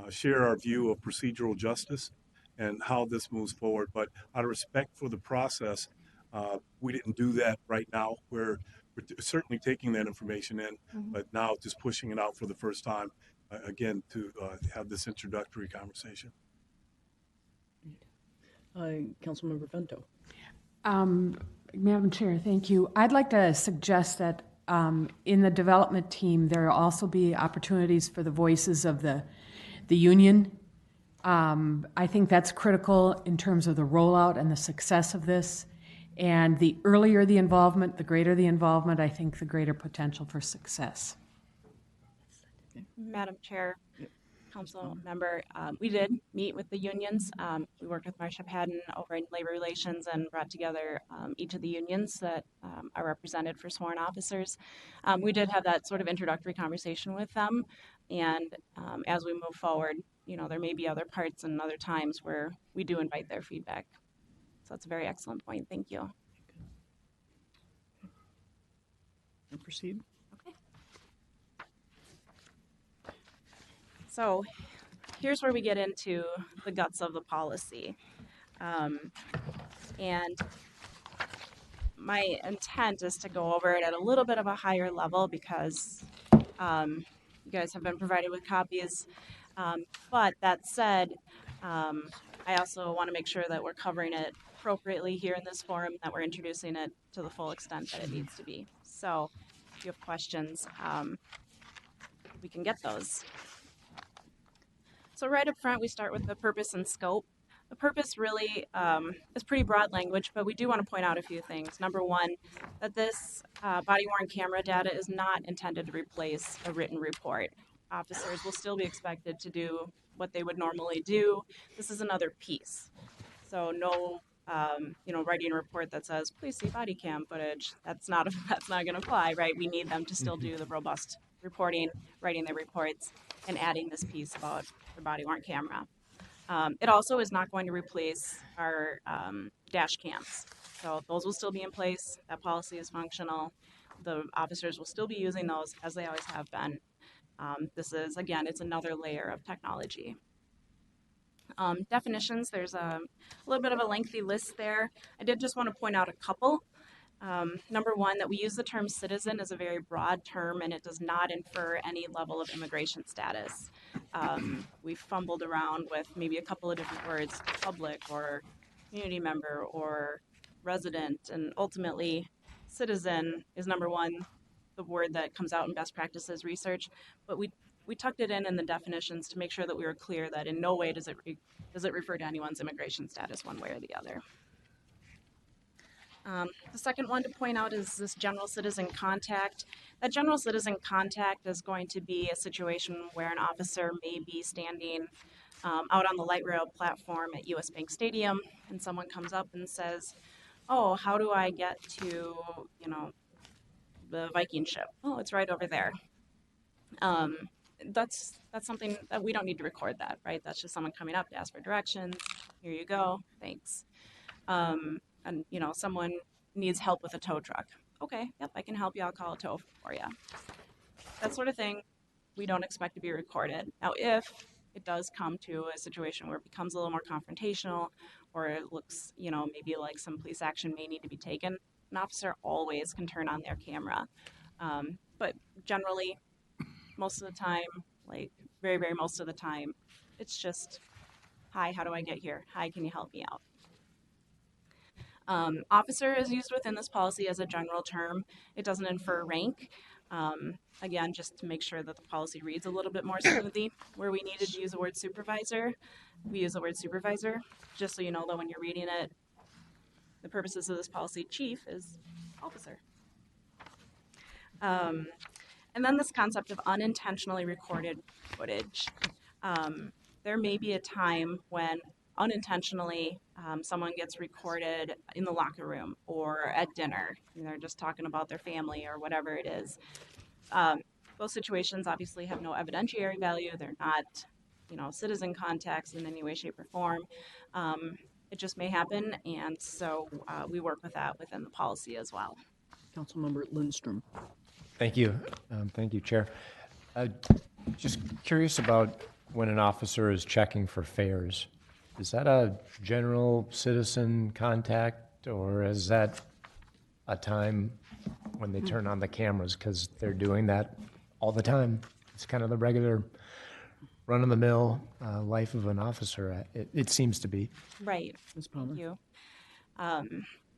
share our view of procedural justice and how this moves forward. But out of respect for the process, we didn't do that right now. We're certainly taking that information in, but now just pushing it out for the first time, again, to have this introductory conversation. Councilmember Vento. Madam Chair, thank you. I'd like to suggest that in the development team, there will also be opportunities for the voices of the union. I think that's critical in terms of the rollout and the success of this. And the earlier the involvement, the greater the involvement, I think the greater potential for success. Madam Chair, Council Member, we did meet with the unions. We worked with Marcia Padden over in Labor Relations and brought together each of the unions that are represented for sworn officers. We did have that sort of introductory conversation with them, and as we move forward, there may be other parts and other times where we do invite their feedback. So that's a very excellent point. Thank you. And proceed. Okay. So here's where we get into the guts of the policy. And my intent is to go over it at a little bit of a higher level because you guys have been provided with copies. But that said, I also want to make sure that we're covering it appropriately here in this forum that we're introducing it to the full extent that it needs to be. So if you have questions, we can get those. So right up front, we start with the purpose and scope. The purpose really is pretty broad language, but we do want to point out a few things. Number one, that this body-worn camera data is not intended to replace a written report. Officers will still be expected to do what they would normally do. This is another piece. So no, writing a report that says, please see body cam footage. That's not going to apply, right? We need them to still do the robust reporting, writing their reports, and adding this piece about the body-worn camera. It also is not going to replace our dash cams. So those will still be in place. That policy is functional. The officers will still be using those as they always have been. This is, again, it's another layer of technology. Definitions, there's a little bit of a lengthy list there. I did just want to point out a couple. Number one, that we use the term citizen as a very broad term, and it does not infer any level of immigration status. We fumbled around with maybe a couple of different words, public or community member or resident, and ultimately citizen is number one, the word that comes out in best practices research, but we tucked it in the definitions to make sure that we were clear that in no way does it refer to anyone's immigration status one way or the other. The second one to point out is this general citizen contact. That general citizen contact is going to be a situation where an officer may be standing out on the light rail platform at US Bank Stadium, and someone comes up and says, oh, how do I get to, the Viking ship? Oh, it's right over there. That's something that we don't need to record that, right? That's just someone coming up to ask for directions. Here you go, thanks. And someone needs help with a tow truck. Okay, yep, I can help you. I'll call a tow for you. That sort of thing we don't expect to be recorded. Now, if it does come to a situation where it becomes a little more confrontational, or it looks, maybe like some police action may need to be taken, an officer always can turn on their camera. But generally, most of the time, like very, very most of the time, it's just, hi, how do I get here? Hi, can you help me out? Officer is used within this policy as a general term. It doesn't infer rank. Again, just to make sure that the policy reads a little bit more smoothly. Where we needed to use the word supervisor, we use the word supervisor, just so you know that when you're reading it, the purposes of this policy, chief is officer. And then this concept of unintentionally recorded footage. There may be a time when unintentionally someone gets recorded in the locker room or at dinner. They're just talking about their family or whatever it is. Those situations obviously have no evidentiary value. They're not, citizen contacts in any way, shape, or form. It just may happen, and so we work with that within the policy as well. Councilmember Lindstrom. Thank you. Thank you, Chair. Just curious about when an officer is checking for fares. Is that a general citizen contact, or is that a time when they turn on the cameras? Because they're doing that all the time. It's kind of the regular run-of-the-mill life of an officer. It seems to be. Right. Ms. Palmer. Thank you.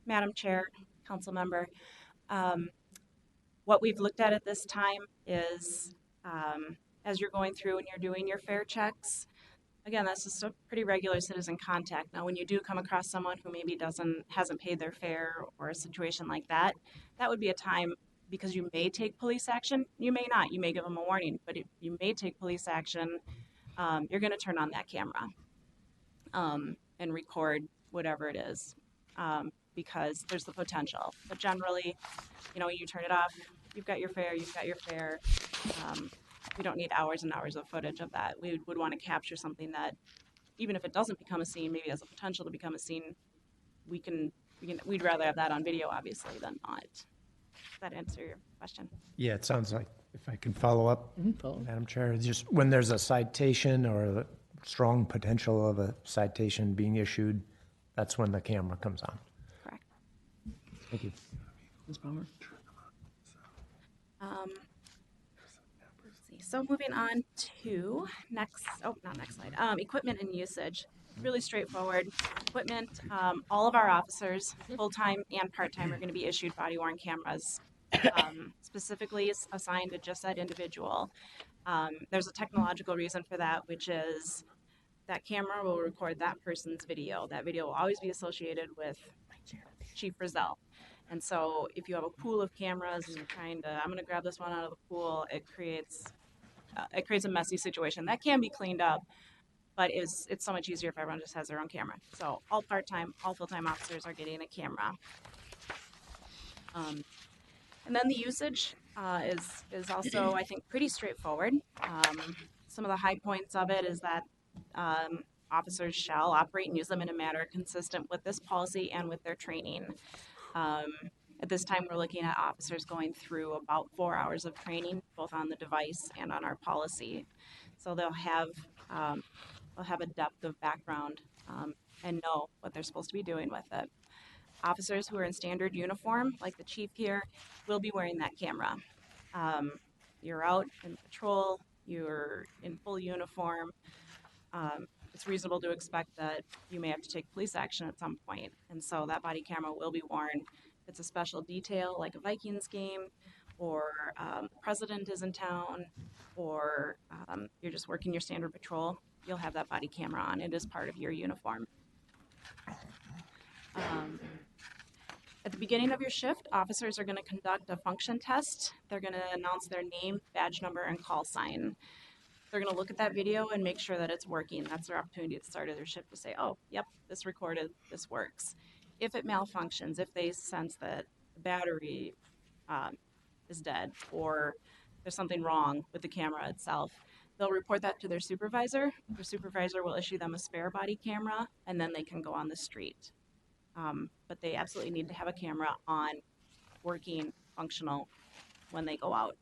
Madam Chair, Council Member, what we've looked at this time is as you're going through and you're doing your fare checks, again, that's just a pretty regular citizen contact. Now, when you do come across someone who maybe hasn't paid their fare or a situation like that, that would be a time, because you may take police action, you may not, you may give them a warning, but if you may take police action, you're going to turn on that camera and record whatever it is, because there's the potential. But generally, you turn it off, you've got your fare. We don't need hours and hours of footage of that. We would want to capture something that, even if it doesn't become a scene, maybe has a potential to become a scene, we'd rather have that on video, obviously, than not. Does that answer your question? Yeah, it sounds like, if I can follow up, Madam Chair, just when there's a citation or a strong potential of a citation being issued, that's when the camera comes on. Correct. Thank you. Ms. Palmer. So moving on to not next slide, equipment and usage. really straightforward. Equipment, all of our officers, full-time and part-time, are going to be issued body-worn cameras, specifically assigned to just that individual. There's a technological reason for that, which is that camera will record that person's video. That video will always be associated with Chief Frizzell. And so if you have a pool of cameras and you're trying to, I'm going to grab this one out of the pool, it creates a messy situation. That can be cleaned up, but it's so much easier if everyone just has their own camera. So all part-time, all full-time officers are getting a camera. And then the usage is also, I think, pretty straightforward. Some of the high points of it is that officers shall operate and use them in a manner consistent with this policy and with their training. At this time, we're looking at officers going through about 4 hours of training, both on the device and on our policy. So they'll have a depth of background and know what they're supposed to be doing with it. Officers who are in standard uniform, like the chief here, will be wearing that camera. You're out in patrol, you're in full uniform. It's reasonable to expect that you may have to take police action at some point, and so that body camera will be worn. If it's a special detail like a Vikings game, or the president is in town, or you're just working your standard patrol, you'll have that body camera on. It is part of your uniform. At the beginning of your shift, officers are going to conduct a function test. They're going to announce their name, badge number, and call sign. They're going to look at that video and make sure that it's working. That's their opportunity at the start of their shift to say, oh, yep, this recorded, this works. If it malfunctions, if they sense that the battery is dead or there's something wrong with the camera itself, they'll report that to their supervisor. Their supervisor will issue them a spare body camera, and then they can go on the street. But they absolutely need to have a camera on, working, functional, when they go out.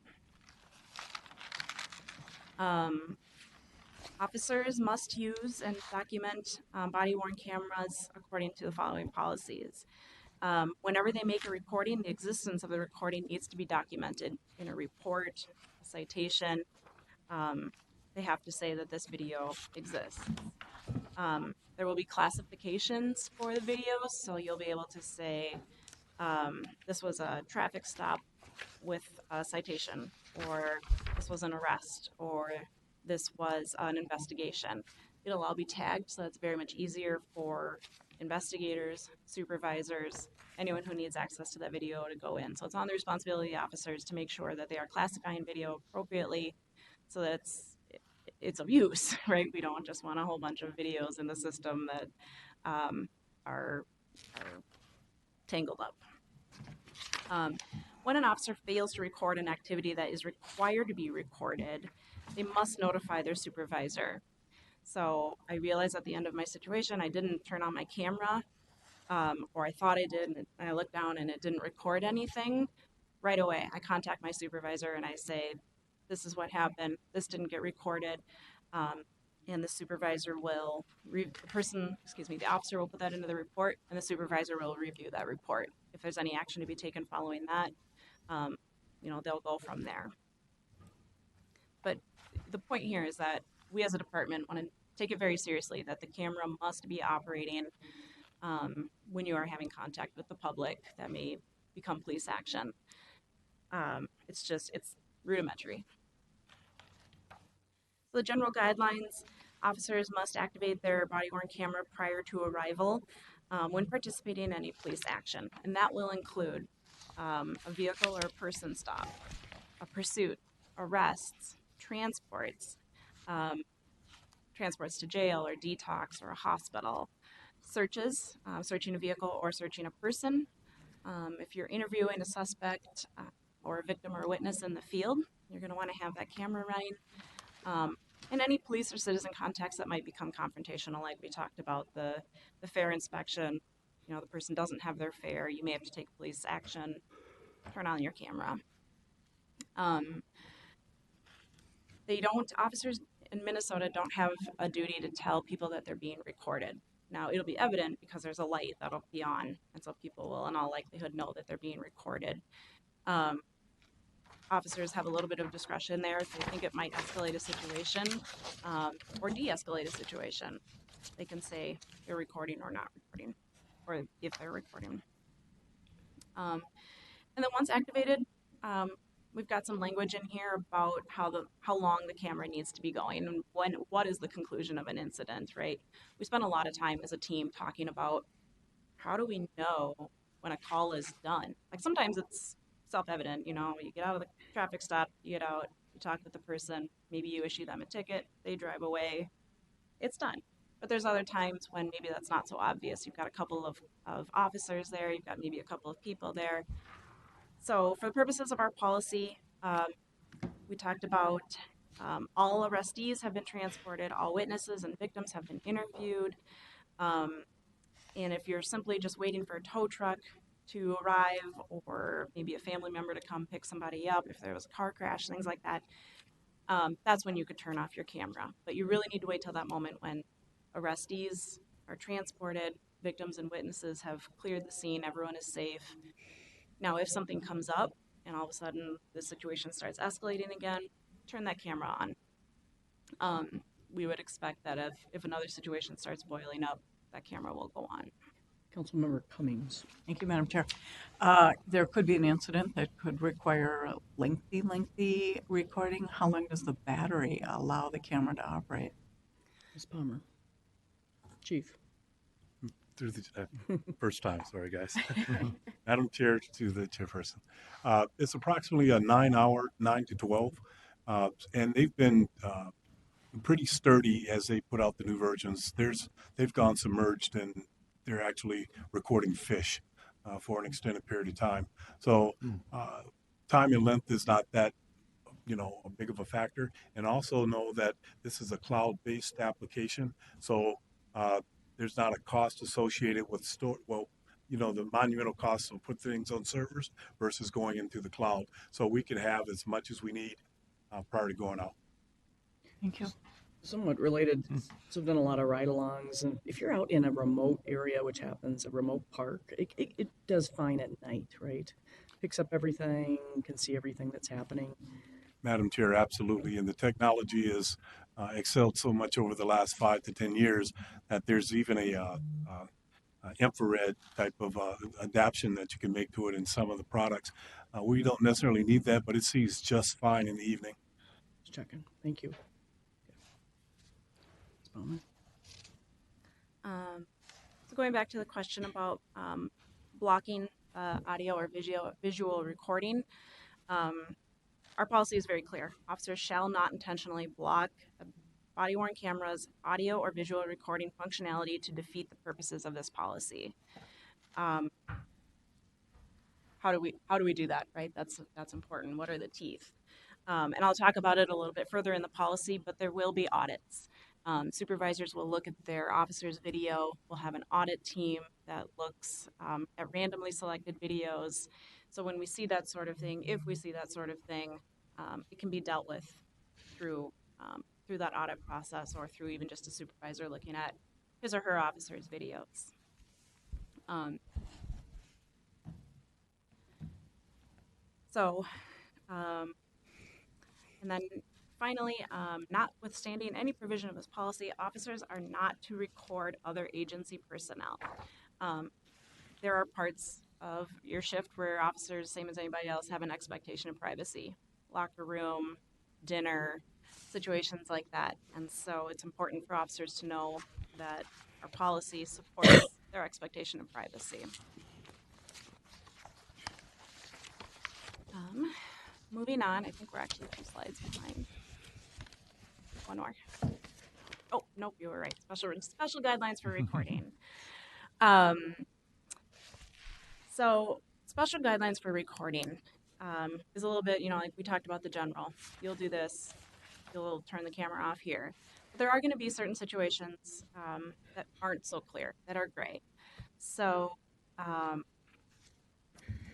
Officers must use and document body-worn cameras according to the following policies. Whenever they make a recording, the existence of the recording needs to be documented in a report, a citation. They have to say that this video exists. There will be classifications for the videos, so you'll be able to say this was a traffic stop with a citation, or this was an arrest, or this was an investigation. It'll all be tagged, so it's very much easier for investigators, supervisors, anyone who needs access to that video to go in. So it's on the responsibility of the officers to make sure that they are classifying video appropriately so that it's of use, right? We don't just want a whole bunch of videos in the system that are tangled up. When an officer fails to record an activity that is required to be recorded, they must notify their supervisor. So I realized at the end of my situation, I didn't turn on my camera, or I thought I did, and I looked down and it didn't record anything. Right away, I contact my supervisor and I say, this is what happened, this didn't get recorded, and the supervisor will, the officer will put that into the report, and the supervisor will review that report. If there's any action to be taken following that, they'll go from there. But the point here is that we as a department want to take it very seriously that the camera must be operating when you are having contact with the public that may become police action. It's rudimentary. So the general guidelines, officers must activate their body-worn camera prior to arrival when participating in any police action. And that will include a vehicle or a person stop, a pursuit, arrests, transports, transports to jail or detox or a hospital, searches, searching a vehicle or searching a person. If you're interviewing a suspect or a victim or a witness in the field, you're going to want to have that camera running. And any police or citizen contacts that might become confrontational, like we talked about, the fare inspection, the person doesn't have their fare, you may have to take police action, turn on your camera. Officers in Minnesota don't have a duty to tell people that they're being recorded. Now, it'll be evident because there's a light that'll be on, and so people will in all likelihood know that they're being recorded. Officers have a little bit of discretion there if they think it might escalate a situation or de-escalate a situation. they can say they're recording or not recording, or if they're recording. And then once activated, we've got some language in here about how long the camera needs to be going and what is the conclusion of an incident, right? We spent a lot of time as a team talking about how do we know when a call is done? Like sometimes it's self-evident, you get out of the traffic stop, you get out, you talk with the person, maybe you issue them a ticket, they drive away, it's done. But there's other times when maybe that's not so obvious. You've got a couple of officers there, you've got maybe a couple of people there. So for the purposes of our policy, we talked about all arrestees have been transported, all witnesses and victims have been interviewed. And if you're simply just waiting for a tow truck to arrive or maybe a family member to come pick somebody up, if there was a car crash, things like that, that's when you could turn off your camera. But you really need to wait till that moment when arrestees are transported, victims and witnesses have cleared the scene, everyone is safe. Now, if something comes up and all of a sudden the situation starts escalating again, turn that camera on. We would expect that if another situation starts boiling up, that camera will go on. Councilmember Cummings. Thank you, Madam Chair. There could be an incident that could require a lengthy recording. How long does the battery allow the camera to operate? Ms. Palmer. Chief. Through the first time, sorry guys. Madam Chair to the chairperson. It's approximately a 9-hour, 9 to 12, and they've been pretty sturdy as they put out the new versions. They've gone submerged and they're actually recording fish for an extended period of time. So time and length is not that a big of a factor. And also know that this is a cloud-based application, so there's not a cost associated with the monumental costs of put things on servers versus going into the cloud. So we can have as much as we need prior to going out. Thank you. Somewhat related, so I've done a lot of ride-alongs, and if you're out in a remote area, which happens, a remote park, it does fine at night, right? Picks up everything, can see everything that's happening. Madam Chair, absolutely. And the technology has excelled so much over the last 5 to 10 years that there's even a infrared type of adaptation that you can make to it in some of the products. We don't necessarily need that, but it sees just fine in the evening. Just checking. Thank you. So going back to the question about blocking audio or visual recording, our policy is very clear. Officers shall not intentionally block a body-worn camera's audio or visual recording functionality to defeat the purposes of this policy. How do we do that, right? That's important. What are the teeth? And I'll talk about it a little bit further in the policy, but there will be audits. Supervisors will look at their officers' video. We'll have an audit team that looks at randomly selected videos. So when we see that sort of thing, if we see that sort of thing, it can be dealt with through that audit process or through even just a supervisor looking at his or her officers' videos. And then finally, notwithstanding any provision of this policy, officers are not to record other agency personnel. There are parts of your shift where officers, same as anybody else, have an expectation of privacy. Locker room, dinner, situations like that. And so it's important for officers to know that our policy supports their expectation of privacy. Moving on, I think we're actually 2 slides behind. One more. Oh, nope, you were right. Special guidelines for recording. So special guidelines for recording is a little bit, like we talked about the general. You'll do this, you'll turn the camera off here. But there are going to be certain situations that aren't so clear, that are gray. So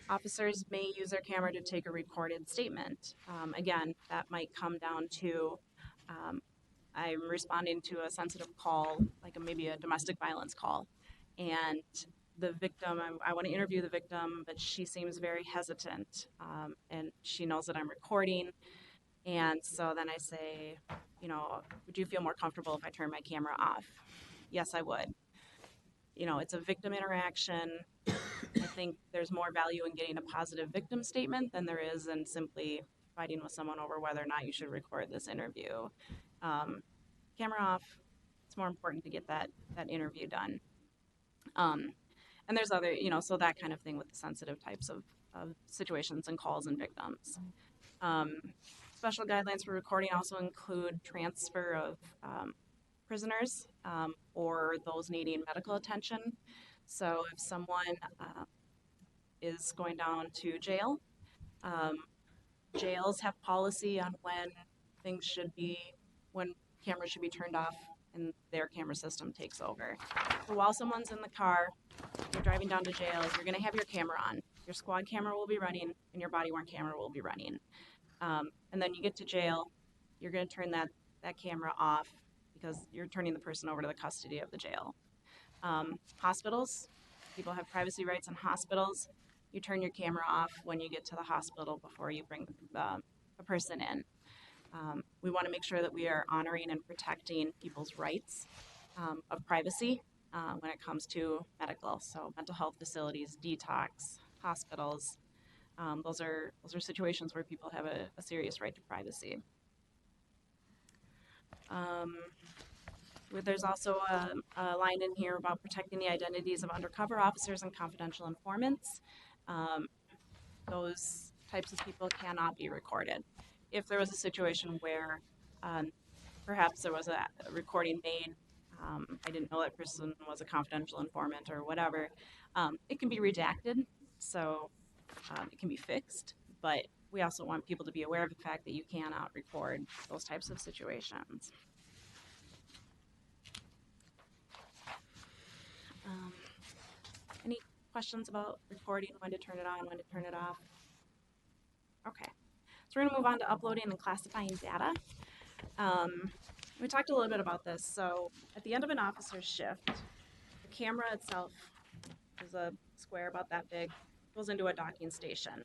officers may use their camera to take a recorded statement. Again, that might come down to I'm responding to a sensitive call, like maybe a domestic violence call, and the victim, I want to interview the victim, but she seems very hesitant, and she knows that I'm recording, and so then I say, would you feel more comfortable if I turn my camera off? yes, I would. You know, it's a victim interaction. I think there's more value in getting a positive victim statement than there is in simply fighting with someone over whether or not you should record this interview. Camera off, it's more important to get that interview done. And there's other, you know, so that kind of thing with the sensitive types of situations and calls and victims. Special guidelines for recording also include transfer of prisoners or those needing medical attention. So if someone is going down to jail, jails have policy on when cameras should be turned off and their camera system takes over. So while someone's in the car, you're driving down to jail, you're going to have your camera on. Your squad camera will be running and your body-worn camera will be running. And then you get to jail, you're going to turn that camera off because you're turning the person over to the custody of the jail. Hospitals, people have privacy rights in hospitals. You turn your camera off when you get to the hospital before you bring a person in. We want to make sure that we are honoring and protecting people's rights of privacy when it comes to medical. So mental health facilities, detox, hospitals. Those are situations where people have a serious right to privacy. There's also a line in here about protecting the identities of undercover officers and confidential informants. Those types of people cannot be recorded. If there was a situation where perhaps there was a recording made, I didn't know that person was a confidential informant or whatever, it can be redacted, so it can be fixed, but we also want people to be aware of the fact that you cannot record those types of situations. Any questions about recording, when to turn it on, when to turn it off? Okay, so we're going to move on to uploading and classifying data. We talked a little bit about this. So at the end of an officer's shift, the camera itself is a square about that big, goes into a docking station.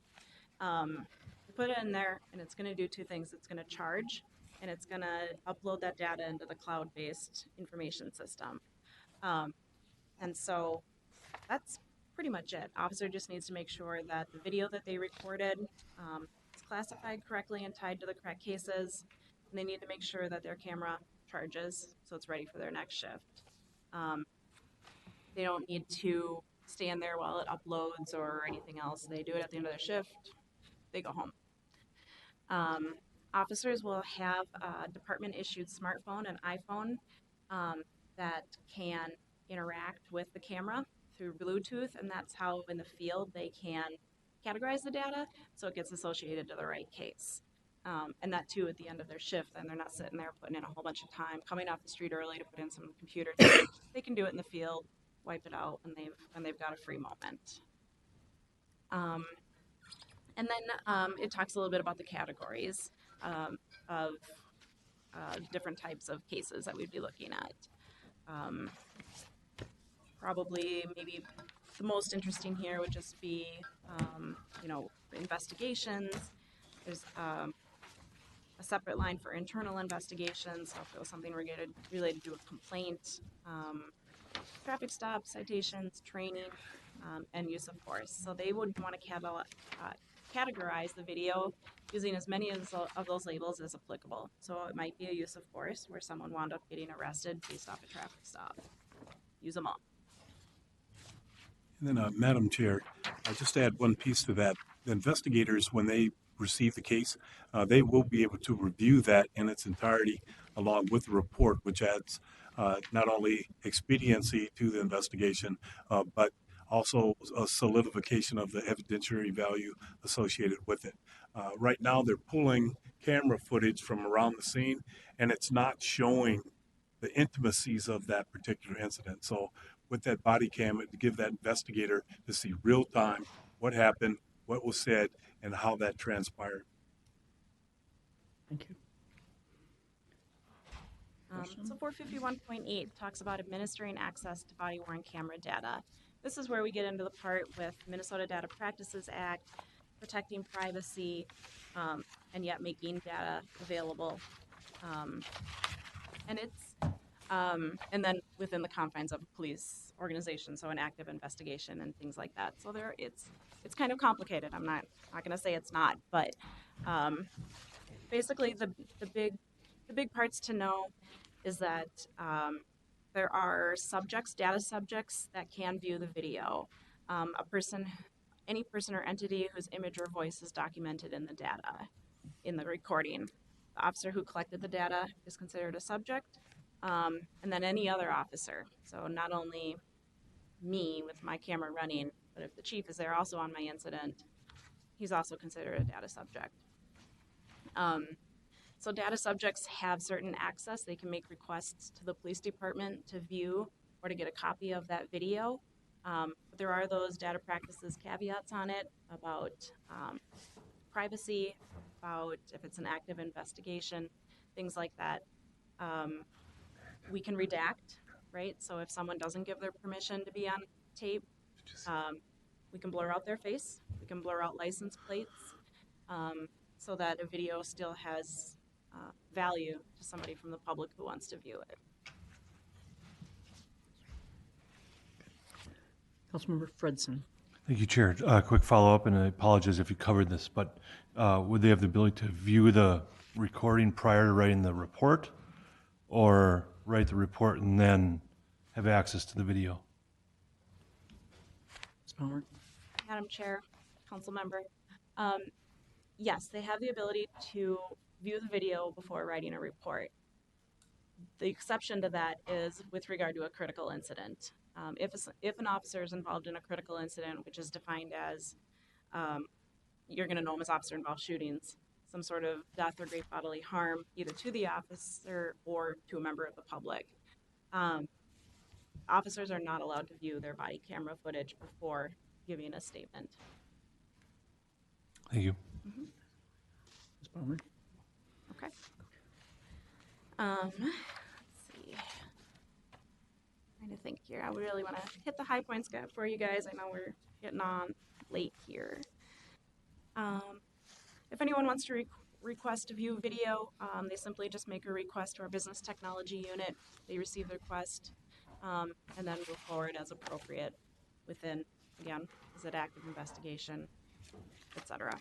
You put it in there and it's going to do two things. It's going to charge and it's going to upload that data into the cloud-based information system. And so that's pretty much it. Officer just needs to make sure that the video that they recorded is classified correctly and tied to the correct cases. And they need to make sure that their camera charges so it's ready for their next shift. They don't need to stand there while it uploads or anything else. They do it at the end of their shift. They go home. Officers will have a department-issued smartphone and iPhone that can interact with the camera through Bluetooth, and that's how in the field they can categorize the data so it gets associated to the right case. And that too at the end of their shift, then they're not sitting there putting in a whole bunch of time, coming off the street early to put in some computer time. They can do it in the field, wipe it out when they've got a free moment. And then it talks a little bit about the categories of different types of cases that we'd be looking at. Probably maybe the most interesting here would just be, investigations. There's a separate line for internal investigations, so if it was something related to a complaint, traffic stops, citations, training, and use of force. So they would want to categorize the video using as many of those labels as applicable. So it might be a use of force where someone wound up getting arrested based off a traffic stop. Use them all. And then, Madam Chair, I'll just add one piece to that. The investigators, when they receive the case, they will be able to review that in its entirety along with the report, which adds not only expediency to the investigation, but also a solidification of the evidentiary value associated with it. Right now, they're pulling camera footage from around the scene, and it's not showing the intimacies of that particular incident. So with that body cam, to give that investigator to see real time what happened, what was said, and how that transpired. Thank you. So 451.8 talks about administering access to body-worn camera data. This is where we get into the part with Minnesota Data Practices Act, protecting privacy, and yet making data available. And it's And then within the confines of a police organization, so an active investigation and things like that. So it's kind of complicated. I'm not going to say it's not, but basically the big parts to know is that there are subjects, data subjects that can view the video. Any person or entity whose image or voice is documented in the data, in the recording. The officer who collected the data is considered a subject, and then any other officer. So not only me with my camera running, but if the chief is there also on my incident, he's also considered a data subject. So data subjects have certain access. They can make requests to the police department to view or to get a copy of that video. But there are those data practices caveats on it about privacy, about if it's an active investigation, things like that. We can redact, right? So if someone doesn't give their permission to be on tape, we can blur out their face. We can blur out license plates so that a video still has value to somebody from the public who wants to view it. Councilmember Fredson. Thank you, Chair. Quick follow-up, and I apologize if you covered this, but would they have the ability to view the recording prior to writing the report, or write the report and then have access to the video? Ms. Palmer? Madam Chair, Council Member, yes, they have the ability to view the video before writing a report. The exception to that is with regard to a critical incident. If an officer is involved in a critical incident, which is defined as, you're going to know them as officer-involved shootings, some sort of death or great bodily harm, either to the officer or to a member of the public. Officers are not allowed to view their body camera footage before giving a statement. Thank you. Ms. Palmer? Okay. Let's see. Trying to think here. I really want to hit the high points for you guys. I know we're getting on late here. If anyone wants to request to view video, they simply just make a request to our business technology unit. They receive the request and then move forward as appropriate within, again, is it active investigation, etc.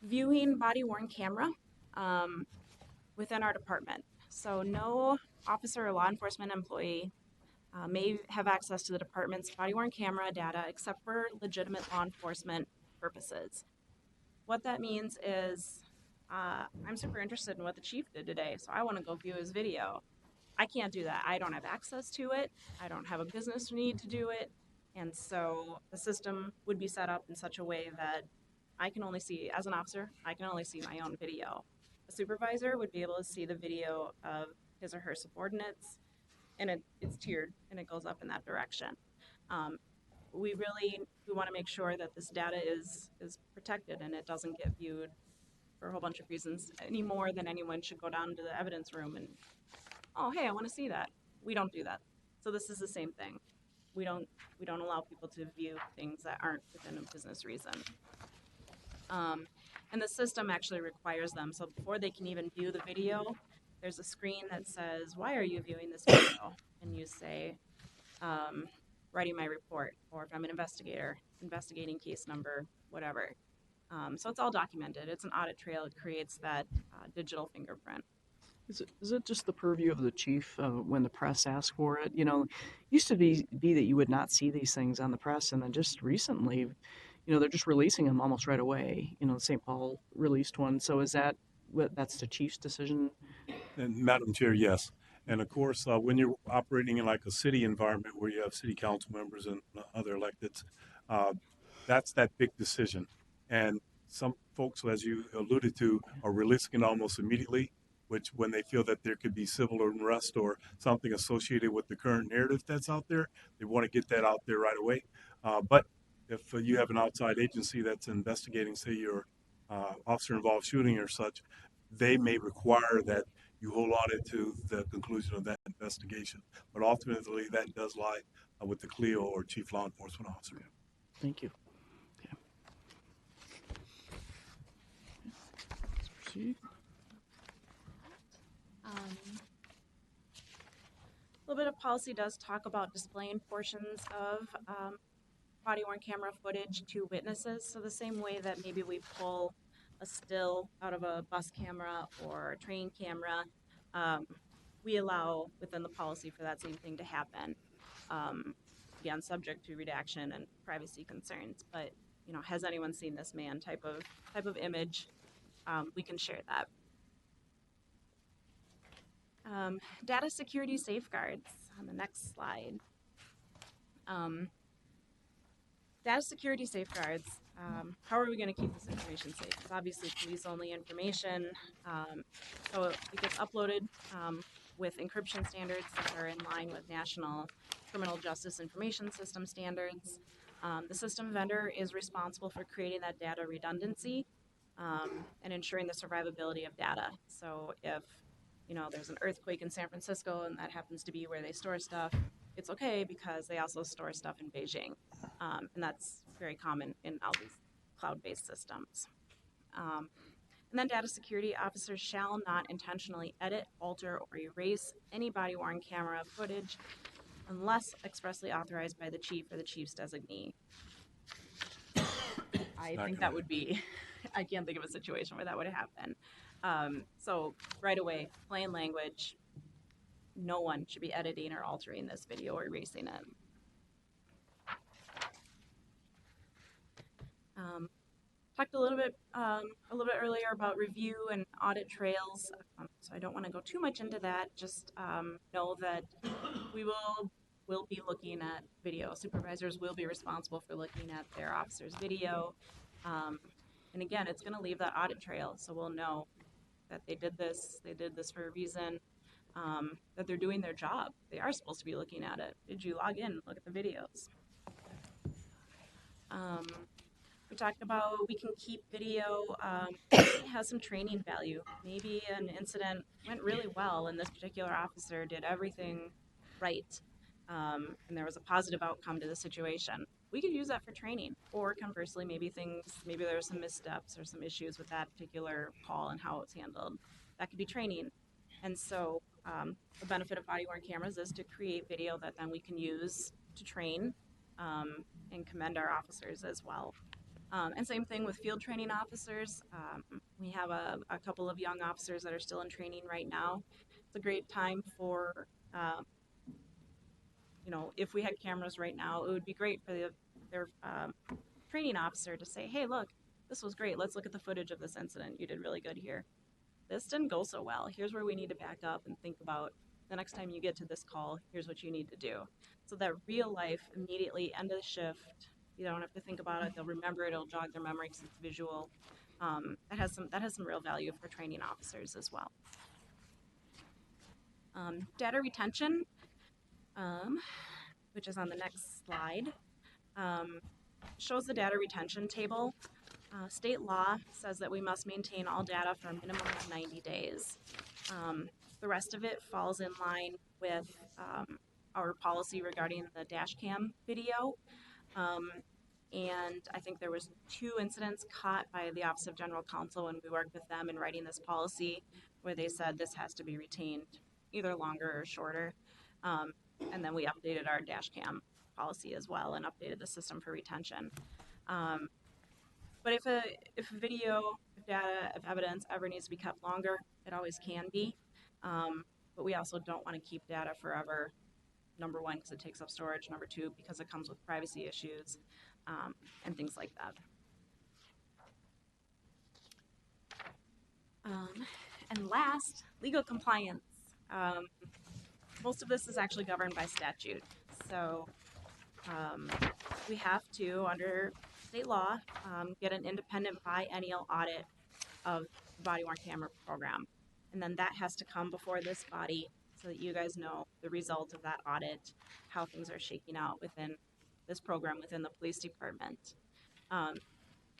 Viewing body-worn camera within our department. So no officer or law enforcement employee may have access to the department's body-worn camera data except for legitimate law enforcement purposes. What that means is I'm super interested in what the chief did today, so I want to go view his video. I can't do that. I don't have access to it. I don't have a business need to do it. And so the system would be set up in such a way that I can only see, as an officer, I can only see my own video. A supervisor would be able to see the video of his or her subordinates, and it's tiered, and it goes up in that direction. We want to make sure that this data is protected and it doesn't get viewed for a whole bunch of reasons any more than anyone should go down to the evidence room and, oh, hey, I want to see that. We don't do that. So this is the same thing. We don't allow people to view things that aren't within a business reason. And the system actually requires them. So before they can even view the video, there's a screen that says, why are you viewing this video? And you say, writing my report, or if I'm an investigator, investigating case number, whatever. So it's all documented. It's an audit trail. It creates that digital fingerprint. Is it just the purview of the chief when the press asks for it? You know, it used to be that you would not see these things on the press, and then just recently, you know, they're just releasing them almost right away. You know, St. Paul released one. So is that's the chief's decision? And Madam Chair, yes. And of course, when you're operating in like a city environment where you have city council members and other electeds, that's that big decision. And some folks, as you alluded to, are releasing it almost immediately, which when they feel that there could be civil unrest or something associated with the current narrative that's out there, they want to get that out there right away. But if you have an outside agency that's investigating, say, your officer-involved shooting or such, they may require that you hold on it to the conclusion of that investigation. But ultimately, that does lie with the CLEO or Chief Law Enforcement Officer. Thank you. Okay. Let's proceed. little bit of policy does talk about displaying portions of body-worn camera footage to witnesses. So the same way that maybe we pull a still out of a bus camera or a train camera, we allow within the policy for that same thing to happen. Again, subject to redaction and privacy concerns. But you know, has anyone seen this man type of image? We can share that. Data security safeguards on the next slide. Data security safeguards. How are we going to keep this information safe? It's obviously police-only information, so it gets uploaded with encryption standards that are in line with National Criminal Justice Information System standards. The system vendor is responsible for creating that data redundancy and ensuring the survivability of data. So if there's an earthquake in San Francisco and that happens to be where they store stuff, it's okay because they also store stuff in Beijing. And that's very common in all these cloud-based systems. And then data security officers shall not intentionally edit, alter, or erase any body-worn camera footage unless expressly authorized by the chief or the chief's designee. I think that would be, I can't think of a situation where that would happen. So right away, plain language, no one should be editing or altering this video or erasing it. Talked a little bit earlier about review and audit trails, so I don't want to go too much into that. Just know that we will be looking at video. Supervisors will be responsible for looking at their officers' video, and again, it's going to leave that audit trail, so we'll know that they did this for a reason, that they're doing their job. They are supposed to be looking at it. Did you log in and look at the videos? We talked about we can keep video. It has some training value. Maybe an incident went really well and this particular officer did everything right, and there was a positive outcome to the situation. We could use that for training, or conversely, maybe there were some missteps or some issues with that particular call and how it's handled. That could be training. And so the benefit of body-worn cameras is to create video that then we can use to train and commend our officers as well. And same thing with field training officers. We have a couple of young officers that are still in training right now. It's a great time for, if we had cameras right now, it would be great for their training officer to say, hey, look, this was great. Let's look at the footage of this incident. You did really good here. This didn't go so well. Here's where we need to back up and think about the next time you get to this call, here's what you need to do. So that real life, immediately end of the shift, you don't have to think about it. They'll remember it. It'll jog their memory because it's visual. That has some real value for training officers as well. Data retention, which is on the next slide, shows the data retention table. State law says that we must maintain all data for a minimum of 90 days. The rest of it falls in line with our policy regarding the dash cam video. And I think there was 2 incidents caught by the Office of General Counsel when we worked with them in writing this policy, where they said this has to be retained either longer or shorter. And then we updated our dash cam policy as well and updated the system for retention. But if data, if evidence ever needs to be kept longer, it always can be. But we also don't want to keep data forever. Number 1, because it takes up storage. Number 2, because it comes with privacy issues and things like that. And last, legal compliance. Most of this is actually governed by statute. So we have to, under state law, get an independent biennial audit of the body-worn camera program. And then that has to come before this body so that you guys know the result of that audit, how things are shaking out within this program within the police department.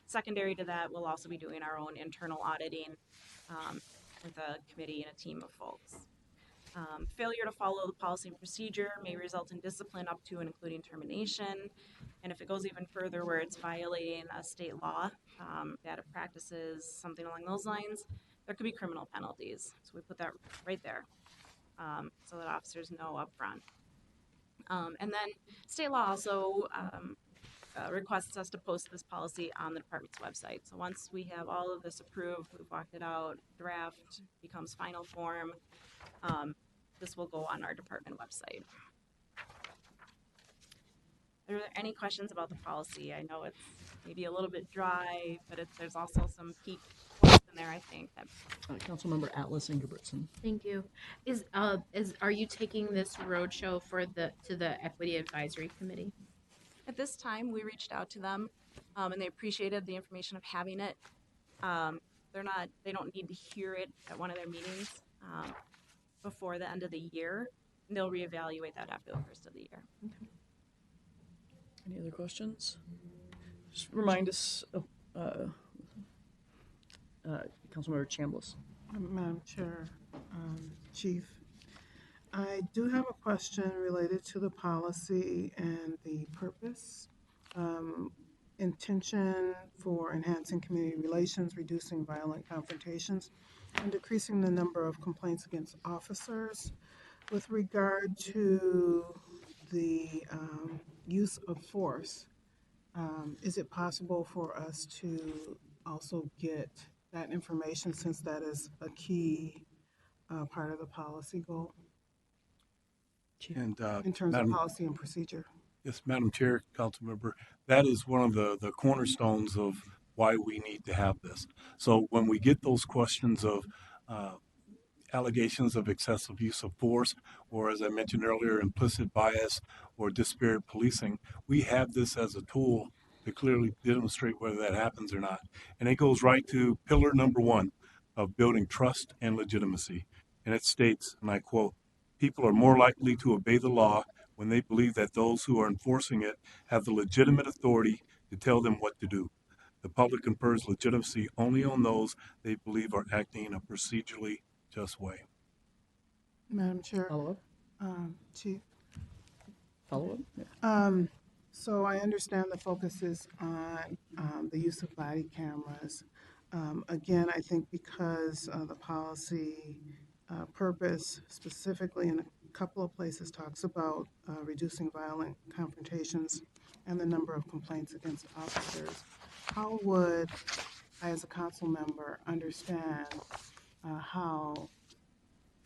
Secondary to that, we'll also be doing our own internal auditing with a committee and a team of folks. Failure to follow the policy and procedure may result in discipline up to and including termination. And if it goes even further where it's violating a state law, data practices, something along those lines, there could be criminal penalties. So we put that right there. so that officers know upfront. And then state law also requests us to post this policy on the department's website. So once we have all of this approved, we've walked it out, draft becomes final form, this will go on our department website. Are there any questions about the policy? I know it's maybe a little bit dry, but there's also some key points in there, I think. Councilmember Atlas Ingebrigtsen. Thank you. Are you taking this roadshow to the Equity Advisory Committee? At this time, we reached out to them, and they appreciated the information of having it. They don't need to hear it at one of their meetings before the end of the year. And they'll reevaluate that after the first of the year. Okay. Any other questions? Just remind us of Councilmember Chambliss. Madam Chair, Chief, I do have a question related to the policy and the purpose. Intention for enhancing community relations, reducing violent confrontations, and decreasing the number of complaints against officers. With regard to the use of force, is it possible for us to also get that information, since that is a key part of the policy goal? And, in terms of policy and procedure. Yes, Madam Chair, Councilmember, that is one of the cornerstones of why we need to have this. So when we get those questions of allegations of excessive use of force, or as I mentioned earlier, implicit bias or disparate policing, we have this as a tool to clearly demonstrate whether that happens or not. And it goes right to pillar number 1 of building trust and legitimacy. And it states, and I quote, "People are more likely to obey the law when they believe that those who are enforcing it have the legitimate authority to tell them what to do. The public confers legitimacy only on those they believe are acting in a procedurally just way." Madam Chair. Follow up? Chief. Follow up? Yeah. So I understand the focus is on the use of body cameras. Again, I think because the policy purpose specifically in a couple of places talks about reducing violent confrontations and the number of complaints against officers, how would I as a council member understand how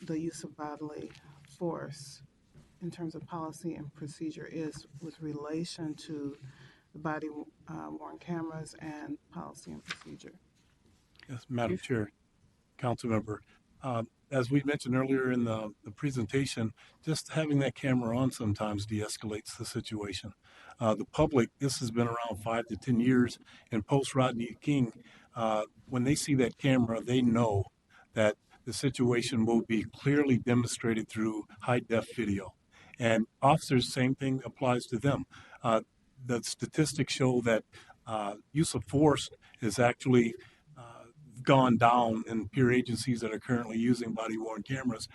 the use of bodily force in terms of policy and procedure is with relation to the body worn cameras and policy and procedure? Yes, Madam Chair, Councilmember, as we mentioned earlier in the presentation, just having that camera on sometimes de-escalates the situation. The public, this has been around 5 to 10 years, and post-Rodney King, when they see that camera, they know that the situation will be clearly demonstrated through high-def video. And officers, same thing applies to them. The statistics show that use of force is actually gone down in peer agencies that are currently using body-worn cameras,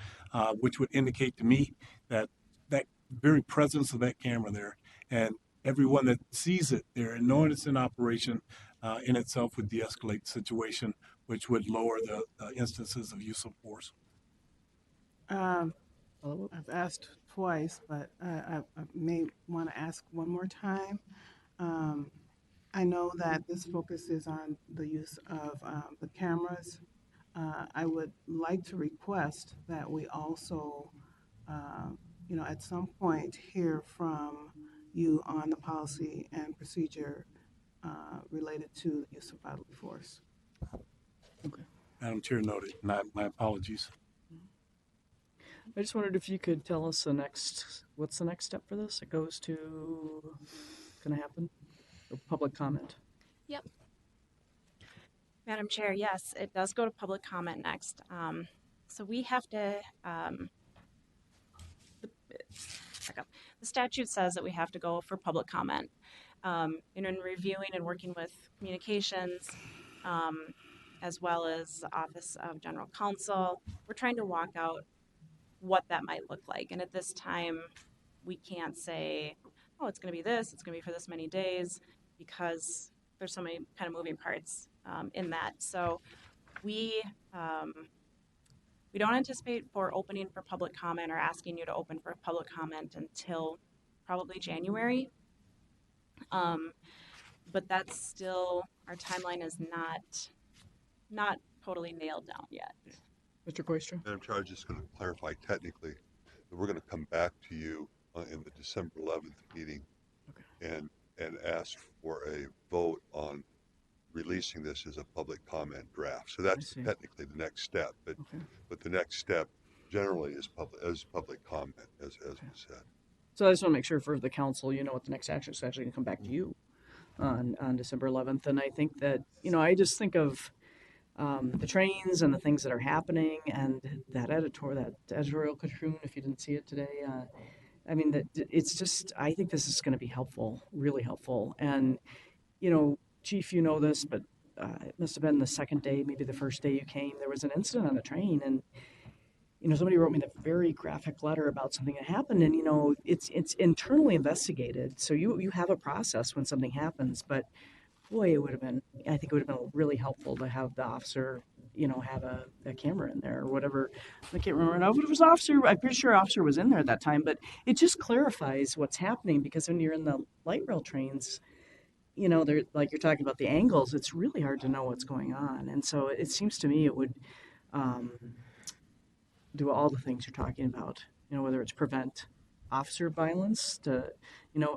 which would indicate to me that that very presence of that camera there and everyone that sees it there and knowing it's in operation in itself would de-escalate the situation, which would lower the instances of use of force. I've asked twice, but I may want to ask one more time. I know that this focus is on the use of the cameras. I would like to request that we also, at some point hear from you on the policy and procedure related to the use of bodily force. Okay. Madam Chair, noted. My apologies. I just wondered if you could tell us what's the next step for this? It goes to, going to happen? Public comment. Yep. Madam Chair, yes, it does go to public comment next. So we have to, the statute says that we have to go for public comment. In reviewing and working with communications, as well as the Office of General Counsel, we're trying to walk out what that might look like. And at this time, we can't say, oh, it's going to be this, it's going to be for this many days, because there's so many kind of moving parts in that. So we We don't anticipate for opening for public comment or asking you to open for public comment until probably January. But that's still, our timeline is not totally nailed down yet. Mr. Koistra? Madam Chair, I was just going to clarify technically that we're going to come back to you in the December 11th meeting and ask for a vote on releasing this as a public comment draft. So that's technically the next step, but the next step generally is public comment, as was said. So I just want to make sure for the council, you know what the next action is actually going to come back to you on December 11th. And I think that, I just think of the trains and the things that are happening and that editorial cartoon, if you didn't see it today, it's just, I think this is going to be helpful, really helpful. And, Chief, you know this, but it must have been the second day, maybe the first day you came, there was an incident on a train, and somebody wrote me a very graphic letter about something that happened, and it's internally investigated, so you have a process when something happens. But boy, I think it would have been really helpful to have the officer, have a camera in there or whatever. I can't remember now, but it was an officer. I'm pretty sure officer was in there at that time, but it just clarifies what's happening, because when you're in the light rail trains, they're like you're talking about the angles, it's really hard to know what's going on. And so it seems to me it would do all the things you're talking about, whether it's prevent officer violence to,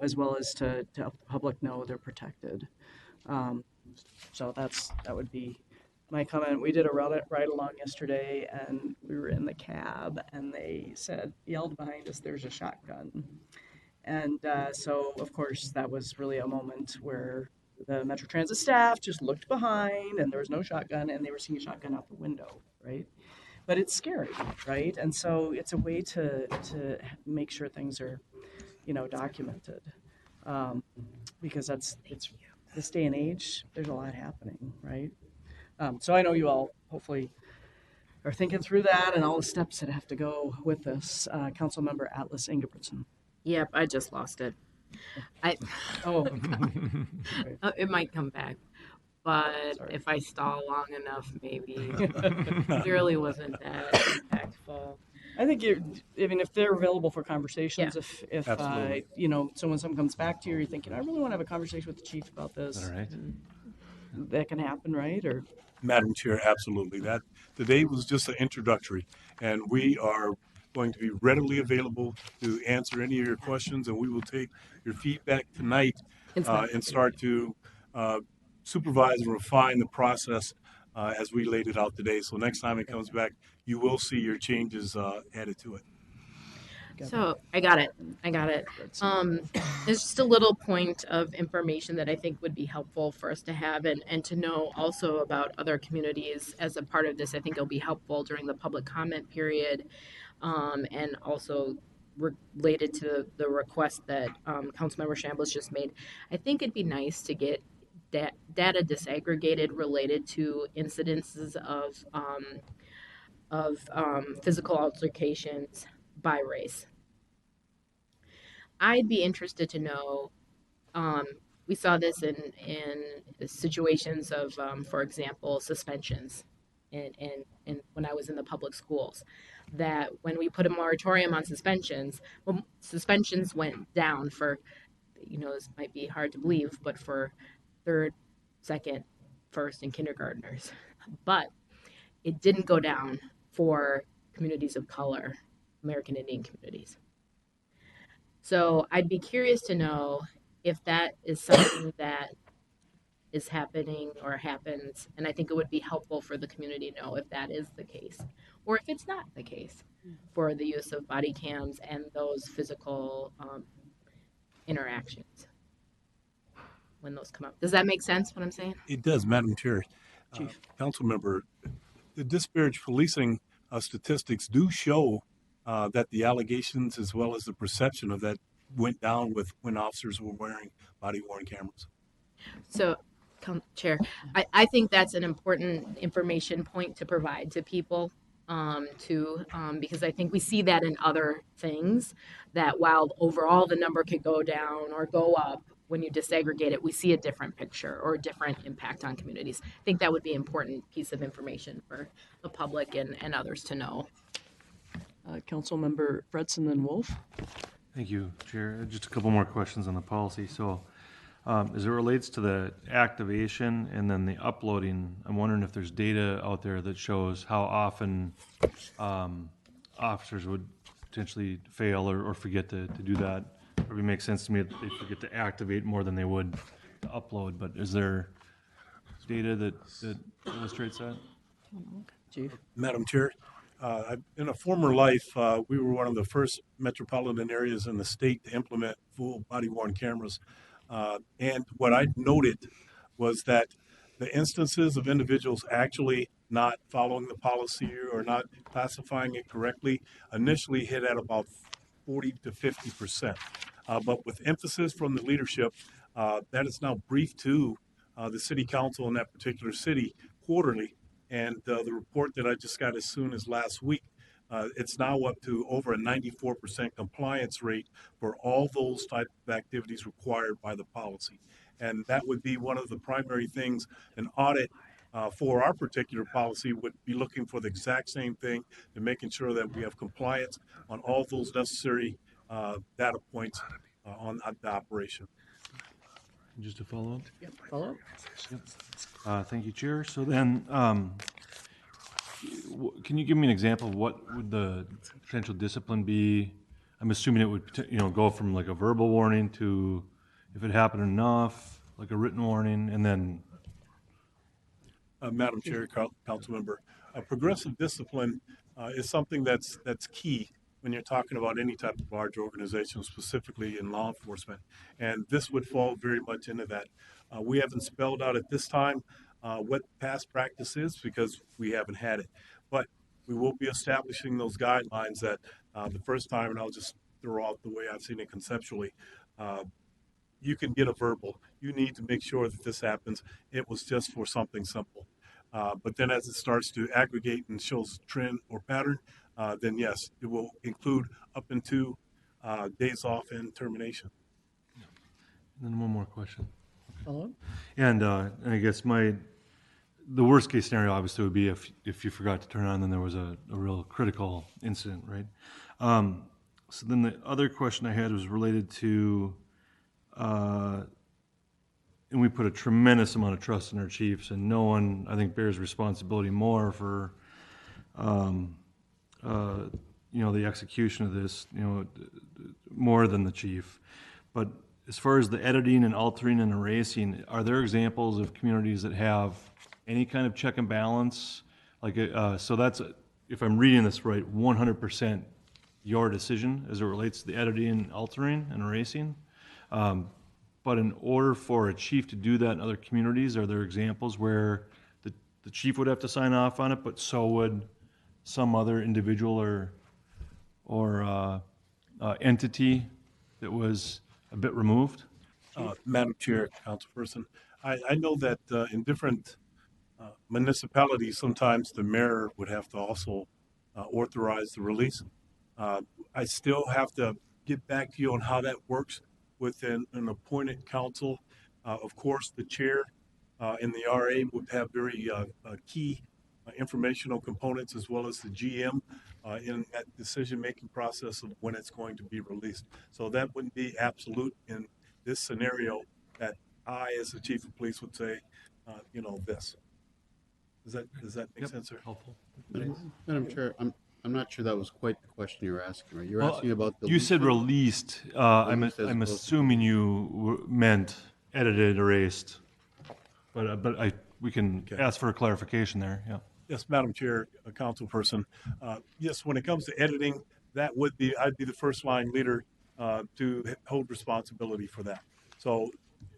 as well as to help the public know they're protected. So that would be my comment. We did a ride along yesterday, and we were in the cab, and they yelled behind us, "There's a shotgun." And so, of course, that was really a moment where the Metro Transit staff just looked behind, and there was no shotgun, and they were seeing a shotgun out the window, right? But it's scary, right? And so it's a way to make sure things are, documented, because it's this day and age. There's a lot happening, right? So I know you all hopefully are thinking through that and all the steps that have to go with this. Councilmember Atlas Ingebrigtsen. Yep, I just lost it. It might come back, but if I stall long enough, maybe it really wasn't that impactful. I think if they're available for conversations, if so when someone comes back to you, you're thinking, I really want to have a conversation with the chief about this. All right. That can happen, right? Or Madam Chair, absolutely. Today was just an introductory, and we are going to be readily available to answer any of your questions, and we will take your feedback tonight and start to supervise and refine the process as we laid it out today. So next time it comes back, you will see your changes added to it. So I got it. There's just a little point of information that I think would be helpful for us to have and to know also about other communities as a part of this. I think it'll be helpful during the public comment period, and also related to the request that Councilmember Chambliss just made. I think it'd be nice to get data disaggregated related to incidences of physical altercations by race. I'd be interested to know, we saw this in situations of, for example, suspensions in when I was in the public schools, that when we put a moratorium on suspensions, well, suspensions went down for, this might be hard to believe, but for third, second, first, and kindergartners. But it didn't go down for communities of color, American Indian communities. So I'd be curious to know if that is something that is happening or happens, and I think it would be helpful for the community to know if that is the case, or if it's not the case for the use of body cams and those physical interactions when those come up. Does that make sense, what I'm saying? It does, Madam Chair. Council member, the disparate policing statistics do show that the allegations as well as the perception of that went down with when officers were wearing body-worn cameras. So, Chair, I think that's an important information point to provide to people too, because I think we see that in other things, that while overall the number could go down or go up, when you disaggregate it, we see a different picture or a different impact on communities. I think that would be an important piece of information for the public and others to know. Councilmember Fredson and Wolf. Thank you, Chair. Just a couple more questions on the policy. So as it relates to the activation and then the uploading, I'm wondering if there's data out there that shows how often officers would potentially fail or forget to do that. It probably makes sense to me that they forget to activate more than they would to upload, but is there data that illustrates that? Chief. Madam Chair, in a former life, we were one of the first metropolitan areas in the state to implement full body-worn cameras. And what I noted was that the instances of individuals actually not following the policy or not classifying it correctly initially hit at about 40 to 50%. But with emphasis from the leadership, that is now briefed to the city council in that particular city quarterly. And the report that I just got as soon as last week, it's now up to over a 94% compliance rate for all those type of activities required by the policy. And that would be one of the primary things an audit for our particular policy would be looking for the exact same thing and making sure that we have compliance on all those necessary data points on the operation. Just a follow-up? Yep, follow-up. Yep. Thank you, Chair. So then, can you give me an example of what would the potential discipline be? I'm assuming it would, go from like a verbal warning to, if it happened enough, like a written warning, and then. Madam Chair, Council Member, progressive discipline is something that's key when you're talking about any type of large organization, specifically in law enforcement. And this would fall very much into that. We haven't spelled out at this time what past practice is because we haven't had it. But we will be establishing those guidelines that the first time, and I'll just throw out the way I've seen it conceptually, you can get a verbal. You need to make sure that this happens. It was just for something simple. But then as it starts to aggregate and shows trend or pattern, then yes, it will include up into days off and termination. And then one more question. Follow-up? And I guess the worst case scenario obviously would be if you forgot to turn on, then there was a real critical incident, right? So then the other question I had was related to, and we put a tremendous amount of trust in our chiefs, and no one, I think, bears responsibility more for, the execution of this, more than the chief. But as far as the editing and altering and erasing, are there examples of communities that have any kind of check and balance? Like, so that's, if I'm reading this right, 100% your decision as it relates to the editing and altering and erasing. But in order for a chief to do that in other communities, are there examples where the chief would have to sign off on it, but so would some other individual or entity that was a bit removed? Madam Chair, Councilperson, I know that in different municipalities, sometimes the mayor would have to also authorize the release. I still have to get back to you on how that works within an appointed council. Of course, the chair and the RA would have very key informational components, as well as the GM in that decision-making process of when it's going to be released. So that wouldn't be absolute in this scenario that I, as the chief of police, would say, this. Does that make sense, sir? Helpful. Madam Chair, I'm not sure that was quite the question you were asking, right? You're Well, asking about the. You said released. I'm assuming you meant edited, erased. But we can ask for a clarification there. Yeah. Yes, Madam Chair, Councilperson. Yes, when it comes to editing, I'd be the first line leader to hold responsibility for that. So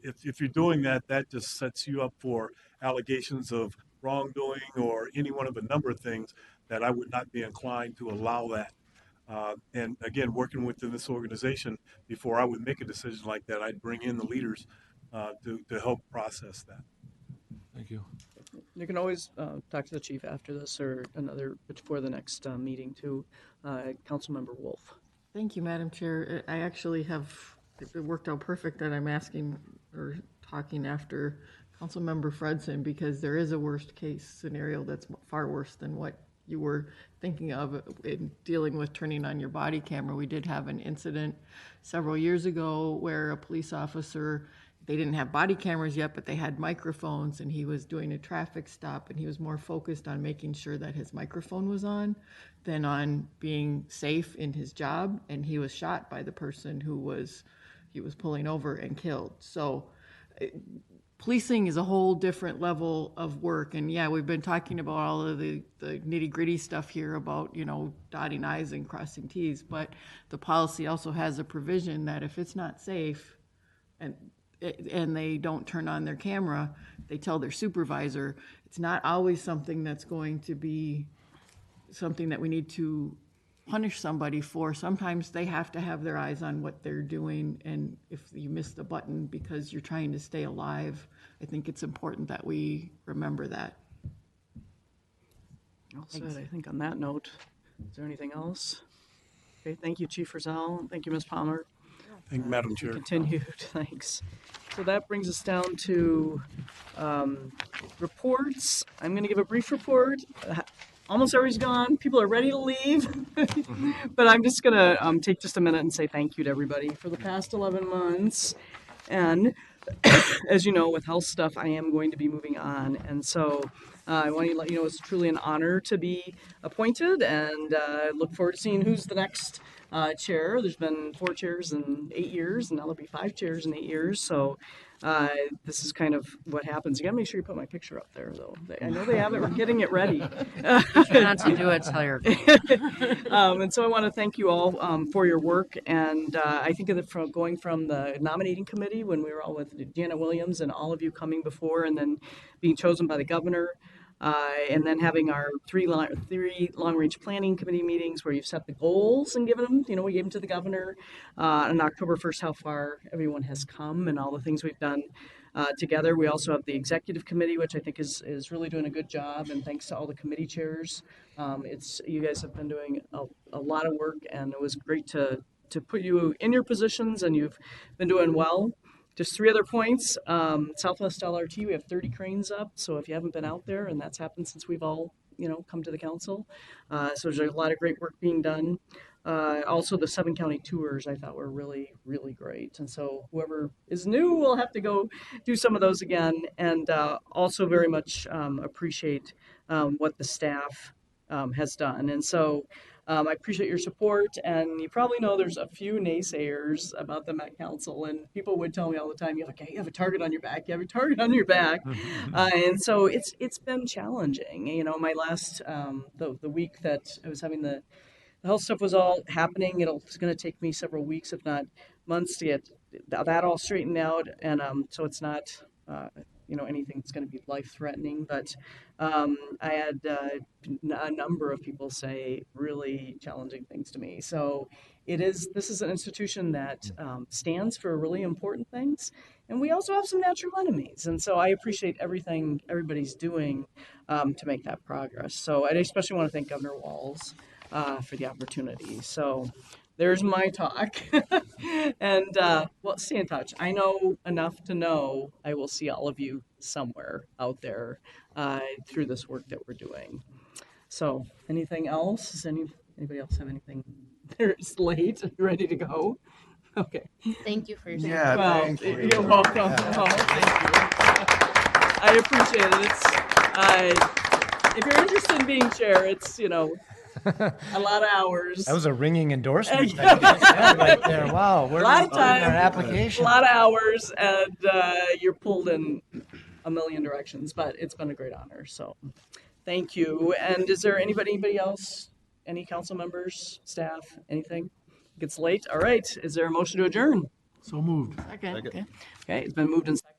if you're doing that, that just sets you up for allegations of wrongdoing or any one of a number of things that I would not be inclined to allow that. And again, working within this organization, before I would make a decision like that, I'd bring in the leaders to help process that. Thank you. You can always talk to the chief after this or before the next meeting too. Councilmember Wolf. Thank you, Madam Chair. I actually have it worked out perfect that I'm asking or talking after Councilmember Fredson, because there is a worst case scenario that's far worse than what you were thinking of in dealing with turning on your body camera. We did have an incident several years ago where a police officer, they didn't have body cameras yet, but they had microphones, and he was doing a traffic stop, and he was more focused on making sure that his microphone was on than on being safe in his job, and he was shot by the person he was pulling over and killed. So policing is a whole different level of work. And yeah, we've been talking about all of the nitty gritty stuff here about, dotting I's and crossing T's, but the policy also has a provision that if it's not safe and they don't turn on their camera, they tell their supervisor. It's not always something that's going to be something that we need to punish somebody for. Sometimes they have to have their eyes on what they're doing, and if you miss the button because you're trying to stay alive, I think it's important that we remember that. Well said. I think on that note, is there anything else? Okay, thank you, Chief Rizal. Thank you, Ms. Palmer. Thank you, Madam Chair. Continued, thanks. So that brings us down to reports. I'm going to give a brief report. Almost everybody's gone. People are ready to leave. But I'm just going to take just a minute and say thank you to everybody for the past 11 months. And as you know, with health stuff, I am going to be moving on. And so I want to let you know it's truly an honor to be appointed, and look forward to seeing who's the next chair. There's been 4 chairs in 8 years, and now there'll be 5 chairs in 8 years. So this is kind of what happens. You gotta make sure you put my picture up there, though. I know they have it. We're getting it ready. Try not to do it till you're and so I want to thank you all for your work. And I think of it from going from the nominating committee when we were all with Janet Williams and all of you coming before, and then being chosen by the governor. And then having our three long-range planning committee meetings where you've set the goals and given them, we gave them to the governor on October 1st, how far everyone has come and all the things we've done together. We also have the executive committee, which I think is really doing a good job, and thanks to all the committee chairs. You guys have been doing a lot of work, and it was great to put you in your positions, and you've been doing well. Just 3 other points. Southwest LRT, we have 30 cranes up. So if you haven't been out there, and that's happened since we've all, come to the council. So there's a lot of great work being done. Also, the 7 county tours I thought were really, really great. And so whoever is new will have to go do some of those again. And also very much appreciate what the staff has done. And so I appreciate your support, and you probably know there's a few naysayers about the Met Council, and people would tell me all the time, you have a target on your back, you have a target on your back. And so it's been challenging. My last, the week that I was having the health stuff was all happening, it's going to take me several weeks, if not months, to get that all straightened out. And so it's not, anything that's going to be life-threatening, but I had a number of people say really challenging things to me. So this is an institution that stands for really important things, and we also have some natural enemies. And so I appreciate everything everybody's doing to make that progress. So I especially want to thank Governor Walz for the opportunity. So there's my talk. And stay in touch. I know enough to know I will see all of you somewhere out there through this work that we're doing. So anything else? Does anybody else have anything? It's late. Are you ready to go? Okay. Thank you for your time. Yeah, thank you. You're welcome. Yeah. Thank you. I appreciate it. If you're interested in being chair, it's, a lot of hours. That was a ringing endorsement. Right there. Wow. A lot of time, our application. a lot of hours, and you're pulled in a million directions, but it's been a great honor. So thank you. And is there anybody else? Any council members, staff, anything? It gets late. All right. Is there a motion to adjourn? So moved. Okay. It's been moved and seconded.